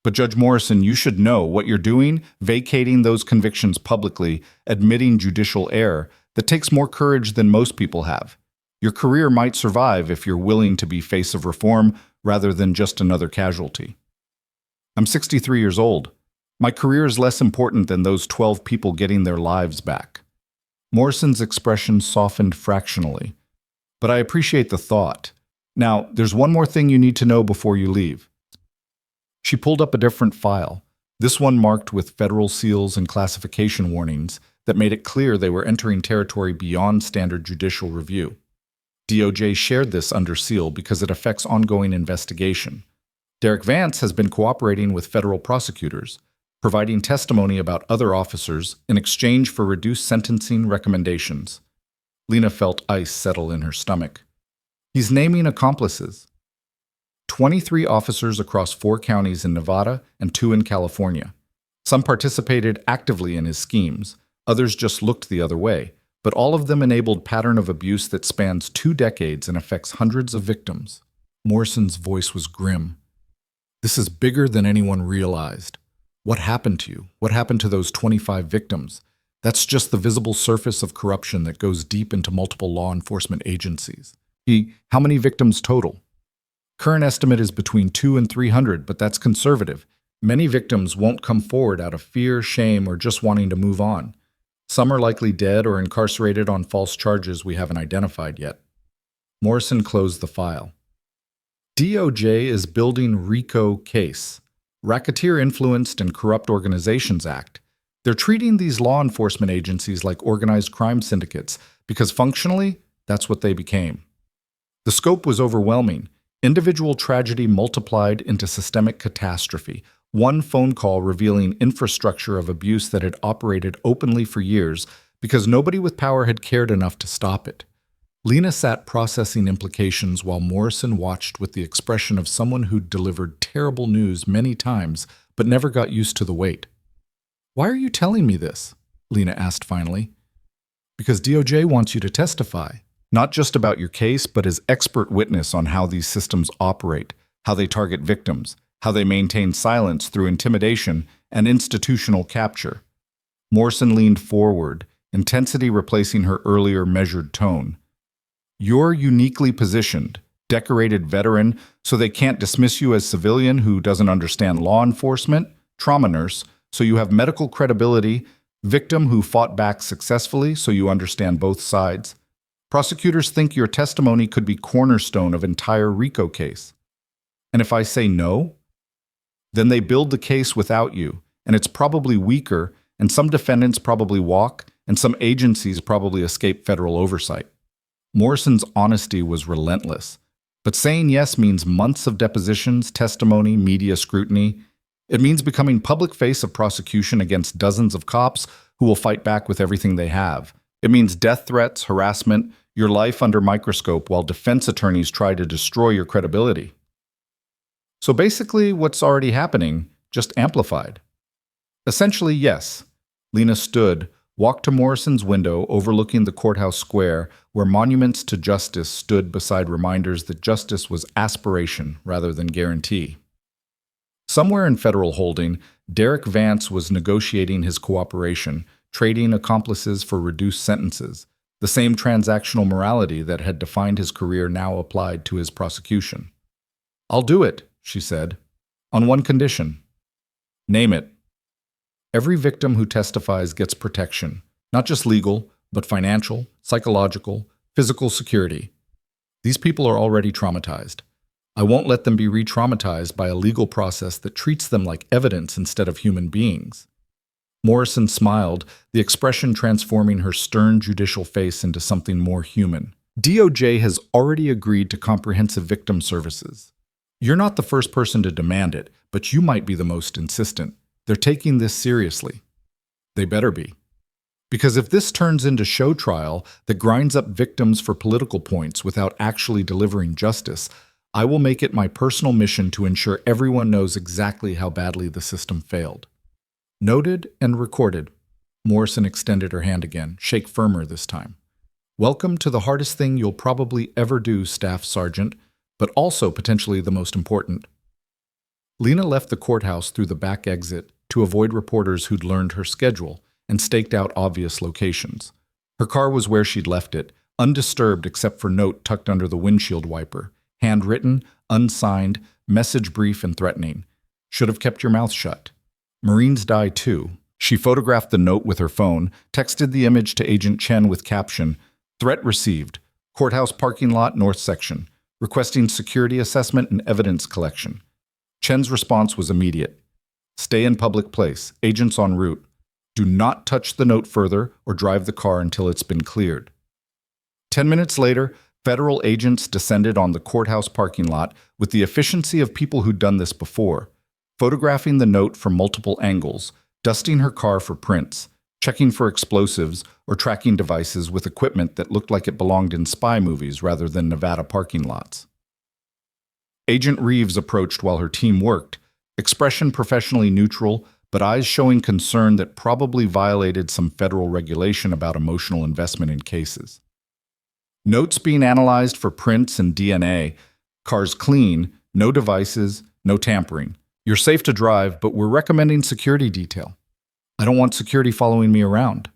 But Judge Morrison, you should know what you're doing, vacating those convictions publicly, admitting judicial error, that takes more courage than most people have. Your career might survive if you're willing to be face of reform rather than just another casualty." "I'm 63 years old. My career is less important than those 12 people getting their lives back." Morrison's expression softened fractionally. "But I appreciate the thought. Now, there's one more thing you need to know before you leave." She pulled up a different file, this one marked with federal seals and classification warnings that made it clear they were entering territory beyond standard judicial review. DOJ shared this under seal because it affects ongoing investigation. Derek Vance has been cooperating with federal prosecutors, providing testimony about other officers in exchange for reduced sentencing recommendations. Lena felt ice settle in her stomach. He's naming accomplices. 23 officers across 4 counties in Nevada and 2 in California. Some participated actively in his schemes, others just looked the other way, but all of them enabled pattern of abuse that spans 2 decades and affects hundreds of victims. Morrison's voice was grim. "This is bigger than anyone realized. What happened to you? What happened to those 25 victims? That's just the visible surface of corruption that goes deep into multiple law enforcement agencies. How many victims total?" "Current estimate is between 200 and 300, but that's conservative. Many victims won't come forward out of fear, shame, or just wanting to move on. Some are likely dead or incarcerated on false charges we haven't identified yet." Morrison closed the file. "DOJ is building RICO case, Racketeer Influenced and Corrupt Organizations Act. They're treating these law enforcement agencies like organized crime syndicates because functionally, that's what they became. The scope was overwhelming. Individual tragedy multiplied into systemic catastrophe. One phone call revealing infrastructure of abuse that had operated openly for years because nobody with power had cared enough to stop it." Lena sat processing implications while Morrison watched with the expression of someone who'd delivered terrible news many times but never got used to the weight. "Why are you telling me this?" Lena asked finally. "Because DOJ wants you to testify. Not just about your case, but as expert witness on how these systems operate, how they target victims, how they maintain silence through intimidation and institutional capture." Morrison leaned forward, intensity replacing her earlier measured tone. "You're uniquely positioned, decorated veteran, so they can't dismiss you as civilian who doesn't understand law enforcement, trauma nurse, so you have medical credibility, victim who fought back successfully, so you understand both sides. Prosecutors think your testimony could be cornerstone of entire RICO case. And if I say no, then they build the case without you, and it's probably weaker, and some defendants probably walk, and some agencies probably escape federal oversight." Morrison's honesty was relentless, but saying yes means months of depositions, testimony, media scrutiny. It means becoming public face of prosecution against dozens of cops who will fight back with everything they have. It means death threats, harassment, your life under microscope while defense attorneys try to destroy your credibility. So basically, what's already happening, just amplified. Essentially, yes. Lena stood, walked to Morrison's window overlooking the courthouse square where monuments to justice stood beside reminders that justice was aspiration rather than guarantee. Somewhere in federal holding, Derek Vance was negotiating his cooperation, trading accomplices for reduced sentences. The same transactional morality that had defined his career now applied to his prosecution. "I'll do it," she said, "on one condition." "Name it." Every victim who testifies gets protection, not just legal, but financial, psychological, physical security. These people are already traumatized. I won't let them be re-traumatized by a legal process that treats them like evidence instead of human beings. Morrison smiled, the expression transforming her stern judicial face into something more human. DOJ has already agreed to comprehensive victim services. You're not the first person to demand it, but you might be the most insistent. They're taking this seriously. They better be. Because if this turns into show trial that grinds up victims for political points without actually delivering justice, I will make it my personal mission to ensure everyone knows exactly how badly the system failed. Noted and recorded. Morrison extended her hand again, shake firmer this time. Welcome to the hardest thing you'll probably ever do, Staff Sergeant, but also potentially the most important. Lena left the courthouse through the back exit to avoid reporters who'd learned her schedule and staked out obvious locations. Her car was where she'd left it, undisturbed except for note tucked under the windshield wiper. Handwritten, unsigned, message brief and threatening. Should have kept your mouth shut. Marines die too. She photographed the note with her phone, texted the image to Agent Chen with caption, "Threat received. Courthouse parking lot, north section. Requesting security assessment and evidence collection." Chen's response was immediate. "Stay in public place. Agents en route. Do not touch the note further or drive the car until it's been cleared." 10 minutes later, federal agents descended on the courthouse parking lot with the efficiency of people who'd done this before, photographing the note from multiple angles, dusting her car for prints, checking for explosives, or tracking devices with equipment that looked like it belonged in spy movies rather than Nevada parking lots. Agent Reeves approached while her team worked, expression professionally neutral, but eyes showing concern that probably violated some federal regulation about emotional investment in cases. Notes being analyzed for prints and DNA, cars clean, no devices, no tampering. You're safe to drive, but we're recommending security detail. I don't want security following me around.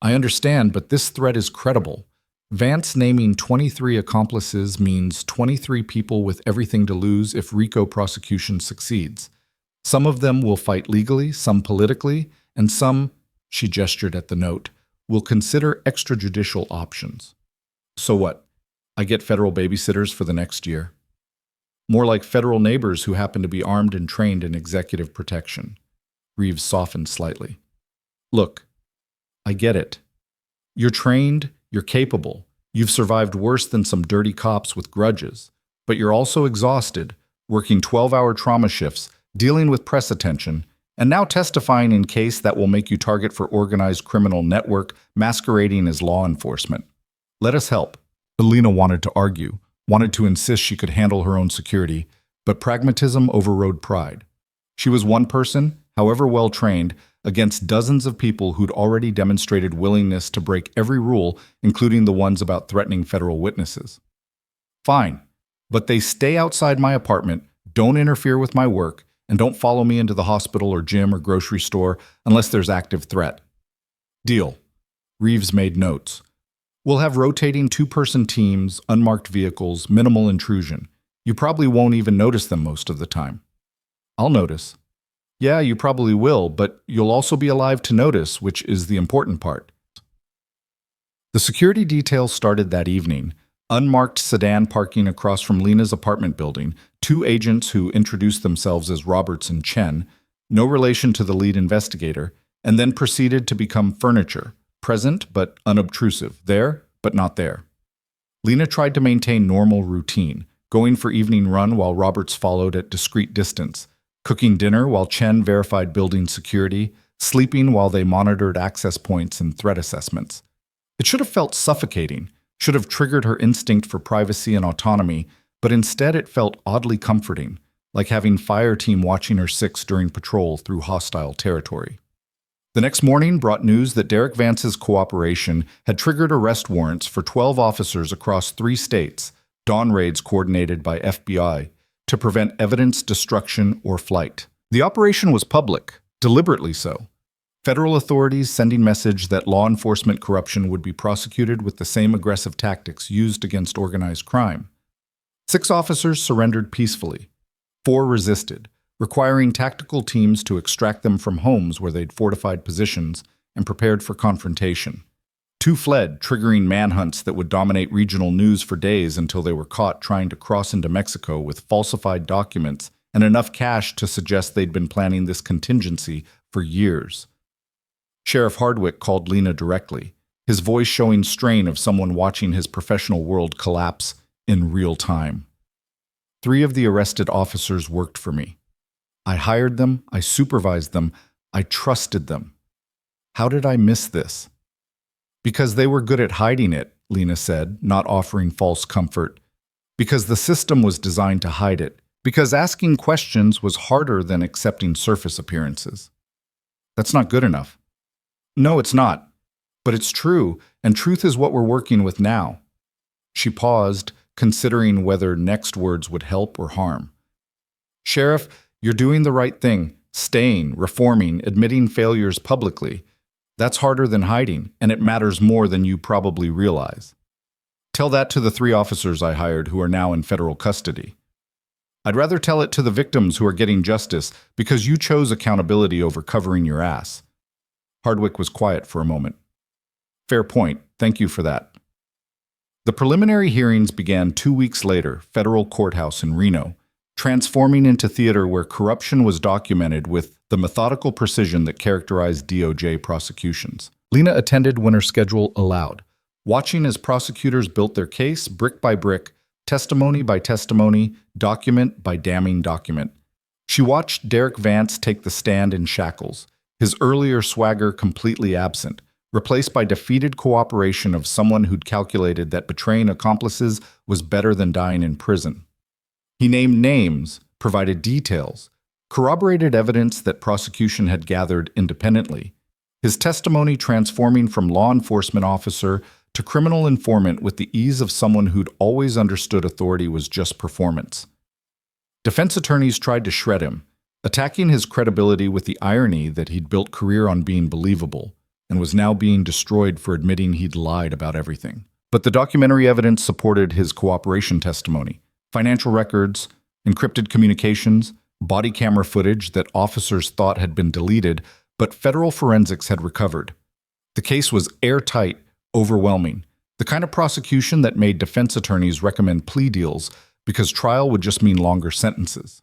I understand, but this threat is credible. Vance naming 23 accomplices means 23 people with everything to lose if RICO prosecution succeeds. Some of them will fight legally, some politically, and some, she gestured at the note, will consider extrajudicial options. So what? I get federal babysitters for the next year. More like federal neighbors who happen to be armed and trained in executive protection. Reeves softened slightly. Look, I get it. You're trained, you're capable, you've survived worse than some dirty cops with grudges, but you're also exhausted, working 12-hour trauma shifts, dealing with press attention, and now testifying in case that will make you target for organized criminal network masquerading as law enforcement. Let us help. Lena wanted to argue, wanted to insist she could handle her own security, but pragmatism overrode pride. She was one person, however well trained, against dozens of people who'd already demonstrated willingness to break every rule, including the ones about threatening federal witnesses. Fine, but they stay outside my apartment, don't interfere with my work, and don't follow me into the hospital or gym or grocery store unless there's active threat. Deal. Reeves made notes. We'll have rotating two-person teams, unmarked vehicles, minimal intrusion. You probably won't even notice them most of the time. I'll notice. Yeah, you probably will, but you'll also be alive to notice, which is the important part. The security detail started that evening. Unmarked sedan parking across from Lena's apartment building, two agents who introduced themselves as Roberts and Chen, no relation to the lead investigator, and then proceeded to become furniture, present but unobtrusive, there but not there. Lena tried to maintain normal routine, going for evening run while Roberts followed at discreet distance, cooking dinner while Chen verified building security, sleeping while they monitored access points and threat assessments. It should have felt suffocating, should have triggered her instinct for privacy and autonomy, but instead it felt oddly comforting, like having fire team watching her six during patrol through hostile territory. The next morning brought news that Derek Vance's cooperation had triggered arrest warrants for 12 officers across 3 states, dawn raids coordinated by FBI, to prevent evidence destruction or flight. The operation was public, deliberately so. Federal authorities sending message that law enforcement corruption would be prosecuted with the same aggressive tactics used against organized crime. 6 officers surrendered peacefully. 4 resisted, requiring tactical teams to extract them from homes where they'd fortified positions and prepared for confrontation. Two fled, triggering manhunts that would dominate regional news for days until they were caught trying to cross into Mexico with falsified documents and enough cash to suggest they'd been planning this contingency for years. Sheriff Hardwick called Lena directly, his voice showing strain of someone watching his professional world collapse in real time. 3 of the arrested officers worked for me. I hired them, I supervised them, I trusted them. How did I miss this? Because they were good at hiding it, Lena said, not offering false comfort. Because the system was designed to hide it. Because asking questions was harder than accepting surface appearances. That's not good enough. No, it's not. But it's true, and truth is what we're working with now. She paused, considering whether next words would help or harm. Sheriff, you're doing the right thing, staying, reforming, admitting failures publicly. That's harder than hiding, and it matters more than you probably realize. Tell that to the 3 officers I hired who are now in federal custody. I'd rather tell it to the victims who are getting justice because you chose accountability over covering your ass. Hardwick was quiet for a moment. Fair point. Thank you for that. The preliminary hearings began 2 weeks later, federal courthouse in Reno, transforming into theater where corruption was documented with the methodical precision that characterized DOJ prosecutions. Lena attended when her schedule allowed, watching as prosecutors built their case brick by brick, testimony by testimony, document by damning document. She watched Derek Vance take the stand in shackles, his earlier swagger completely absent, replaced by defeated cooperation of someone who'd calculated that betraying accomplices was better than dying in prison. He named names, provided details, corroborated evidence that prosecution had gathered independently, his testimony transforming from law enforcement officer to criminal informant with the ease of someone who'd always understood authority was just performance. Defense attorneys tried to shred him, attacking his credibility with the irony that he'd built career on being believable and was now being destroyed for admitting he'd lied about everything. But the documentary evidence supported his cooperation testimony, financial records, encrypted communications, body camera footage that officers thought had been deleted, but federal forensics had recovered. The case was airtight, overwhelming, the kind of prosecution that made defense attorneys recommend plea deals because trial would just mean longer sentences.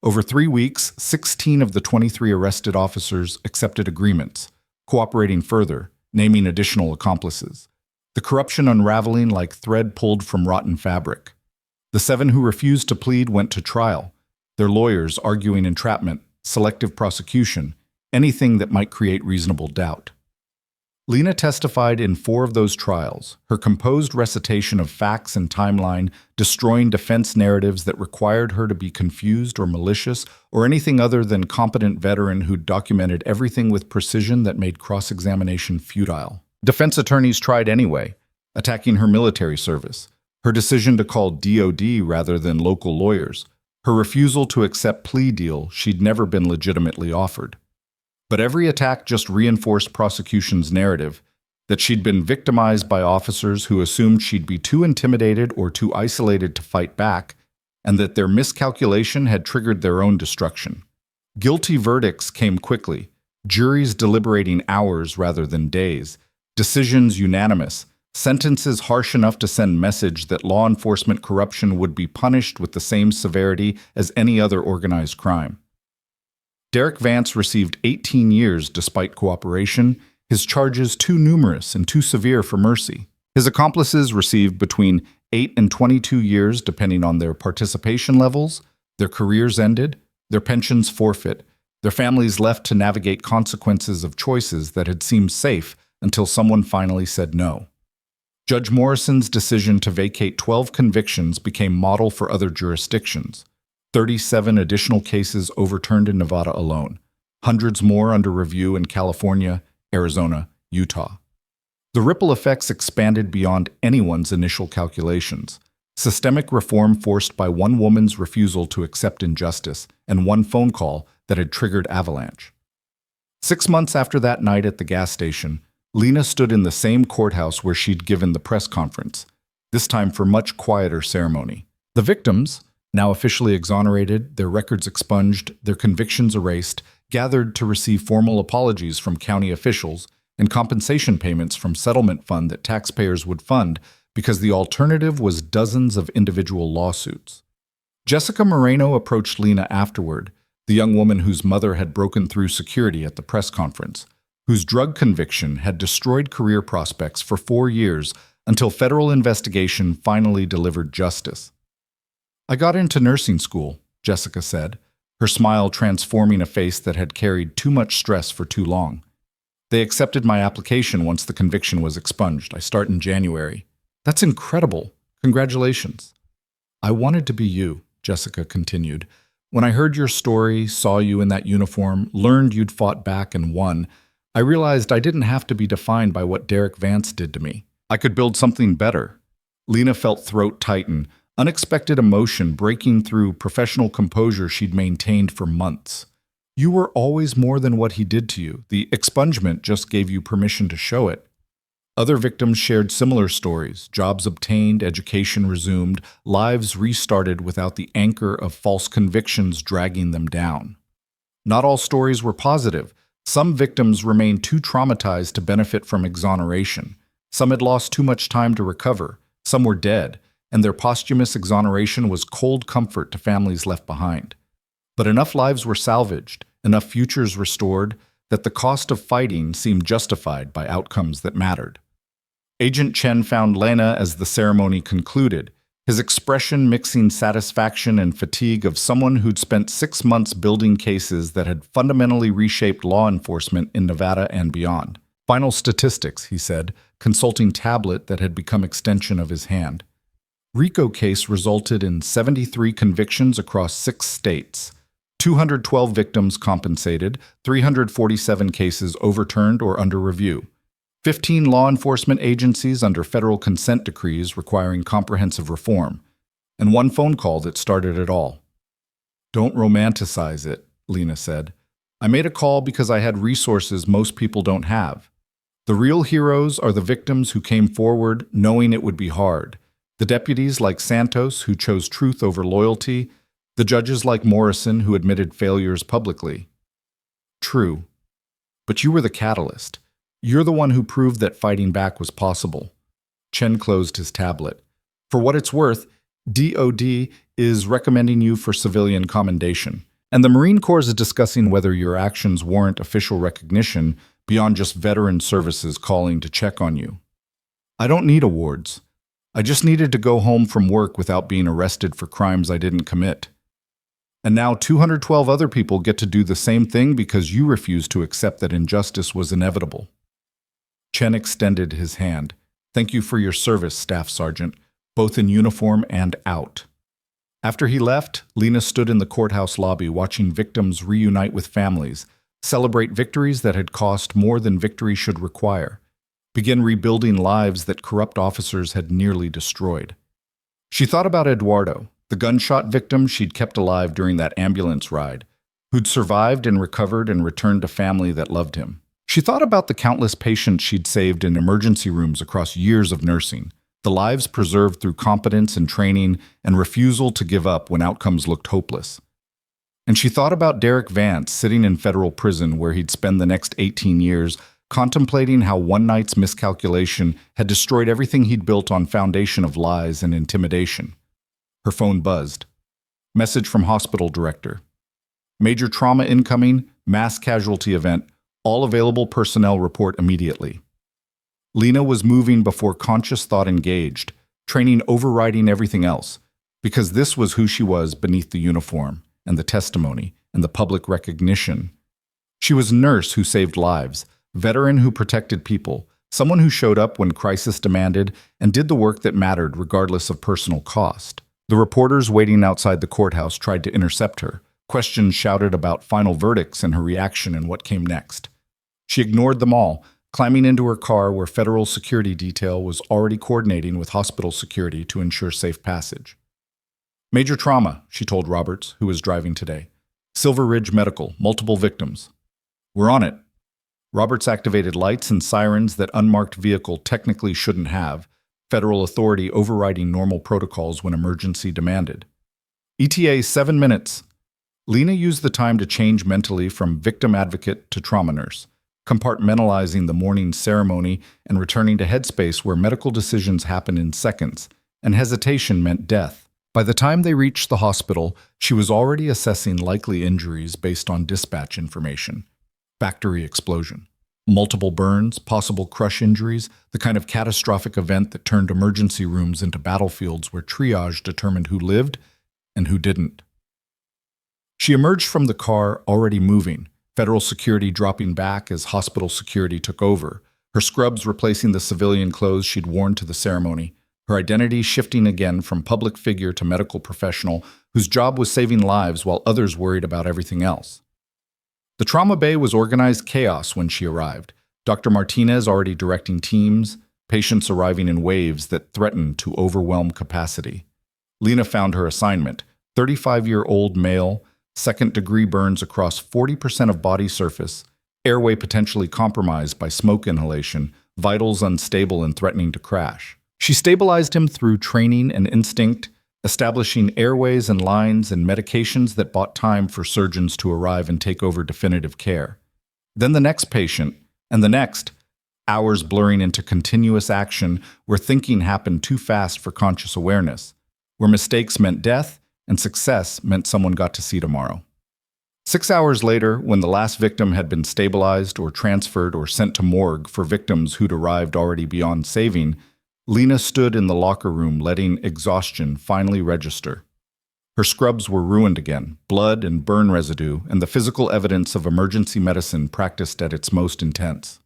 Over 3 weeks, 16 of the 23 arrested officers accepted agreements, cooperating further, naming additional accomplices. The corruption unraveling like thread pulled from rotten fabric. The 7 who refused to plead went to trial, their lawyers arguing entrapment, selective prosecution, anything that might create reasonable doubt. Lena testified in 4 of those trials, her composed recitation of facts and timeline destroying defense narratives that required her to be confused or malicious or anything other than competent veteran who documented everything with precision that made cross-examination futile. Defense attorneys tried anyway, attacking her military service, her decision to call DOD rather than local lawyers, her refusal to accept plea deal she'd never been legitimately offered. But every attack just reinforced prosecution's narrative that she'd been victimized by officers who assumed she'd be too intimidated or too isolated to fight back, and that their miscalculation had triggered their own destruction. Guilty verdicts came quickly, juries deliberating hours rather than days, decisions unanimous, sentences harsh enough to send message that law enforcement corruption would be punished with the same severity as any other organized crime. Derek Vance received 18 years despite cooperation, his charges too numerous and too severe for mercy. His accomplices received between 8 and 22 years depending on their participation levels, their careers ended, their pensions forfeit, their families left to navigate consequences of choices that had seemed safe until someone finally said no. Judge Morrison's decision to vacate 12 convictions became model for other jurisdictions. 37 additional cases overturned in Nevada alone, hundreds more under review in California, Arizona, Utah. The ripple effects expanded beyond anyone's initial calculations. Systemic reform forced by one woman's refusal to accept injustice and one phone call that had triggered avalanche. 6 months after that night at the gas station, Lena stood in the same courthouse where she'd given the press conference, this time for much quieter ceremony. The victims, Now officially exonerated, their records expunged, their convictions erased, gathered to receive formal apologies from county officials and compensation payments from settlement fund that taxpayers would fund because the alternative was dozens of individual lawsuits. Jessica Moreno approached Lena afterward, the young woman whose mother had broken through security at the press conference, whose drug conviction had destroyed career prospects for 4 years until federal investigation finally delivered justice. "I got into nursing school," Jessica said, her smile transforming a face that had carried too much stress for too long. "They accepted my application once the conviction was expunged. I start in January." "That's incredible. Congratulations." "I wanted to be you," Jessica continued. "When I heard your story, saw you in that uniform, learned you'd fought back and won, I realized I didn't have to be defined by what Derek Vance did to me. I could build something better." Lena felt throat tighten, unexpected emotion breaking through professional composure she'd maintained for months. "You were always more than what he did to you. The expungement just gave you permission to show it." Other victims shared similar stories: jobs obtained, education resumed, lives restarted without the anchor of false convictions dragging them down. Not all stories were positive. Some victims remained too traumatized to benefit from exoneration. Some had lost too much time to recover. Some were dead, and their posthumous exoneration was cold comfort to families left behind. But enough lives were salvaged, enough futures restored, that the cost of fighting seemed justified by outcomes that mattered. Agent Chen found Lena as the ceremony concluded, his expression mixing satisfaction and fatigue of someone who'd spent 6 months building cases that had fundamentally reshaped law enforcement in Nevada and beyond. "Final statistics," he said, consulting tablet that had become extension of his hand. RICO case resulted in 73 convictions across 6 states. 212 victims compensated, 347 cases overturned or under review. 15 law enforcement agencies under federal consent decrees requiring comprehensive reform, and 1 phone call that started it all. "Don't romanticize it," Lena said. "I made a call because I had resources most people don't have. The real heroes are the victims who came forward knowing it would be hard. The deputies like Santos who chose truth over loyalty, the judges like Morrison who admitted failures publicly." "True. But you were the catalyst. You're the one who proved that fighting back was possible." Chen closed his tablet. "For what it's worth, DOD is recommending you for civilian commendation, and the Marine Corps is discussing whether your actions warrant official recognition beyond just veteran services calling to check on you." "I don't need awards. I just needed to go home from work without being arrested for crimes I didn't commit. And now 212 other people get to do the same thing because you refused to accept that injustice was inevitable." Chen extended his hand. "Thank you for your service, Staff Sergeant, both in uniform and out." After he left, Lena stood in the courthouse lobby watching victims reunite with families, celebrate victories that had cost more than victory should require, begin rebuilding lives that corrupt officers had nearly destroyed. She thought about Eduardo, the gunshot victim she'd kept alive during that ambulance ride, who'd survived and recovered and returned to family that loved him. She thought about the countless patients she'd saved in emergency rooms across years of nursing, the lives preserved through competence and training and refusal to give up when outcomes looked hopeless. And she thought about Derek Vance sitting in federal prison where he'd spend the next 18 years contemplating how one night's miscalculation had destroyed everything he'd built on foundation of lies and intimidation. Her phone buzzed. Message from hospital director. "Major trauma incoming, mass casualty event, all available personnel report immediately." Lena was moving before conscious thought engaged, training overriding everything else, because this was who she was beneath the uniform, and the testimony, and the public recognition. She was a nurse who saved lives, veteran who protected people, someone who showed up when crisis demanded and did the work that mattered regardless of personal cost. The reporters waiting outside the courthouse tried to intercept her. Questions shouted about final verdicts and her reaction and what came next. She ignored them all, climbing into her car where federal security detail was already coordinating with hospital security to ensure safe passage. "Major trauma," she told Roberts, who was driving today. "Silver Ridge Medical, multiple victims." "We're on it." Roberts activated lights and sirens that unmarked vehicle technically shouldn't have, federal authority overriding normal protocols when emergency demanded. ETA 7 minutes. Lena used the time to change mentally from victim advocate to trauma nurse, compartmentalizing the morning ceremony and returning to headspace where medical decisions happen in seconds, and hesitation meant death. By the time they reached the hospital, she was already assessing likely injuries based on dispatch information. Factory explosion. Multiple burns, possible crush injuries, the kind of catastrophic event that turned emergency rooms into battlefields where triage determined who lived and who didn't. She emerged from the car already moving, federal security dropping back as hospital security took over, her scrubs replacing the civilian clothes she'd worn to the ceremony, her identity shifting again from public figure to medical professional whose job was saving lives while others worried about everything else. The trauma bay was organized chaos when she arrived, Dr. Martinez already directing teams, patients arriving in waves that threatened to overwhelm capacity. Lena found her assignment, 35-year-old male, second-degree burns across 40% of body surface, airway potentially compromised by smoke inhalation, vitals unstable and threatening to crash. She stabilized him through training and instinct, establishing airways and lines and medications that bought time for surgeons to arrive and take over definitive care. Then the next patient, and the next, hours blurring into continuous action where thinking happened too fast for conscious awareness, where mistakes meant death and success meant someone got to see tomorrow. 6 hours later, when the last victim had been stabilized or transferred or sent to morgue for victims who'd arrived already beyond saving, Lena stood in the locker room letting exhaustion finally register. Her scrubs were ruined again, blood and burn residue, and the physical evidence of emergency medicine practiced at its most intense.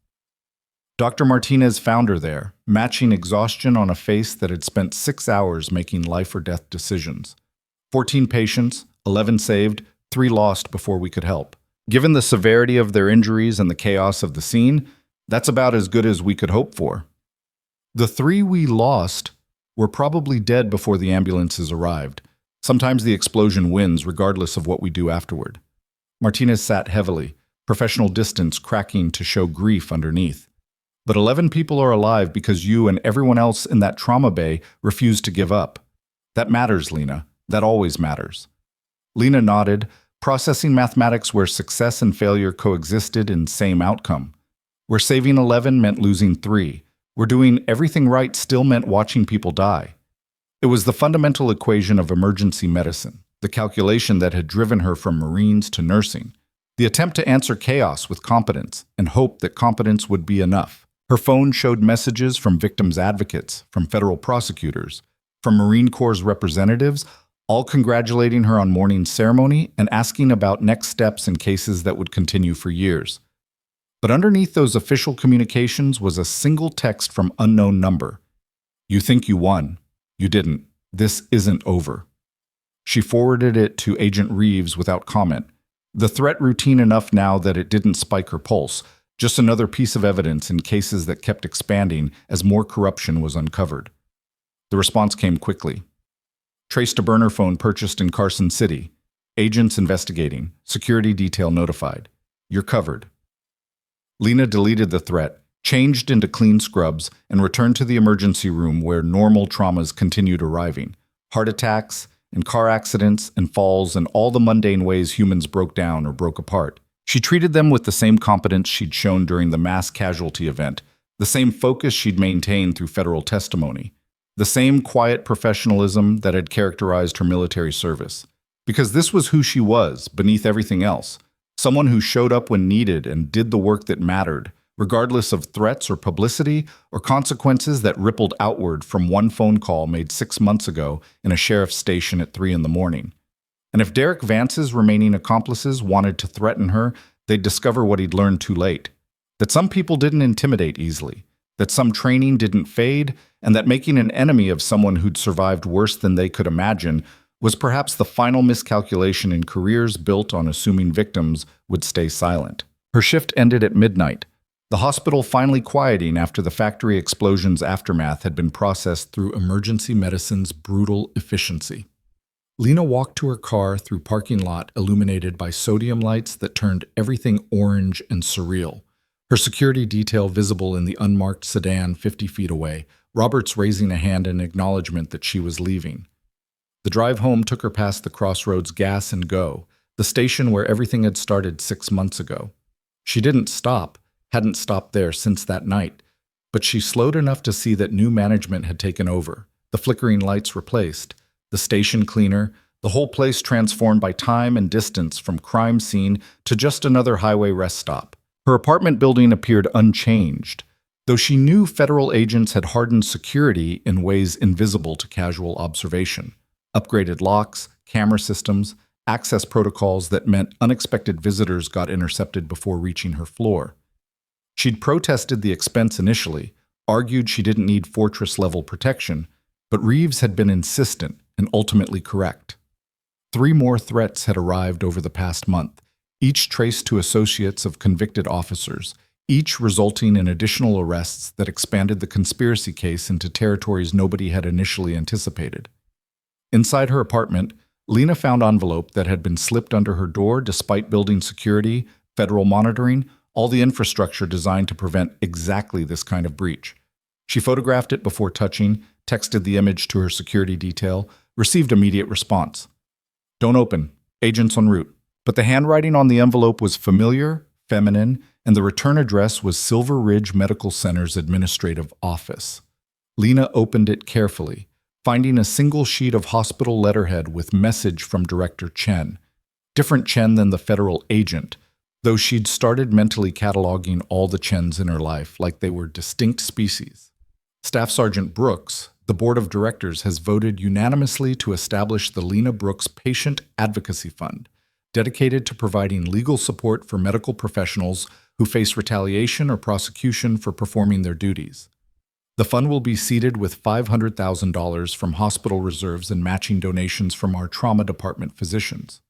Dr. Martinez found her there, matching exhaustion on a face that had spent 6 hours making life-or-death decisions. 14 patients, 11 saved, 3 lost before we could help. Given the severity of their injuries and the chaos of the scene, that's about as good as we could hope for. The 3 we lost were probably dead before the ambulances arrived. Sometimes the explosion wins regardless of what we do afterward. Martinez sat heavily, professional distance cracking to show grief underneath. But 11 people are alive because you and everyone else in that trauma bay refused to give up. That matters, Lena. That always matters. Lena nodded, processing mathematics where success and failure coexisted in same outcome. Where saving 11 meant losing 3. Where doing everything right still meant watching people die. It was the fundamental equation of emergency medicine, the calculation that had driven her from Marines to nursing, the attempt to answer chaos with competence and hope that competence would be enough. Her phone showed messages from victims' advocates, from federal prosecutors, from Marine Corps representatives, all congratulating her on morning ceremony and asking about next steps in cases that would continue for years. But underneath those official communications was a single text from unknown number. You think you won. You didn't. This isn't over. She forwarded it to Agent Reeves without comment. The threat routine enough now that it didn't spike her pulse, just another piece of evidence in cases that kept expanding as more corruption was uncovered. The response came quickly. Traced a burner phone purchased in Carson City. Agents investigating. Security detail notified. You're covered. Lena deleted the threat, changed into clean scrubs, and returned to the emergency room where normal traumas continued arriving. Heart attacks, and car accidents, and falls, and all the mundane ways humans broke down or broke apart. She treated them with the same competence she'd shown during the mass casualty event, the same focus she'd maintained through federal testimony, the same quiet professionalism that had characterized her military service. Because this was who she was, beneath everything else. Someone who showed up when needed and did the work that mattered, regardless of threats or publicity or consequences that rippled outward from one phone call made 6 months ago in a sheriff's station at 3 a.m. And if Derek Vance's remaining accomplices wanted to threaten her, they'd discover what he'd learned too late. That some people didn't intimidate easily, that some training didn't fade, and that making an enemy of someone who'd survived worse than they could imagine was perhaps the final miscalculation in careers built on assuming victims would stay silent. Her shift ended at midnight, the hospital finally quieting after the factory explosion's aftermath had been processed through emergency medicine's brutal efficiency. Lena walked to her car through parking lot illuminated by sodium lights that turned everything orange and surreal, her security detail visible in the unmarked sedan 50 feet away, Roberts raising a hand in acknowledgement that she was leaving. The drive home took her past the Crossroads Gas and Go, the station where everything had started 6 months ago. She didn't stop, hadn't stopped there since that night, but she slowed enough to see that new management had taken over, the flickering lights replaced, the station cleaner, the whole place transformed by time and distance from crime scene to just another highway rest stop. Her apartment building appeared unchanged, though she knew federal agents had hardened security in ways invisible to casual observation. Upgraded locks, camera systems, access protocols that meant unexpected visitors got intercepted before reaching her floor. She'd protested the expense initially, argued she didn't need fortress-level protection, but Reeves had been insistent and ultimately correct. 3 more threats had arrived over the past month, each traced to associates of convicted officers, each resulting in additional arrests that expanded the conspiracy case into territories nobody had initially anticipated. Inside her apartment, Lena found an envelope that had been slipped under her door despite building security, federal monitoring, all the infrastructure designed to prevent exactly this kind of breach. She photographed it before touching, texted the image to her security detail, received immediate response. "Don't open. Agents en route." But the handwriting on the envelope was familiar, feminine, and the return address was Silver Ridge Medical Center's administrative office. Lena opened it carefully, finding a single sheet of hospital letterhead with message from Director Chen. Different Chen than the federal agent, though she'd started mentally cataloging all the Chens in her life like they were distinct species. Staff Sergeant Brooks, the board of directors, has voted unanimously to establish the Lena Brooks Patient Advocacy Fund, dedicated to providing legal support for medical professionals who face retaliation or prosecution for performing their duties. The fund will be seeded with $500,000 from hospital reserves and matching donations from our trauma department physicians.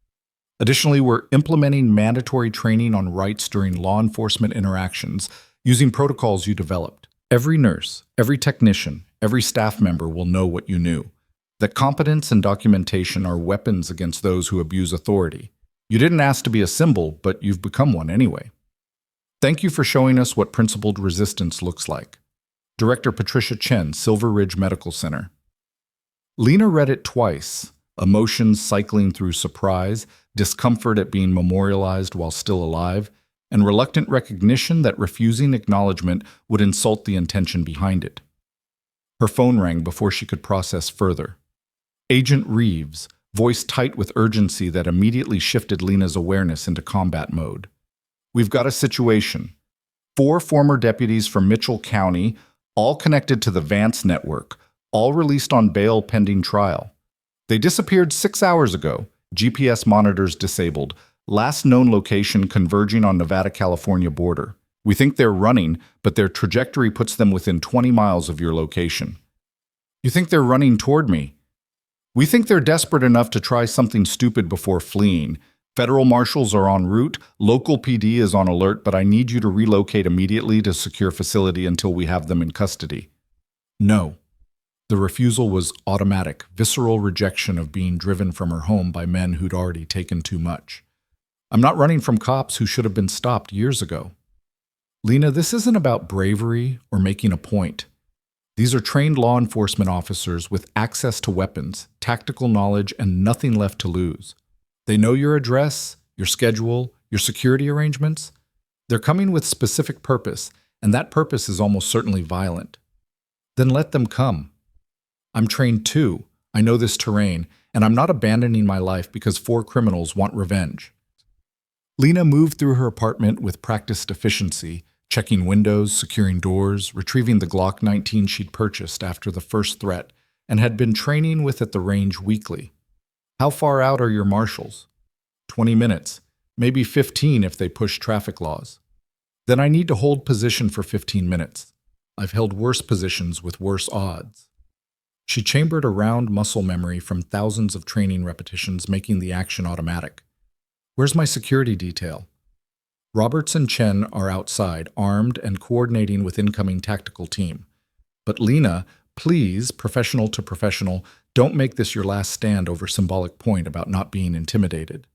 Additionally, we're implementing mandatory training on rights during law enforcement interactions using protocols you developed. Every nurse, every technician, every staff member will know what you knew, that competence and documentation are weapons against those who abuse authority. You didn't ask to be a symbol, but you've become one anyway. Thank you for showing us what principled resistance looks like. Director Patricia Chen, Silver Ridge Medical Center. Lena read it twice, emotions cycling through surprise, discomfort at being memorialized while still alive, and reluctant recognition that refusing acknowledgement would insult the intention behind it. Her phone rang before she could process further. Agent Reeves, voice tight with urgency that immediately shifted Lena's awareness into combat mode. "We've got a situation. 4 former deputies from Mitchell County, all connected to the Vance network, all released on bail pending trial. They disappeared 6 hours ago, GPS monitors disabled, last known location converging on Nevada-California border. We think they're running, but their trajectory puts them within 20 miles of your location." "You think they're running toward me?" "We think they're desperate enough to try something stupid before fleeing. Federal marshals are en route, local PD is on alert, but I need you to relocate immediately to secure facility until we have them in custody." No. The refusal was automatic, visceral rejection of being driven from her home by men who'd already taken too much. "I'm not running from cops who should have been stopped years ago." "Lena, this isn't about bravery or making a point. These are trained law enforcement officers with access to weapons, tactical knowledge, and nothing left to lose. They know your address, your schedule, your security arrangements. They're coming with specific purpose, and that purpose is almost certainly violent. Then let them come. I'm trained too. I know this terrain, and I'm not abandoning my life because 4 criminals want revenge." Lena moved through her apartment with practiced efficiency, checking windows, securing doors, retrieving the Glock 19 she'd purchased after the first threat and had been training with at the range weekly. "How far out are your marshals?" 20 minutes, maybe 15 if they push traffic laws." "Then I need to hold position for 15 minutes. I've held worse positions with worse odds." She chambered a round muscle memory from thousands of training repetitions, making the action automatic. "Where's my security detail?" Roberts and Chen are outside, armed and coordinating with incoming tactical team. "But Lena, please, professional to professional, don't make this your last stand over symbolic point about not being intimidated."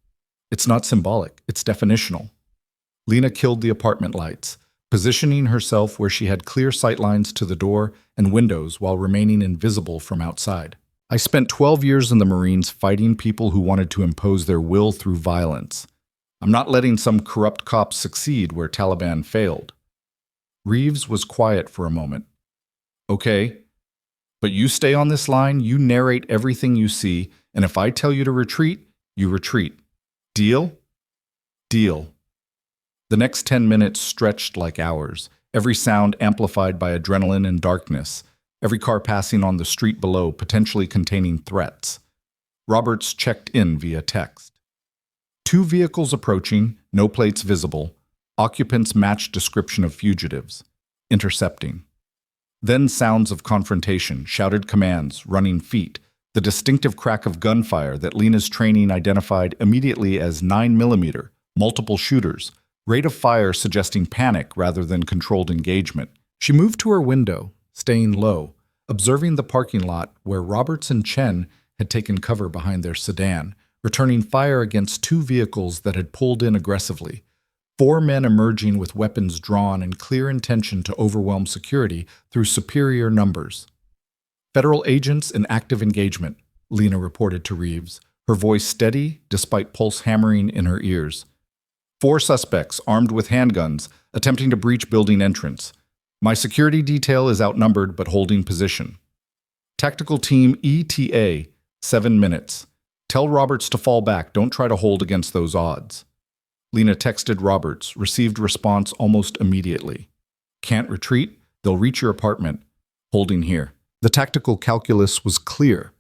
"It's not symbolic, it's definitional." Lena killed the apartment lights, positioning herself where she had clear sightlines to the door and windows while remaining invisible from outside. I spent 12 years in the Marines fighting people who wanted to impose their will through violence. I'm not letting some corrupt cops succeed where Taliban failed. Reeves was quiet for a moment. Okay, but you stay on this line, you narrate everything you see, and if I tell you to retreat, you retreat. Deal? Deal. The next 10 minutes stretched like hours, every sound amplified by adrenaline and darkness, every car passing on the street below potentially containing threats. Roberts checked in via text. 2 vehicles approaching, no plates visible. Occupants matched description of fugitives. Intercepting. Then sounds of confrontation, shouted commands, running feet, the distinctive crack of gunfire that Lena's training identified immediately as 9mm, multiple shooters, rate of fire suggesting panic rather than controlled engagement. She moved to her window, staying low, observing the parking lot where Roberts and Chen had taken cover behind their sedan, returning fire against 2 vehicles that had pulled in aggressively. 4 men emerging with weapons drawn and clear intention to overwhelm security through superior numbers. Federal agents in active engagement, Lena reported to Reeves, her voice steady despite pulse hammering in her ears. 4 suspects armed with handguns attempting to breach building entrance. My security detail is outnumbered but holding position. Tactical Team ETA, 7 minutes. Tell Roberts to fall back, don't try to hold against those odds. Lena texted Roberts, received response almost immediately. Can't retreat? They'll reach your apartment. Holding here. The tactical calculus was clear.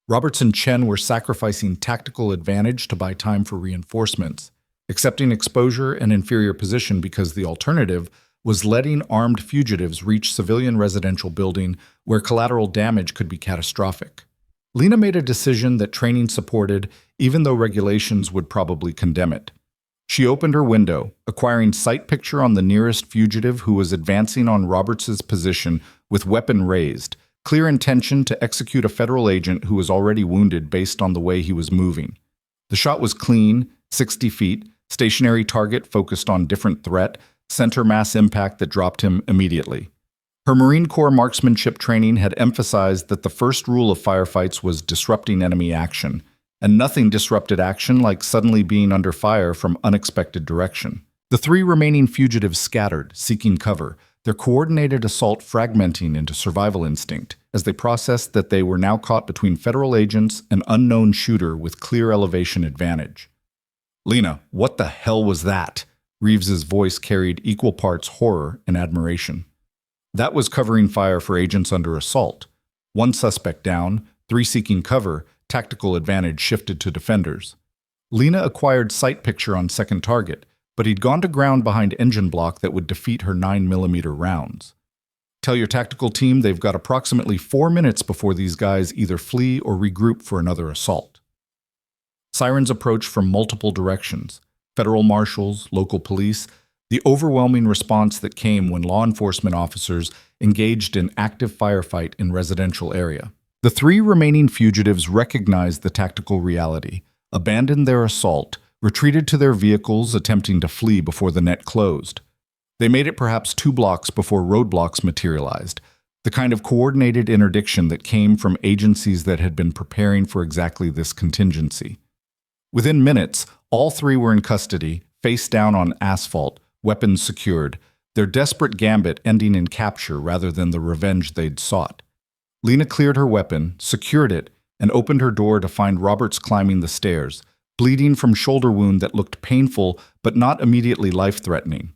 Roberts and Chen were sacrificing tactical advantage to buy time for reinforcements, accepting exposure and inferior position because the alternative was letting armed fugitives reach civilian residential building where collateral damage could be catastrophic. Lena made a decision that training supported, even though regulations would probably condemn it. She opened her window, acquiring sight picture on the nearest fugitive who was advancing on Roberts's position with weapon raised, clear intention to execute a federal agent who was already wounded based on the way he was moving. The shot was clean, 60 feet, stationary target focused on different threat, center mass impact that dropped him immediately. Her Marine Corps marksmanship training had emphasized that the first rule of firefights was disrupting enemy action, and nothing disrupted action like suddenly being under fire from unexpected direction. The 3 remaining fugitives scattered, seeking cover, their coordinated assault fragmenting into survival instinct as they processed that they were now caught between federal agents and unknown shooter with clear elevation advantage. Lena, what the hell was that? Reeves's voice carried equal parts horror and admiration. That was covering fire for agents under assault. 1 suspect down, 3 seeking cover, tactical advantage shifted to defenders. Lena acquired sight picture on second target, but he'd gone to ground behind engine block that would defeat her 9mm rounds. Tell your tactical team they've got approximately 4 minutes before these guys either flee or regroup for another assault. Sirens approach from multiple directions. Federal marshals, local police, the overwhelming response that came when law enforcement officers engaged in active firefight in residential area. The 3 remaining fugitives recognized the tactical reality, abandoned their assault, retreated to their vehicles attempting to flee before the net closed. They made it perhaps 2 blocks before roadblocks materialized, the kind of coordinated interdiction that came from agencies that had been preparing for exactly this contingency. Within minutes, all 3 were in custody, face down on asphalt, weapons secured, their desperate gambit ending in capture rather than the revenge they'd sought. Lena cleared her weapon, secured it, and opened her door to find Roberts climbing the stairs, bleeding from shoulder wound that looked painful but not immediately life-threatening.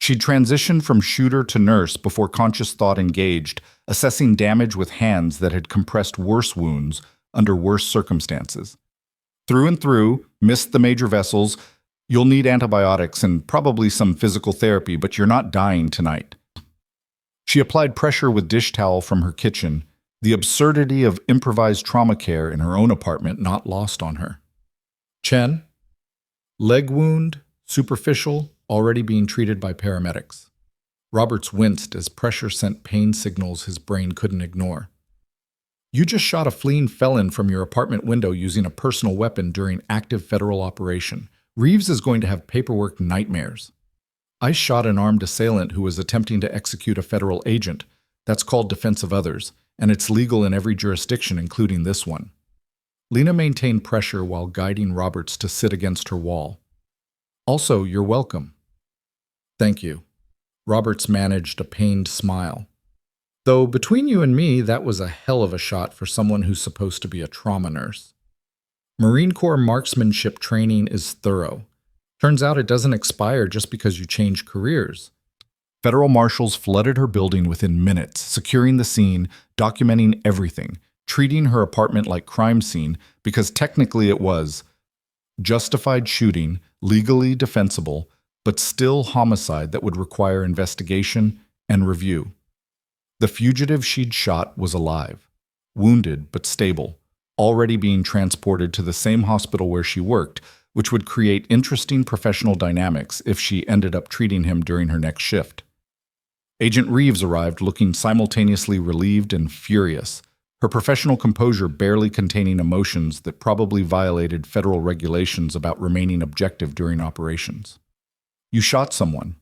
She'd transitioned from shooter to nurse before conscious thought engaged, assessing damage with hands that had compressed worse wounds under worse circumstances. Through and through, missed the major vessels. You'll need antibiotics and probably some physical therapy, but you're not dying tonight. She applied pressure with dish towel from her kitchen, the absurdity of improvised trauma care in her own apartment not lost on her. Chen, leg wound, superficial, already being treated by paramedics. Roberts winced as pressure sent pain signals his brain couldn't ignore. You just shot a fleeing felon from your apartment window using a personal weapon during active federal operation. Reeves is going to have paperwork nightmares. I shot an armed assailant who was attempting to execute a federal agent. That's called defense of others. and it's legal in every jurisdiction, including this one. Lena maintained pressure while guiding Roberts to sit against her wall. Also, you're welcome. Thank you. Roberts managed a pained smile. Though between you and me, that was a hell of a shot for someone who's supposed to be a trauma nurse. Marine Corps marksmanship training is thorough. Turns out it doesn't expire just because you change careers. Federal marshals flooded her building within minutes, securing the scene, documenting everything, treating her apartment like crime scene because technically it was justified shooting, legally defensible, but still homicide that would require investigation and review. The fugitive she'd shot was alive, wounded but stable, already being transported to the same hospital where she worked, which would create interesting professional dynamics if she ended up treating him during her next shift. Agent Reeves arrived looking simultaneously relieved and furious, her professional composure barely containing emotions that probably violated federal regulations about remaining objective during operations. You shot someone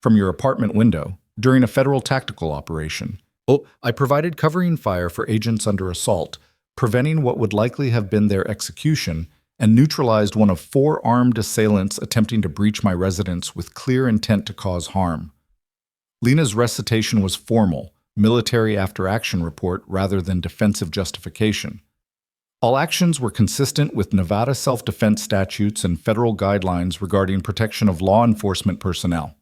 from your apartment window during a federal tactical operation. Oh, I provided covering fire for agents under assault, preventing what would likely have been their execution, and neutralized one of 4 armed assailants attempting to breach my residence with clear intent to cause harm. Lena's recitation was formal, military after-action report rather than defensive justification. All actions were consistent with Nevada self-defense statutes and federal guidelines regarding protection of law enforcement personnel.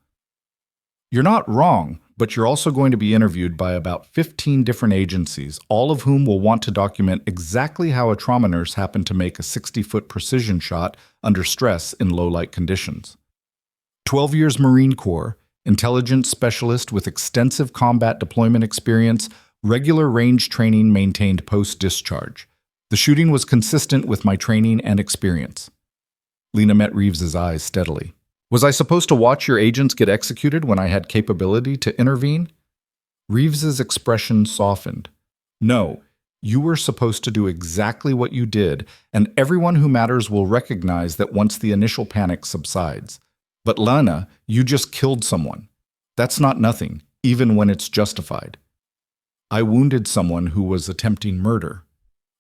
You're not wrong, but you're also going to be interviewed by about 15 different agencies, all of whom will want to document exactly how a trauma nurse happened to make a 60-foot precision shot under stress in low-light conditions. 12 years Marine Corps, intelligence specialist with extensive combat deployment experience, regular range training maintained post-discharge. The shooting was consistent with my training and experience. Lena met Reeves's eyes steadily. Was I supposed to watch your agents get executed when I had capability to intervene? Reeves's expression softened. No, you were supposed to do exactly what you did, and everyone who matters will recognize that once the initial panic subsides. But Lena, you just killed someone. That's not nothing, even when it's justified. I wounded someone who was attempting murder.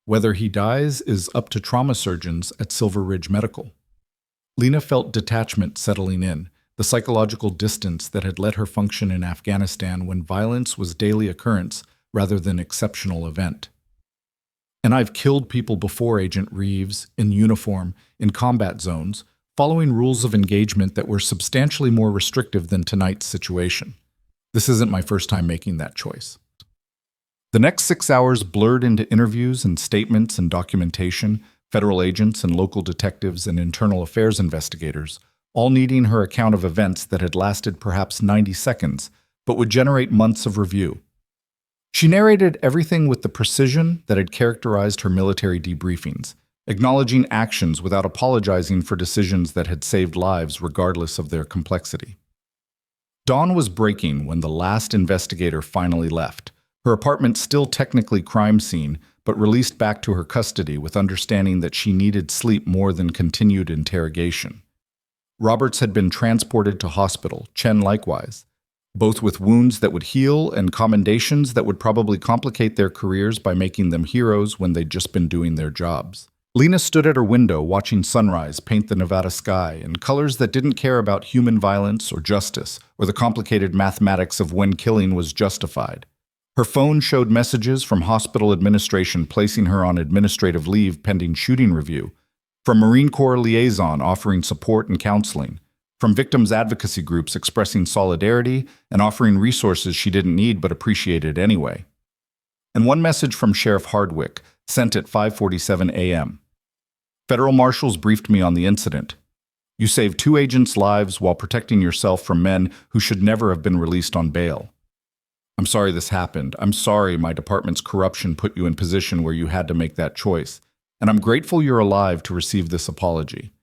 Whether he dies is up to trauma surgeons at Silver Ridge Medical. Lena felt detachment settling in, the psychological distance that had let her function in Afghanistan when violence was daily occurrence rather than exceptional event. And I've killed people before, Agent Reeves, in uniform, in combat zones, following rules of engagement that were substantially more restrictive than tonight's situation. This isn't my first time making that choice. The next 6 hours blurred into interviews and statements and documentation, federal agents and local detectives and internal affairs investigators, all needing her account of events that had lasted perhaps 90 seconds, but would generate months of review. She narrated everything with the precision that had characterized her military debriefings, acknowledging actions without apologizing for decisions that had saved lives regardless of their complexity. Dawn was breaking when the last investigator finally left, her apartment still technically crime scene, but released back to her custody with understanding that she needed sleep more than continued interrogation. Roberts had been transported to hospital, Chen likewise, both with wounds that would heal and commendations that would probably complicate their careers by making them heroes when they'd just been doing their jobs. Lena stood at her window watching sunrise paint the Nevada sky in colors that didn't care about human violence or justice or the complicated mathematics of when killing was justified. Her phone showed messages from hospital administration placing her on administrative leave pending shooting review, from Marine Corps liaison offering support and counseling, from victims advocacy groups expressing solidarity and offering resources she didn't need but appreciated anyway. And one message from Sheriff Hardwick, sent at 5:47 a.m. Federal marshals briefed me on the incident. You saved 2 agents' lives while protecting yourself from men who should never have been released on bail. I'm sorry this happened. I'm sorry my department's corruption put you in position where you had to make that choice. And I'm grateful you're alive to receive this apology.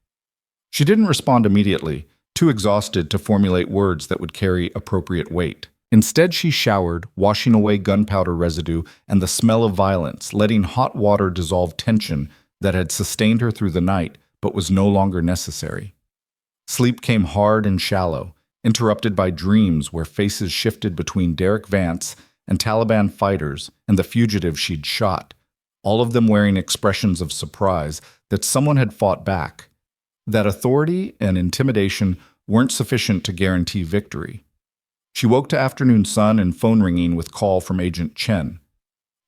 She didn't respond immediately, too exhausted to formulate words that would carry appropriate weight. Instead, she showered, washing away gunpowder residue and the smell of violence, letting hot water dissolve tension that had sustained her through the night but was no longer necessary. Sleep came hard and shallow, interrupted by dreams where faces shifted between Derek Vance and Taliban fighters and the fugitives she'd shot, all of them wearing expressions of surprise that someone had fought back, that authority and intimidation weren't sufficient to guarantee victory. She woke to afternoon sun and phone ringing with call from Agent Chen,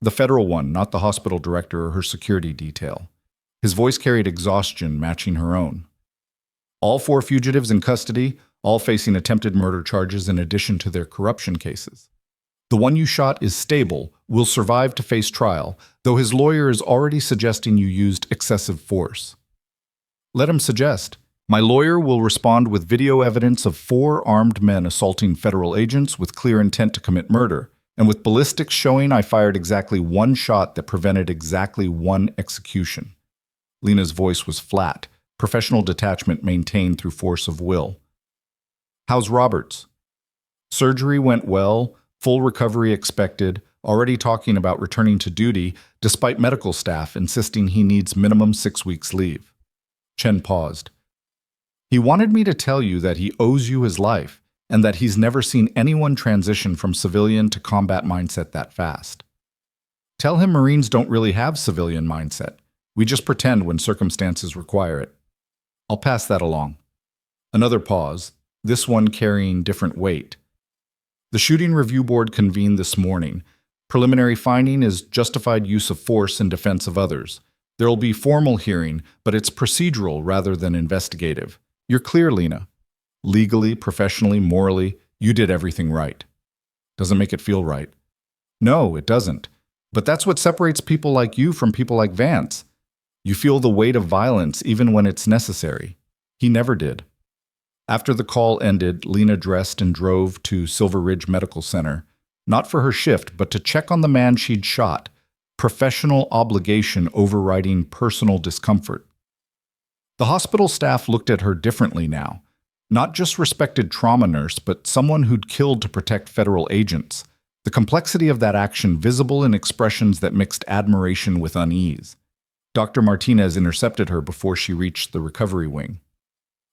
the federal one, not the hospital director or her security detail. His voice carried exhaustion matching her own. All 4 fugitives in custody, all facing attempted murder charges in addition to their corruption cases. The one you shot is stable, will survive to face trial, though his lawyer is already suggesting you used excessive force. Let him suggest. My lawyer will respond with video evidence of 4 armed men assaulting federal agents with clear intent to commit murder, and with ballistics showing I fired exactly 1 shot that prevented exactly 1 execution. Lena's voice was flat, professional detachment maintained through force of will. How's Roberts? Surgery went well, full recovery expected, already talking about returning to duty, despite medical staff insisting he needs minimum 6 weeks leave. Chen paused. He wanted me to tell you that he owes you his life, and that he's never seen anyone transition from civilian to combat mindset that fast. Tell him Marines don't really have civilian mindset. We just pretend when circumstances require it. I'll pass that along. Another pause, this one carrying different weight. The shooting review board convened this morning. Preliminary finding is justified use of force in defense of others. There will be formal hearing, but it's procedural rather than investigative. You're clear, Lena. Legally, professionally, morally, you did everything right. Doesn't make it feel right. No, it doesn't. But that's what separates people like you from people like Vance. You feel the weight of violence even when it's necessary. He never did. After the call ended, Lena dressed and drove to Silver Ridge Medical Center, not for her shift, but to check on the man she'd shot, professional obligation overriding personal discomfort. The hospital staff looked at her differently now. Not just respected trauma nurse, but someone who'd killed to protect federal agents. The complexity of that action visible in expressions that mixed admiration with unease. Dr. Martinez intercepted her before she reached the recovery wing.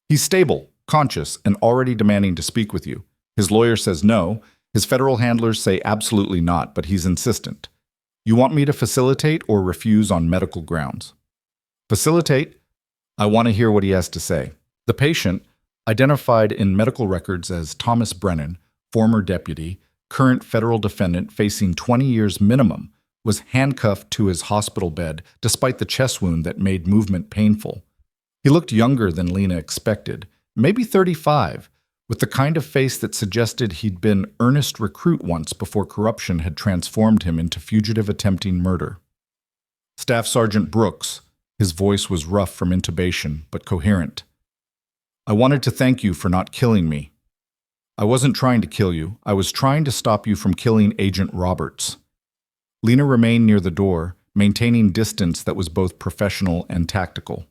He's stable, conscious, and already demanding to speak with you. His lawyer says no. His federal handlers say absolutely not, but he's insistent. You want me to facilitate or refuse on medical grounds? Facilitate. I want to hear what he has to say. The patient, identified in medical records as Thomas Brennan, former deputy, current federal defendant facing 20 years minimum, was handcuffed to his hospital bed despite the chest wound that made movement painful. He looked younger than Lena expected, maybe 35, with the kind of face that suggested he'd been earnest recruit once before corruption had transformed him into fugitive attempting murder. Staff Sergeant Brooks, his voice was rough from intubation, but coherent. I wanted to thank you for not killing me. I wasn't trying to kill you. I was trying to stop you from killing Agent Roberts. Lena remained near the door, maintaining distance that was both professional and tactical.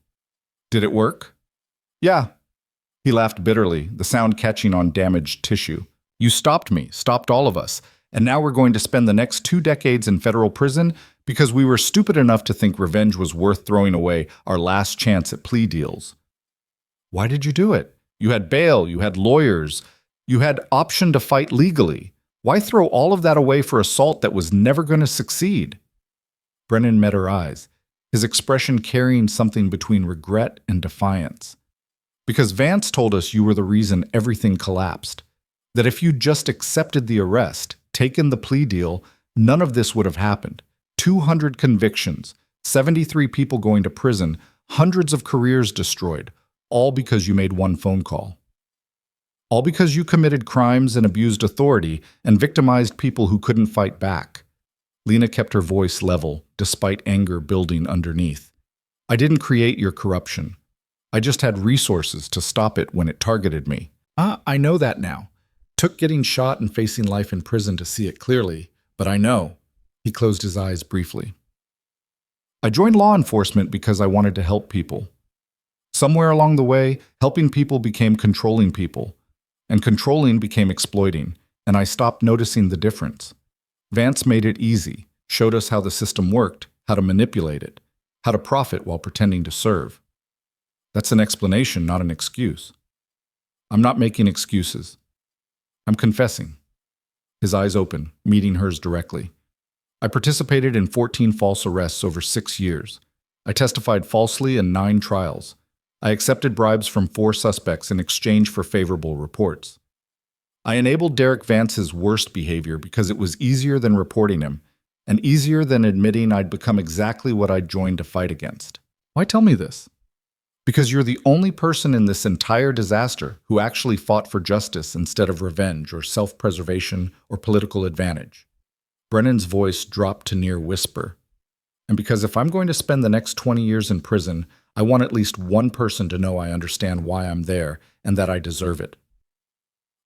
Did it work? Yeah. He laughed bitterly, the sound catching on damaged tissue. You stopped me, stopped all of us, and now we're going to spend the next 2 decades in federal prison because we were stupid enough to think revenge was worth throwing away our last chance at plea deals. Why did you do it? You had bail, you had lawyers, you had option to fight legally. Why throw all of that away for assault that was never going to succeed? Brennan met her eyes, his expression carrying something between regret and defiance. Because Vance told us you were the reason everything collapsed. That if you'd just accepted the arrest, taken the plea deal, none of this would have happened. 200 convictions, 73 people going to prison, hundreds of careers destroyed, all because you made 1 phone call. All because you committed crimes and abused authority and victimized people who couldn't fight back. Lena kept her voice level, despite anger building underneath. I didn't create your corruption. I just had resources to stop it when it targeted me. I know that now. Took getting shot and facing life in prison to see it clearly, but I know. He closed his eyes briefly. I joined law enforcement because I wanted to help people. Somewhere along the way, helping people became controlling people, and controlling became exploiting, and I stopped noticing the difference. Vance made it easy, showed us how the system worked, how to manipulate it, how to profit while pretending to serve. That's an explanation, not an excuse. I'm not making excuses. I'm confessing. his eyes open, meeting hers directly. I participated in 14 false arrests over 6 years. I testified falsely in 9 trials. I accepted bribes from 4 suspects in exchange for favorable reports. I enabled Derek Vance's worst behavior because it was easier than reporting him, and easier than admitting I'd become exactly what I'd joined to fight against. Why tell me this? Because you're the only person in this entire disaster who actually fought for justice instead of revenge or self-preservation or political advantage. Brennan's voice dropped to near whisper. And because if I'm going to spend the next 20 years in prison, I want at least one person to know I understand why I'm there and that I deserve it.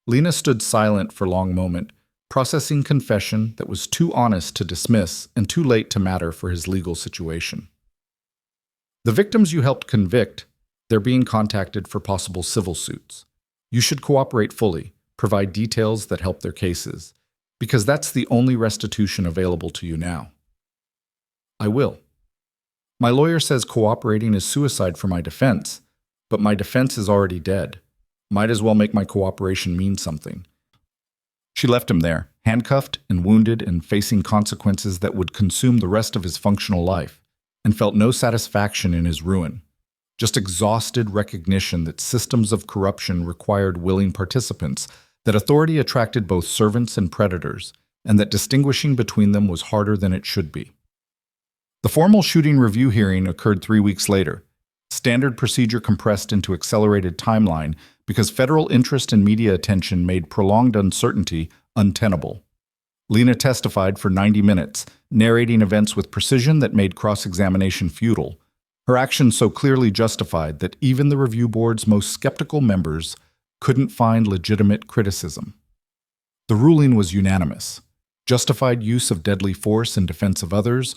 Lena stood silent for a long moment, processing confession that was too honest to dismiss and too late to matter for his legal situation. The victims you helped convict, they're being contacted for possible civil suits. You should cooperate fully, provide details that help their cases, because that's the only restitution available to you now. I will. My lawyer says cooperating is suicide for my defense, but my defense is already dead. Might as well make my cooperation mean something. She left him there, handcuffed and wounded and facing consequences that would consume the rest of his functional life, and felt no satisfaction in his ruin. Just exhausted recognition that systems of corruption required willing participants, that authority attracted both servants and predators, and that distinguishing between them was harder than it should be. The formal shooting review hearing occurred 3 weeks later, standard procedure compressed into accelerated timeline because federal interest and media attention made prolonged uncertainty untenable. Lena testified for 90 minutes, narrating events with precision that made cross-examination futile, her actions so clearly justified that even the review board's most skeptical members couldn't find legitimate criticism. The ruling was unanimous. Justified use of deadly force in defense of others,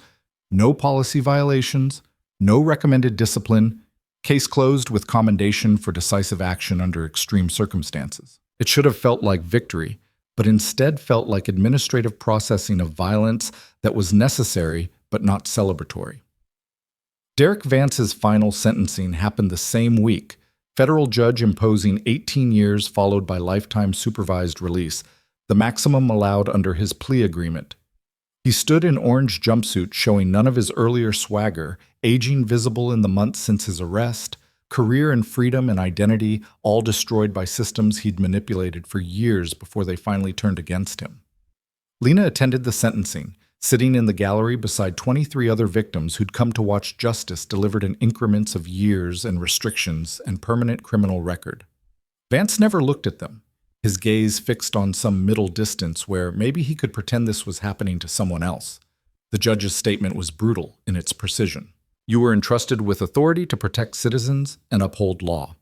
no policy violations, no recommended discipline, case closed with commendation for decisive action under extreme circumstances. It should have felt like victory, but instead felt like administrative processing of violence that was necessary but not celebratory. Derek Vance's final sentencing happened the same week, federal judge imposing 18 years followed by lifetime supervised release, the maximum allowed under his plea agreement. He stood in orange jumpsuit showing none of his earlier swagger, aging visible in the months since his arrest, career and freedom and identity all destroyed by systems he'd manipulated for years before they finally turned against him. Lena attended the sentencing, sitting in the gallery beside 23 other victims who'd come to watch justice delivered in increments of years and restrictions and permanent criminal record. Vance never looked at them, his gaze fixed on some middle distance where maybe he could pretend this was happening to someone else. The judge's statement was brutal in its precision. You were entrusted with authority to protect citizens and uphold law.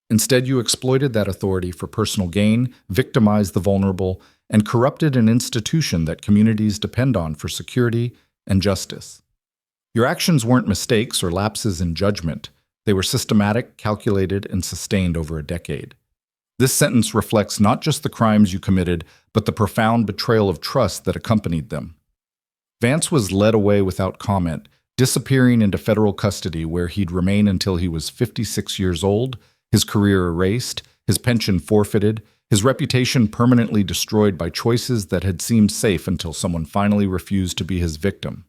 Instead, you exploited that authority for personal gain, victimized the vulnerable, and corrupted an institution that communities depend on for security and justice. Your actions weren't mistakes or lapses in judgment. They were systematic, calculated, and sustained over a decade. This sentence reflects not just the crimes you committed, but the profound betrayal of trust that accompanied them. Vance was led away without comment, disappearing into federal custody where he'd remain until he was 56 years old, his career erased, his pension forfeited, his reputation permanently destroyed by choices that had seemed safe until someone finally refused to be his victim.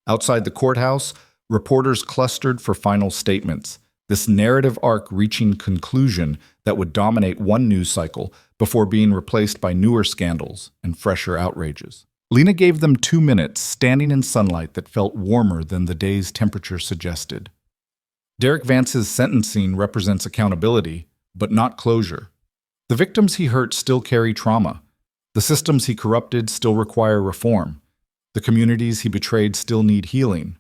Outside the courthouse, reporters clustered for final statements, this narrative arc reaching conclusion that would dominate one news cycle before being replaced by newer scandals and fresher outrages. Lena gave them 2 minutes, standing in sunlight that felt warmer than the day's temperature suggested. Derek Vance's sentencing represents accountability, but not closure. The victims he hurt still carry trauma. The systems he corrupted still require reform. The communities he betrayed still need healing.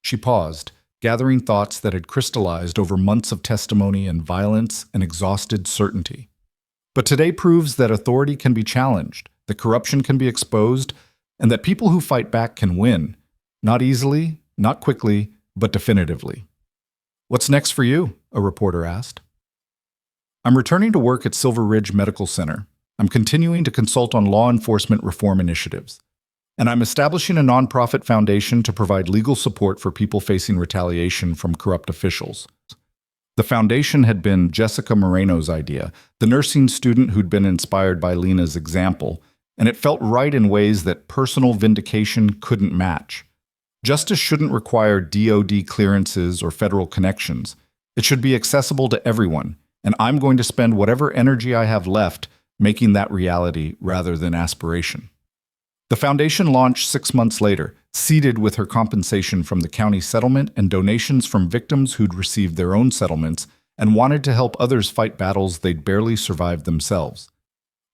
She paused, gathering thoughts that had crystallized over months of testimony and violence and exhausted certainty. But today proves that authority can be challenged, that corruption can be exposed, and that people who fight back can win. Not easily, not quickly, but definitively. "What's next for you?" a reporter asked. "I'm returning to work at Silver Ridge Medical Center. I'm continuing to consult on law enforcement reform initiatives. And I'm establishing a nonprofit foundation to provide legal support for people facing retaliation from corrupt officials." The foundation had been Jessica Moreno's idea, the nursing student who'd been inspired by Lena's example, and it felt right in ways that personal vindication couldn't match. Justice shouldn't require DoD clearances or federal connections. It should be accessible to everyone, and I'm going to spend whatever energy I have left making that reality rather than aspiration. The foundation launched 6 months later, seeded with her compensation from the county settlement and donations from victims who'd received their own settlements and wanted to help others fight battles they'd barely survived themselves.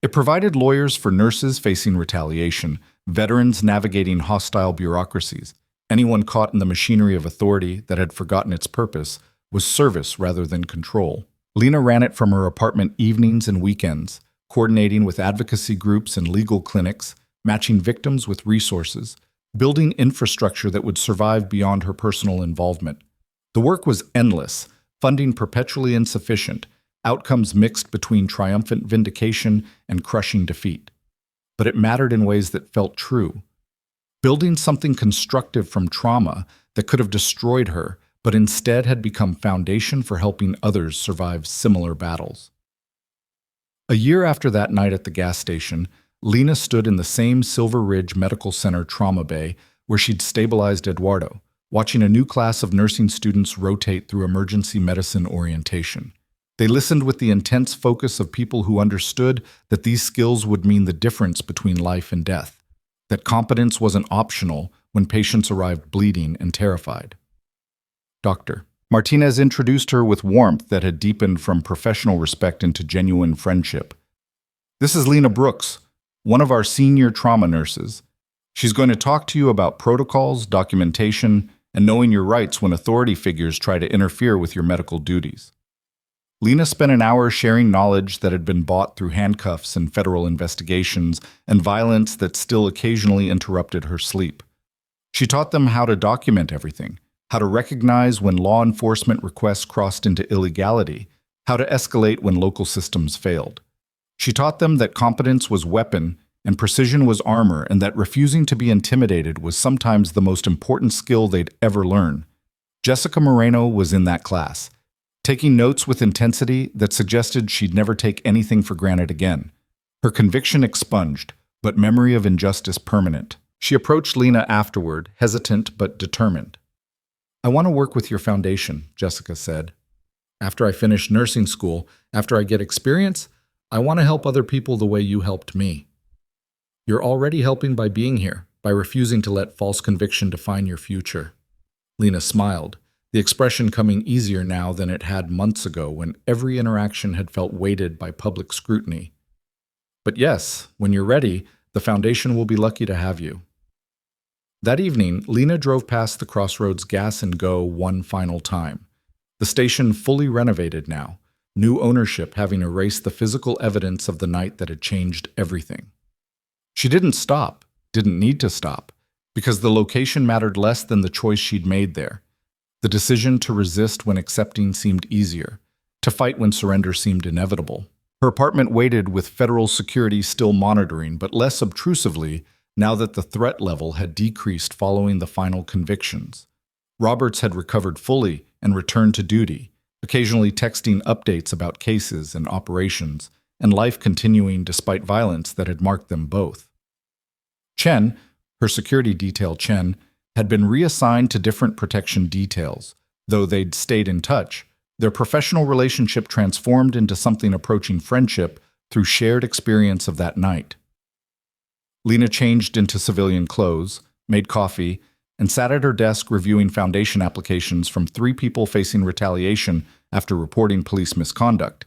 It provided lawyers for nurses facing retaliation, veterans navigating hostile bureaucracies. Anyone caught in the machinery of authority that had forgotten its purpose was service rather than control. Lena ran it from her apartment evenings and weekends, coordinating with advocacy groups and legal clinics, matching victims with resources, building infrastructure that would survive beyond her personal involvement. The work was endless, funding perpetually insufficient, outcomes mixed between triumphant vindication and crushing defeat. But it mattered in ways that felt true. Building something constructive from trauma that could have destroyed her, but instead had become foundation for helping others survive similar battles. A year after that night at the gas station, Lena stood in the same Silver Ridge Medical Center trauma bay where she'd stabilized Eduardo, watching a new class of nursing students rotate through emergency medicine orientation. They listened with the intense focus of people who understood that these skills would mean the difference between life and death, that competence wasn't optional when patients arrived bleeding and terrified. Doctor Martinez introduced her with warmth that had deepened from professional respect into genuine friendship. This is Lena Brooks, one of our senior trauma nurses. She's going to talk to you about protocols, documentation, and knowing your rights when authority figures try to interfere with your medical duties. Lena spent an hour sharing knowledge that had been bought through handcuffs and federal investigations and violence that still occasionally interrupted her sleep. She taught them how to document everything, how to recognize when law enforcement requests crossed into illegality, how to escalate when local systems failed. She taught them that competence was weapon and precision was armor, and that refusing to be intimidated was sometimes the most important skill they'd ever learn. Jessica Moreno was in that class, taking notes with intensity that suggested she'd never take anything for granted again. Her conviction expunged, but memory of injustice permanent. She approached Lena afterward, hesitant but determined. "I want to work with your foundation," Jessica said. "After I finish nursing school, after I get experience, I want to help other people the way you helped me." "You're already helping by being here, by refusing to let false conviction define your future." Lena smiled, the expression coming easier now than it had months ago when every interaction had felt weighted by public scrutiny. "But yes, when you're ready, the foundation will be lucky to have you." That evening, Lena drove past the Crossroads Gas and Go one final time. The station fully renovated now, new ownership having erased the physical evidence of the night that had changed everything. She didn't stop, didn't need to stop, because the location mattered less than the choice she'd made there. The decision to resist when accepting seemed easier, to fight when surrender seemed inevitable. Her apartment waited with federal security still monitoring, but less obtrusively now that the threat level had decreased following the final convictions. Roberts had recovered fully and returned to duty, occasionally texting updates about cases and operations, and life continuing despite violence that had marked them both. Chen, her security detail Chen, had been reassigned to different protection details. Though they'd stayed in touch, their professional relationship transformed into something approaching friendship through shared experience of that night. Lena changed into civilian clothes, made coffee, and sat at her desk reviewing foundation applications from 3 people facing retaliation after reporting police misconduct.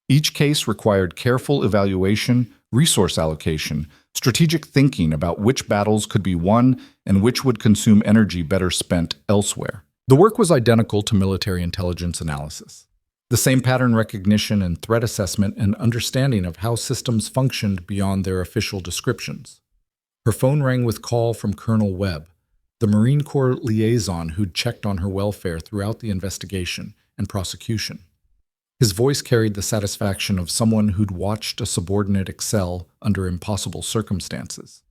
Each case required careful evaluation, resource allocation, strategic thinking about which battles could be won and which would consume energy better spent elsewhere. The work was identical to military intelligence analysis. The same pattern recognition and threat assessment and understanding of how systems functioned beyond their official descriptions. Her phone rang with call from Colonel Webb, the Marine Corps liaison who'd checked on her welfare throughout the investigation and prosecution. His voice carried the satisfaction of someone who'd watched a subordinate excel under impossible circumstances.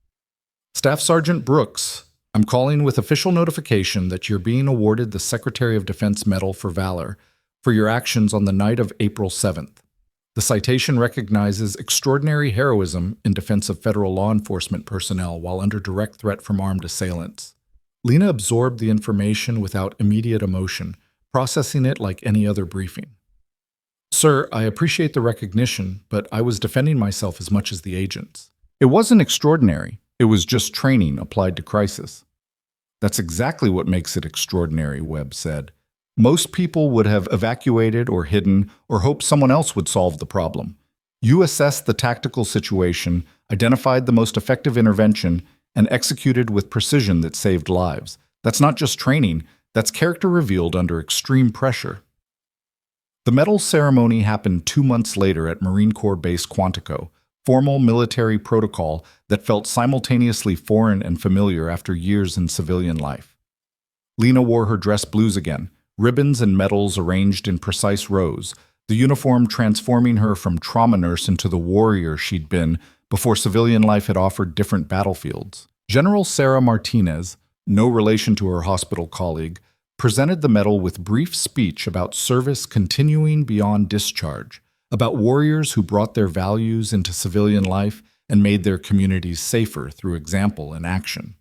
"Staff Sergeant Brooks, I'm calling with official notification that you're being awarded the Secretary of Defense Medal for Valor for your actions on the night of April 7th. The citation recognizes extraordinary heroism in defense of federal law enforcement personnel while under direct threat from armed assailants. Lena absorbed the information without immediate emotion, processing it like any other briefing. Sir, I appreciate the recognition, but I was defending myself as much as the agents. It wasn't extraordinary. It was just training applied to crisis. That's exactly what makes it extraordinary, Webb said. Most people would have evacuated or hidden or hoped someone else would solve the problem. You assessed the tactical situation, identified the most effective intervention, and executed with precision that saved lives. That's not just training, that's character revealed under extreme pressure. The medal ceremony happened 2 months later at Marine Corps Base Quantico, formal military protocol that felt simultaneously foreign and familiar after years in civilian life. Lena wore her dress blues again, ribbons and medals arranged in precise rows, the uniform transforming her from trauma nurse into the warrior she'd been before civilian life had offered different battlefields. General Sarah Martinez, no relation to her hospital colleague, presented the medal with brief speech about service continuing beyond discharge, about warriors who brought their values into civilian life and made their communities safer through example and action.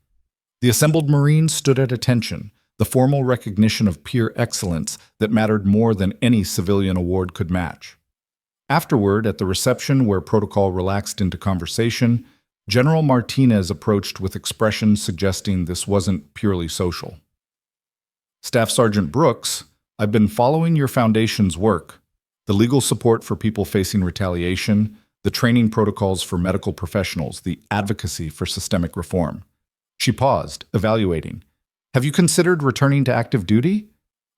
The assembled Marines stood at attention, the formal recognition of peer excellence that mattered more than any civilian award could match. Afterward, at the reception where protocol relaxed into conversation, General Martinez approached with expressions suggesting this wasn't purely social. Staff Sergeant Brooks, I've been following your foundation's work, the legal support for people facing retaliation, the training protocols for medical professionals, the advocacy for systemic reform. She paused, evaluating. Have you considered returning to active duty?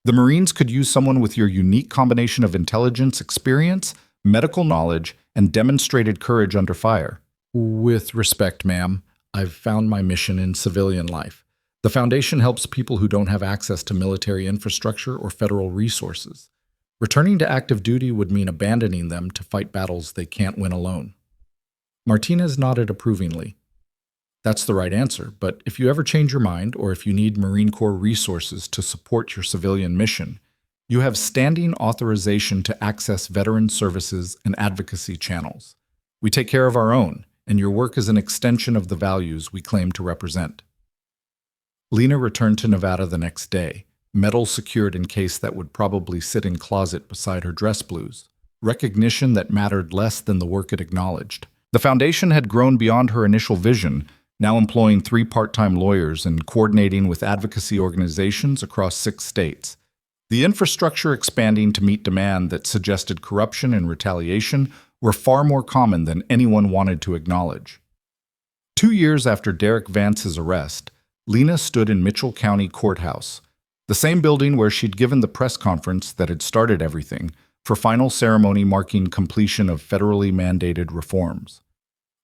The Marines could use someone with your unique combination of intelligence, experience, medical knowledge, and demonstrated courage under fire. With respect, ma'am, I've found my mission in civilian life. The Foundation helps people who don't have access to military infrastructure or federal resources. Returning to active duty would mean abandoning them to fight battles they can't win alone. Martinez nodded approvingly. That's the right answer, but if you ever change your mind or if you need Marine Corps resources to support your civilian mission, you have standing authorization to access veteran services and advocacy channels. We take care of our own, and your work is an extension of the values we claim to represent. Lena returned to Nevada the next day, medal secured in case that would probably sit in closet beside her dress blues, recognition that mattered less than the work it acknowledged. The Foundation had grown beyond her initial vision, now employing 3 part-time lawyers and coordinating with advocacy organizations across 6 states. The infrastructure expanding to meet demand that suggested corruption and retaliation were far more common than anyone wanted to acknowledge. 2 years after Derek Vance's arrest, Lena stood in Mitchell County Courthouse, the same building where she'd given the press conference that had started everything, for final ceremony marking completion of federally mandated reforms.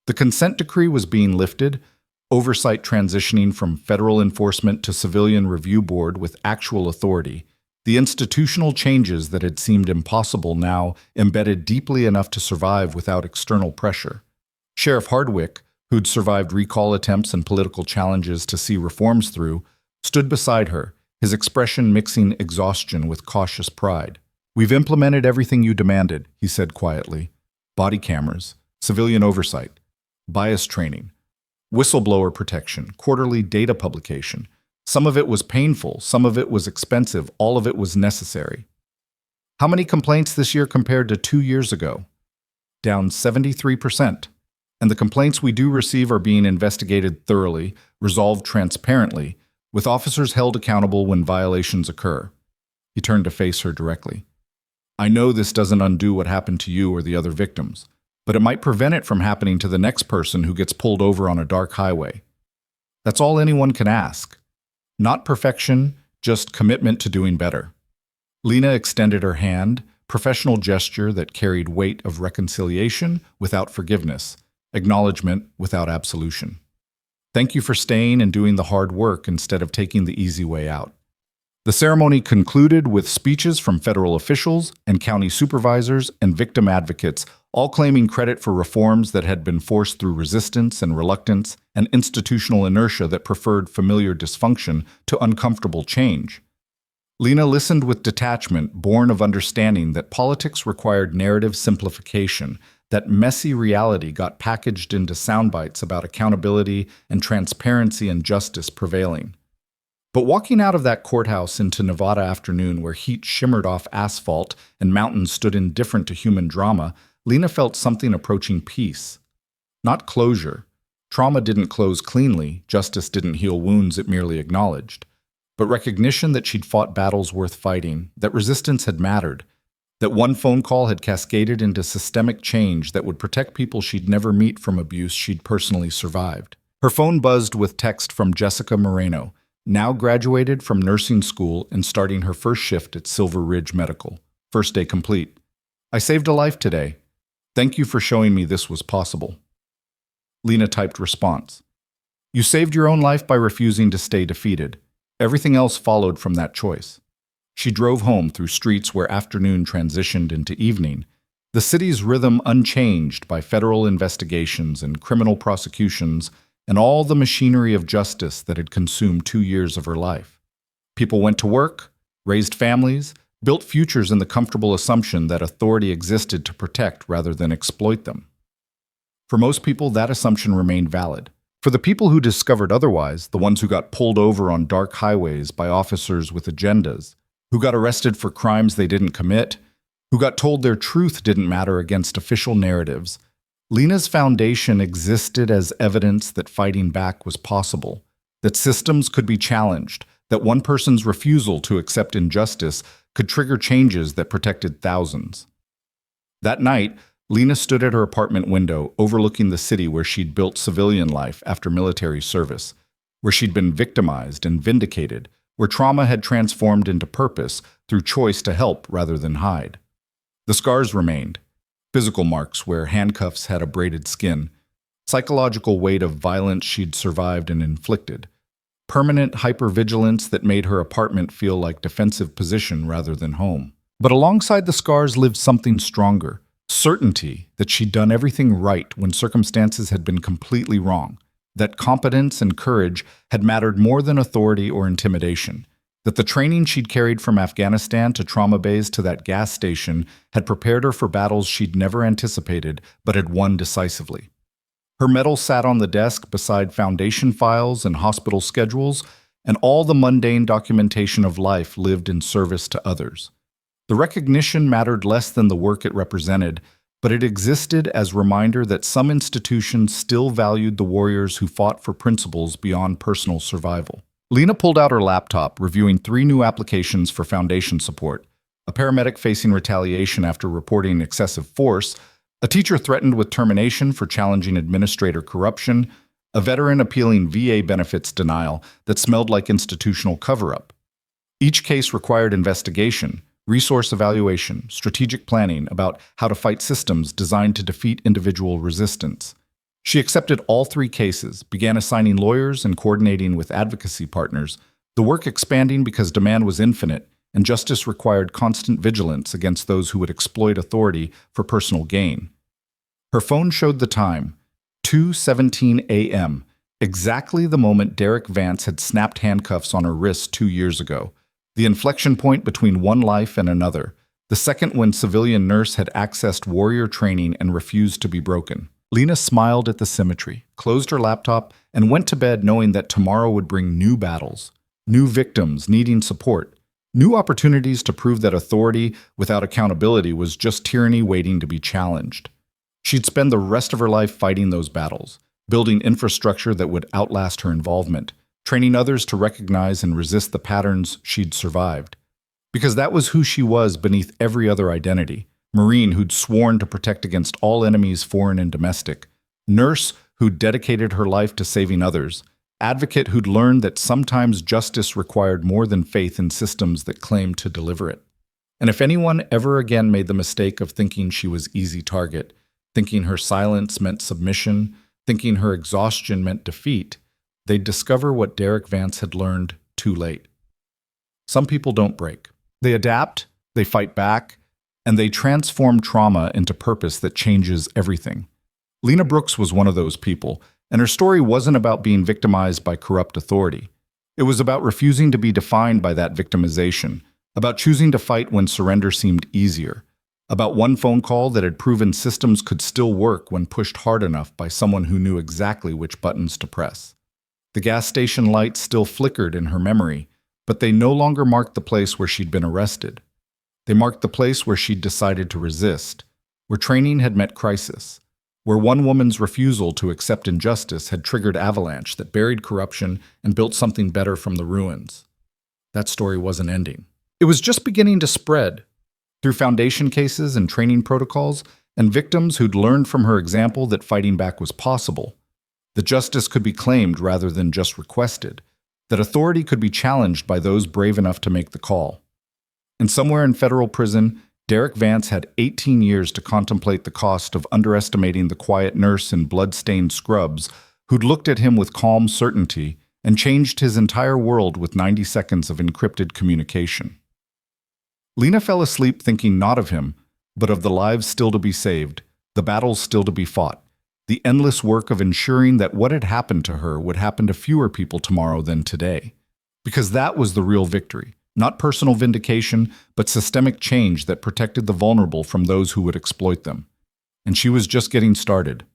The consent decree was being lifted, oversight transitioning from federal enforcement to civilian review board with actual authority. The institutional changes that had seemed impossible now embedded deeply enough to survive without external pressure. Sheriff Hardwick, who'd survived recall attempts and political challenges to see reforms through, stood beside her, his expression mixing exhaustion with cautious pride. We've implemented everything you demanded, he said quietly. Body cameras, civilian oversight, bias training, whistleblower protection, quarterly data publication. Some of it was painful, some of it was expensive, all of it was necessary. How many complaints this year compared to 2 years ago? Down 73%. And the complaints we do receive are being investigated thoroughly, resolved transparently, with officers held accountable when violations occur. He turned to face her directly. I know this doesn't undo what happened to you or the other victims, but it might prevent it from happening to the next person who gets pulled over on a dark highway. That's all anyone can ask. Not perfection, just commitment to doing better. Lena extended her hand, professional gesture that carried weight of reconciliation without forgiveness, acknowledgement without absolution. Thank you for staying and doing the hard work instead of taking the easy way out. The ceremony concluded with speeches from federal officials and county supervisors and victim advocates, all claiming credit for reforms that had been forced through resistance and reluctance and institutional inertia that preferred familiar dysfunction to uncomfortable change. Lena listened with detachment, born of understanding that politics required narrative simplification, that messy reality got packaged into sound bites about accountability and transparency and justice prevailing. But walking out of that courthouse into Nevada afternoon where heat shimmered off asphalt and mountains stood indifferent to human drama, Lena felt something approaching peace. Not closure. Trauma didn't close cleanly, justice didn't heal wounds it merely acknowledged. But recognition that she'd fought battles worth fighting, that resistance had mattered, that one phone call had cascaded into systemic change that would protect people she'd never meet from abuse she'd personally survived. Her phone buzzed with text from Jessica Moreno, now graduated from nursing school and starting her first shift at Silver Ridge Medical. First day complete. I saved a life today. Thank you for showing me this was possible. Lena typed response. You saved your own life by refusing to stay defeated. Everything else followed from that choice. She drove home through streets where afternoon transitioned into evening, the city's rhythm unchanged by federal investigations and criminal prosecutions and all the machinery of justice that had consumed 2 years of her life. People went to work, raised families, built futures in the comfortable assumption that authority existed to protect rather than exploit them. For most people, that assumption remained valid. For the people who discovered otherwise, the ones who got pulled over on dark highways by officers with agendas, who got arrested for crimes they didn't commit, who got told their truth didn't matter against official narratives, Lena's foundation existed as evidence that fighting back was possible, that systems could be challenged, that one person's refusal to accept injustice could trigger changes that protected thousands. That night, Lena stood at her apartment window, overlooking the city where she'd built civilian life after military service, where she'd been victimized and vindicated, where trauma had transformed into purpose through choice to help rather than hide. The scars remained, physical marks where handcuffs had abraded skin, psychological weight of violence she'd survived and inflicted, permanent hypervigilance that made her apartment feel like defensive position rather than home. But alongside the scars lived something stronger, certainty that she'd done everything right when circumstances had been completely wrong, that competence and courage had mattered more than authority or intimidation, that the training she'd carried from Afghanistan to trauma bays to that gas station had prepared her for battles she'd never anticipated but had won decisively. Her medal sat on the desk beside foundation files and hospital schedules, and all the mundane documentation of life lived in service to others. The recognition mattered less than the work it represented, but it existed as reminder that some institutions still valued the warriors who fought for principles beyond personal survival. Lena pulled out her laptop, reviewing 3 new applications for foundation support: a paramedic facing retaliation after reporting excessive force, a teacher threatened with termination for challenging administrator corruption, a veteran appealing VA benefits denial that smelled like institutional cover-up. Each case required investigation, resource evaluation, strategic planning about how to fight systems designed to defeat individual resistance. She accepted all 3 cases, began assigning lawyers and coordinating with advocacy partners, the work expanding because demand was infinite and justice required constant vigilance against those who would exploit authority for personal gain. Her phone showed the time, 2:17 a.m., exactly the moment Derek Vance had snapped handcuffs on her wrists 2 years ago, the inflection point between one life and another, the second when civilian nurse had accessed warrior training and refused to be broken. Lena smiled at the symmetry, closed her laptop, and went to bed knowing that tomorrow would bring new battles, new victims needing support, new opportunities to prove that authority without accountability was just tyranny waiting to be challenged. She'd spend the rest of her life fighting those battles, building infrastructure that would outlast her involvement, training others to recognize and resist the patterns she'd survived. Because that was who she was beneath every other identity. Marine who'd sworn to protect against all enemies, foreign and domestic. Nurse who'd dedicated her life to saving others. Advocate who'd learned that sometimes justice required more than faith in systems that claimed to deliver it. And if anyone ever again made the mistake of thinking she was easy target, thinking her silence meant submission, thinking her exhaustion meant defeat, they'd discover what Derek Vance had learned too late. Some people don't break. They adapt, they fight back, and they transform trauma into purpose that changes everything. Lena Brooks was one of those people, and her story wasn't about being victimized by corrupt authority. It was about refusing to be defined by that victimization, about choosing to fight when surrender seemed easier, about one phone call that had proven systems could still work when pushed hard enough by someone who knew exactly which buttons to press. The gas station lights still flickered in her memory, but they no longer marked the place where she'd been arrested. They marked the place where she'd decided to resist, where training had met crisis, where one woman's refusal to accept injustice had triggered avalanche that buried corruption and built something better from the ruins. That story wasn't ending. It was just beginning to spread. Through foundation cases and training protocols, and victims who'd learned from her example that fighting back was possible, that justice could be claimed rather than just requested, that authority could be challenged by those brave enough to make the call. And somewhere in federal prison, Derek Vance had 18 years to contemplate the cost of underestimating the quiet nurse in blood-stained scrubs who'd looked at him with calm certainty and changed his entire world with 90 seconds of encrypted communication. Lena fell asleep thinking not of him, but of the lives still to be saved, the battles still to be fought, the endless work of ensuring that what had happened to her would happen to fewer people tomorrow than today. Because that was the real victory, not personal vindication, but systemic change that protected the vulnerable from those who would exploit them. And she was just getting started.